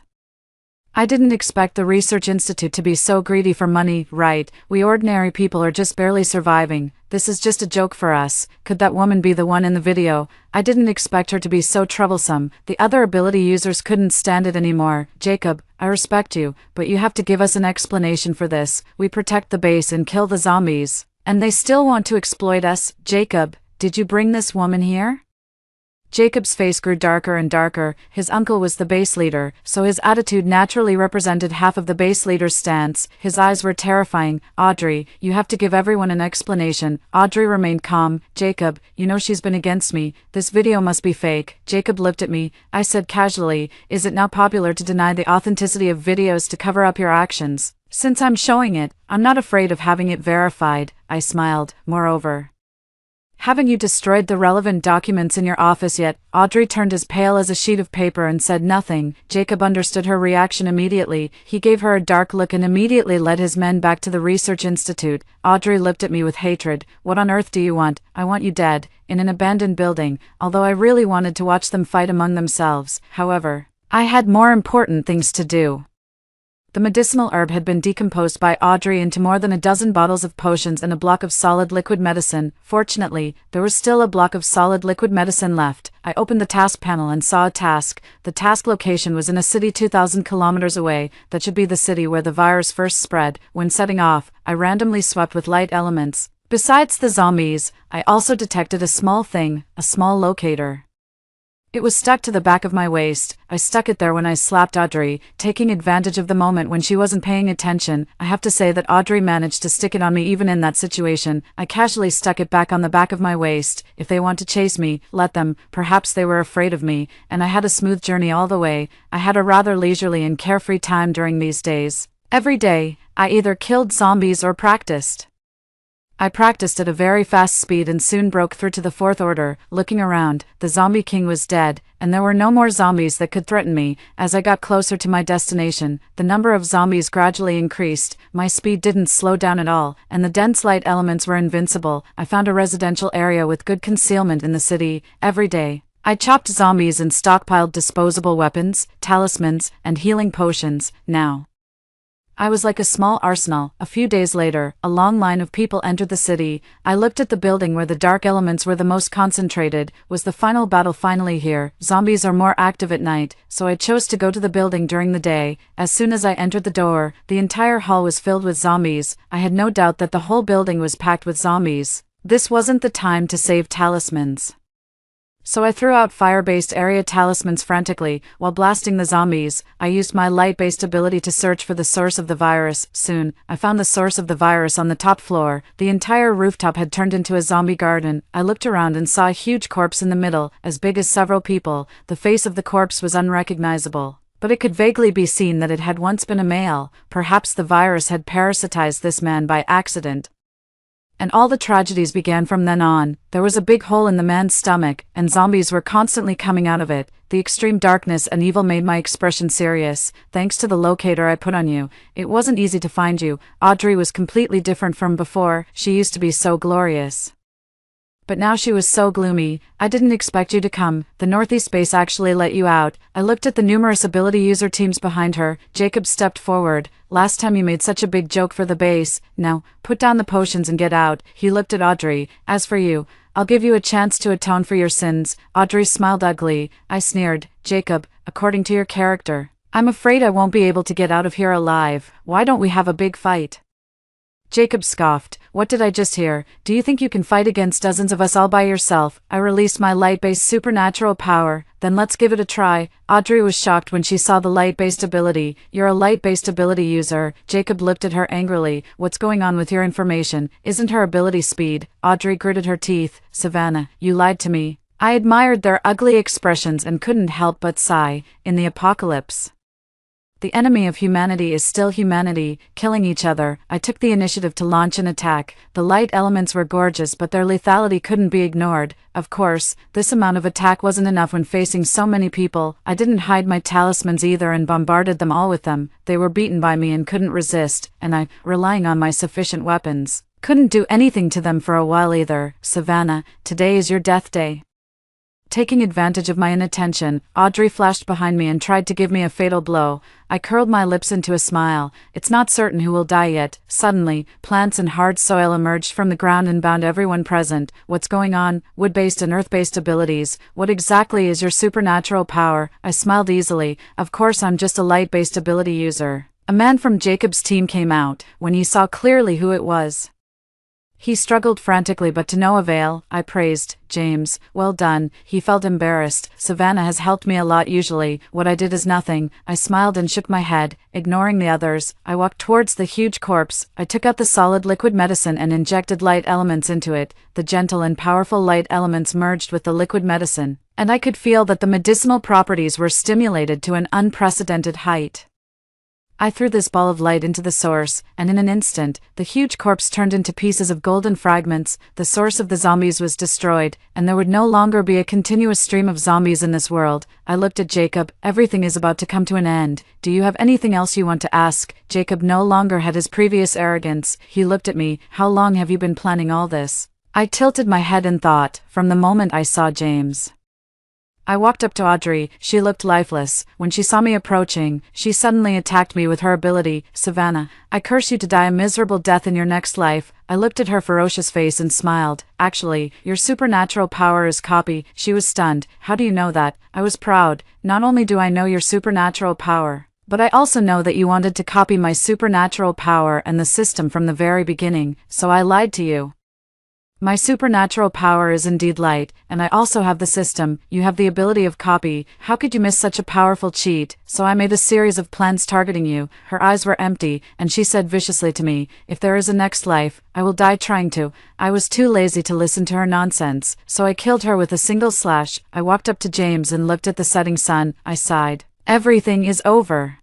I didn't expect the Research Institute to be so greedy for money." "Right, we ordinary people are just barely surviving. This is just a joke for us." Could that woman be the one in the video? I didn't expect her to be so troublesome. The other ability users couldn't stand it anymore. "Jacob, I respect you, but you have to give us an explanation for this. We protect the base and kill the zombies, and they still want to exploit us." "Jacob, did you bring this woman here?" Jacob's face grew darker and darker. His uncle was the base leader, so his attitude naturally represented half of the base leader's stance. His eyes were terrifying. Audrey, you have to give everyone an explanation. Audrey remained calm. Jacob, you know she's been against me. This video must be fake. Jacob looked at me. I said casually, is it now popular to deny the authenticity of videos to cover up your actions? Since I'm showing it, I'm not afraid of having it verified. I smiled. Moreover, haven't you destroyed the relevant documents in your office yet? Audrey turned as pale as a sheet of paper and said nothing. Jacob understood her reaction immediately. He gave her a dark look and immediately led his men back to the research institute. Audrey looked at me with hatred. What on earth do you want? I want you dead, in an abandoned building, although I really wanted to watch them fight among themselves. However, I had more important things to do. The medicinal herb had been decomposed by Audrey into more than a dozen bottles of potions and a block of solid liquid medicine. Fortunately, there was still a block of solid liquid medicine left. I opened the task panel and saw a task. The task location was in a city 2,000 kilometers away. That should be the city where the virus first spread. When setting off, I randomly swept with light elements. Besides the zombies, I also detected a small thing, a small locator. It was stuck to the back of my waist. I stuck it there when I slapped Audrey, taking advantage of the moment when she wasn't paying attention. I have to say that Audrey managed to stick it on me even in that situation. I casually stuck it back on the back of my waist. If they want to chase me, let them. Perhaps they were afraid of me, and I had a smooth journey all the way. I had a rather leisurely and carefree time during these days. Every day, I either killed zombies or practiced. I practiced at a very fast speed and soon broke through to the fourth order. Looking around, the zombie king was dead, and there were no more zombies that could threaten me. As I got closer to my destination, the number of zombies gradually increased. My speed didn't slow down at all, and the dense light elements were invincible. I found a residential area with good concealment in the city. Every day, I chopped zombies and stockpiled disposable weapons, talismans, and healing potions. Now, I was like a small arsenal. A few days later, a long line of people entered the city. I looked at the building where the dark elements were the most concentrated. Was the final battle finally here? Zombies are more active at night, so I chose to go to the building during the day. As soon as I entered the door, the entire hall was filled with zombies. I had no doubt that the whole building was packed with zombies. This wasn't the time to save talismans. So I threw out fire-based area talismans frantically. While blasting the zombies, I used my light-based ability to search for the source of the virus. Soon, I found the source of the virus on the top floor. The entire rooftop had turned into a zombie garden. I looked around and saw a huge corpse in the middle, as big as several people. The face of the corpse was unrecognizable, but it could vaguely be seen that it had once been a male. Perhaps the virus had parasitized this man by accident. And all the tragedies began from then on. There was a big hole in the man's stomach, and zombies were constantly coming out of it. The extreme darkness and evil made my expression serious. Thanks to the locator I put on you, it wasn't easy to find you. Audrey was completely different from before. She used to be so glorious, but now she was so gloomy. I didn't expect you to come. The Northeast base actually let you out. I looked at the numerous ability user teams behind her. Jacob stepped forward. Last time you made such a big joke for the base. Now, put down the potions and get out. He looked at Audrey. As for you, I'll give you a chance to atone for your sins. Audrey smiled ugly. I sneered. Jacob, according to your character, I'm afraid I won't be able to get out of here alive. Why don't we have a big fight? Jacob scoffed. What did I just hear? Do you think you can fight against dozens of us all by yourself? I released my light-based supernatural power. Then let's give it a try. Audrey was shocked when she saw the light-based ability. You're a light-based ability user. Jacob looked at her angrily. What's going on with your information? Isn't her ability speed? Audrey gritted her teeth. Savannah, you lied to me. I admired their ugly expressions and couldn't help but sigh. In the apocalypse, the enemy of humanity is still humanity, killing each other. I took the initiative to launch an attack. The light elements were gorgeous, but their lethality couldn't be ignored. Of course, this amount of attack wasn't enough when facing so many people. I didn't hide my talismans either and bombarded them all with them. They were beaten by me and couldn't resist, and I, relying on my sufficient weapons, couldn't do anything to them for a while either. Savannah, today is your death day. Taking advantage of my inattention, Audrey flashed behind me and tried to give me a fatal blow. I curled my lips into a smile. It's not certain who will die yet. Suddenly, plants and hard soil emerged from the ground and bound everyone present. What's going on? Wood-based and earth-based abilities. What exactly is your supernatural power? I smiled easily. Of course I'm just a light-based ability user. A man from Jacob's team came out. When he saw clearly who it was, He struggled frantically but to no avail. I praised, "James, well done." He felt embarrassed. "Savannah has helped me a lot usually. What I did is nothing." I smiled and shook my head, ignoring the others. I walked towards the huge corpse. I took out the solid liquid medicine and injected light elements into it. The gentle and powerful light elements merged with the liquid medicine, and I could feel that the medicinal properties were stimulated to an unprecedented height. I threw this ball of light into the source, and in an instant, the huge corpse turned into pieces of golden fragments. The source of the zombies was destroyed, and there would no longer be a continuous stream of zombies in this world. I looked at Jacob. "Everything is about to come to an end. Do you have anything else you want to ask?" Jacob no longer had his previous arrogance. He looked at me. "How long have you been planning all this?" I tilted my head in thought. "From the moment I saw James." I walked up to Audrey. She looked lifeless. When she saw me approaching, she suddenly attacked me with her ability. "Savannah, I curse you to die a miserable death in your next life." I looked at her ferocious face and smiled. "Actually, your supernatural power is copy." She was stunned. "How do you know that?" I was proud. "Not only do I know your supernatural power, but I also know that you wanted to copy my supernatural power and the system from the very beginning, so I lied to you. My supernatural power is indeed light, and I also have the system. You have the ability of copy. How could you miss such a powerful cheat? So I made a series of plans targeting you." Her eyes were empty, and she said viciously to me, "If there is a next life, I will die trying to." I was too lazy to listen to her nonsense, so I killed her with a single slash. I walked up to James and looked at the setting sun. I sighed. Everything is over,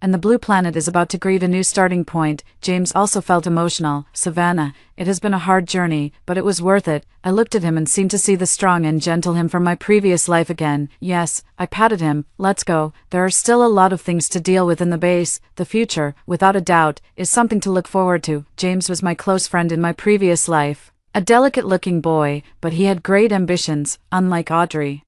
and the blue planet is about to greet a new starting point. James also felt emotional. "Savannah, it has been a hard journey, but it was worth it." I looked at him and seemed to see the strong and gentle him from my previous life again. "Yes." I patted him. "Let's go. There are still a lot of things to deal with in the base. The future, without a doubt, is something to look forward to." James was my close friend in my previous life. A delicate-looking boy, but he had great ambitions, unlike Audrey.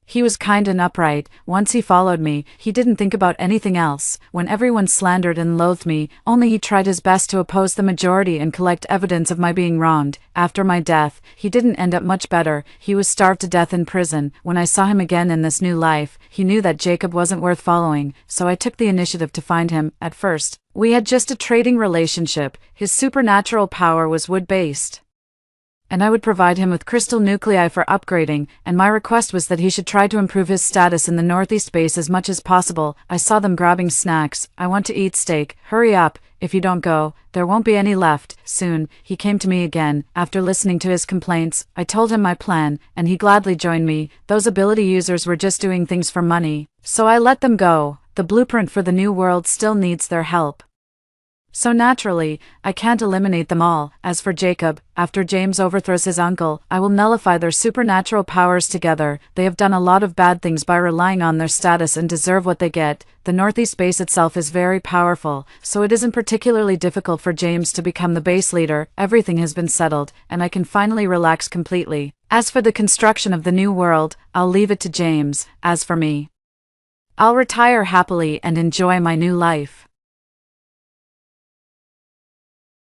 He was kind and upright. Once he followed me, he didn't think about anything else. When everyone slandered and loathed me, only he tried his best to oppose the majority and collect evidence of my being wronged. After my death, he didn't end up much better. He was starved to death in prison. When I saw him again in this new life, he knew that Jacob wasn't worth following, so I took the initiative to find him. At first, we had just a trading relationship. His supernatural power was wood-based, and I would provide him with crystal nuclei for upgrading, and my request was that he should try to improve his status in the northeast base as much as possible. I saw them grabbing snacks. "I want to eat steak. Hurry up. If you don't go, there won't be any left." Soon, he came to me again. After listening to his complaints, I told him my plan, and he gladly joined me. Those ability users were just doing things for money, so I let them go. The blueprint for the new world still needs their help, so naturally, I can't eliminate them all. As for Jacob, after James overthrows his uncle, I will nullify their supernatural powers together. They have done a lot of bad things by relying on their status and deserve what they get. The northeast base itself is very powerful, so it isn't particularly difficult for James to become the base leader. Everything has been settled, and I can finally relax completely. As for the construction of the new world, I'll leave it to James. As for me, I'll retire happily and enjoy my new life.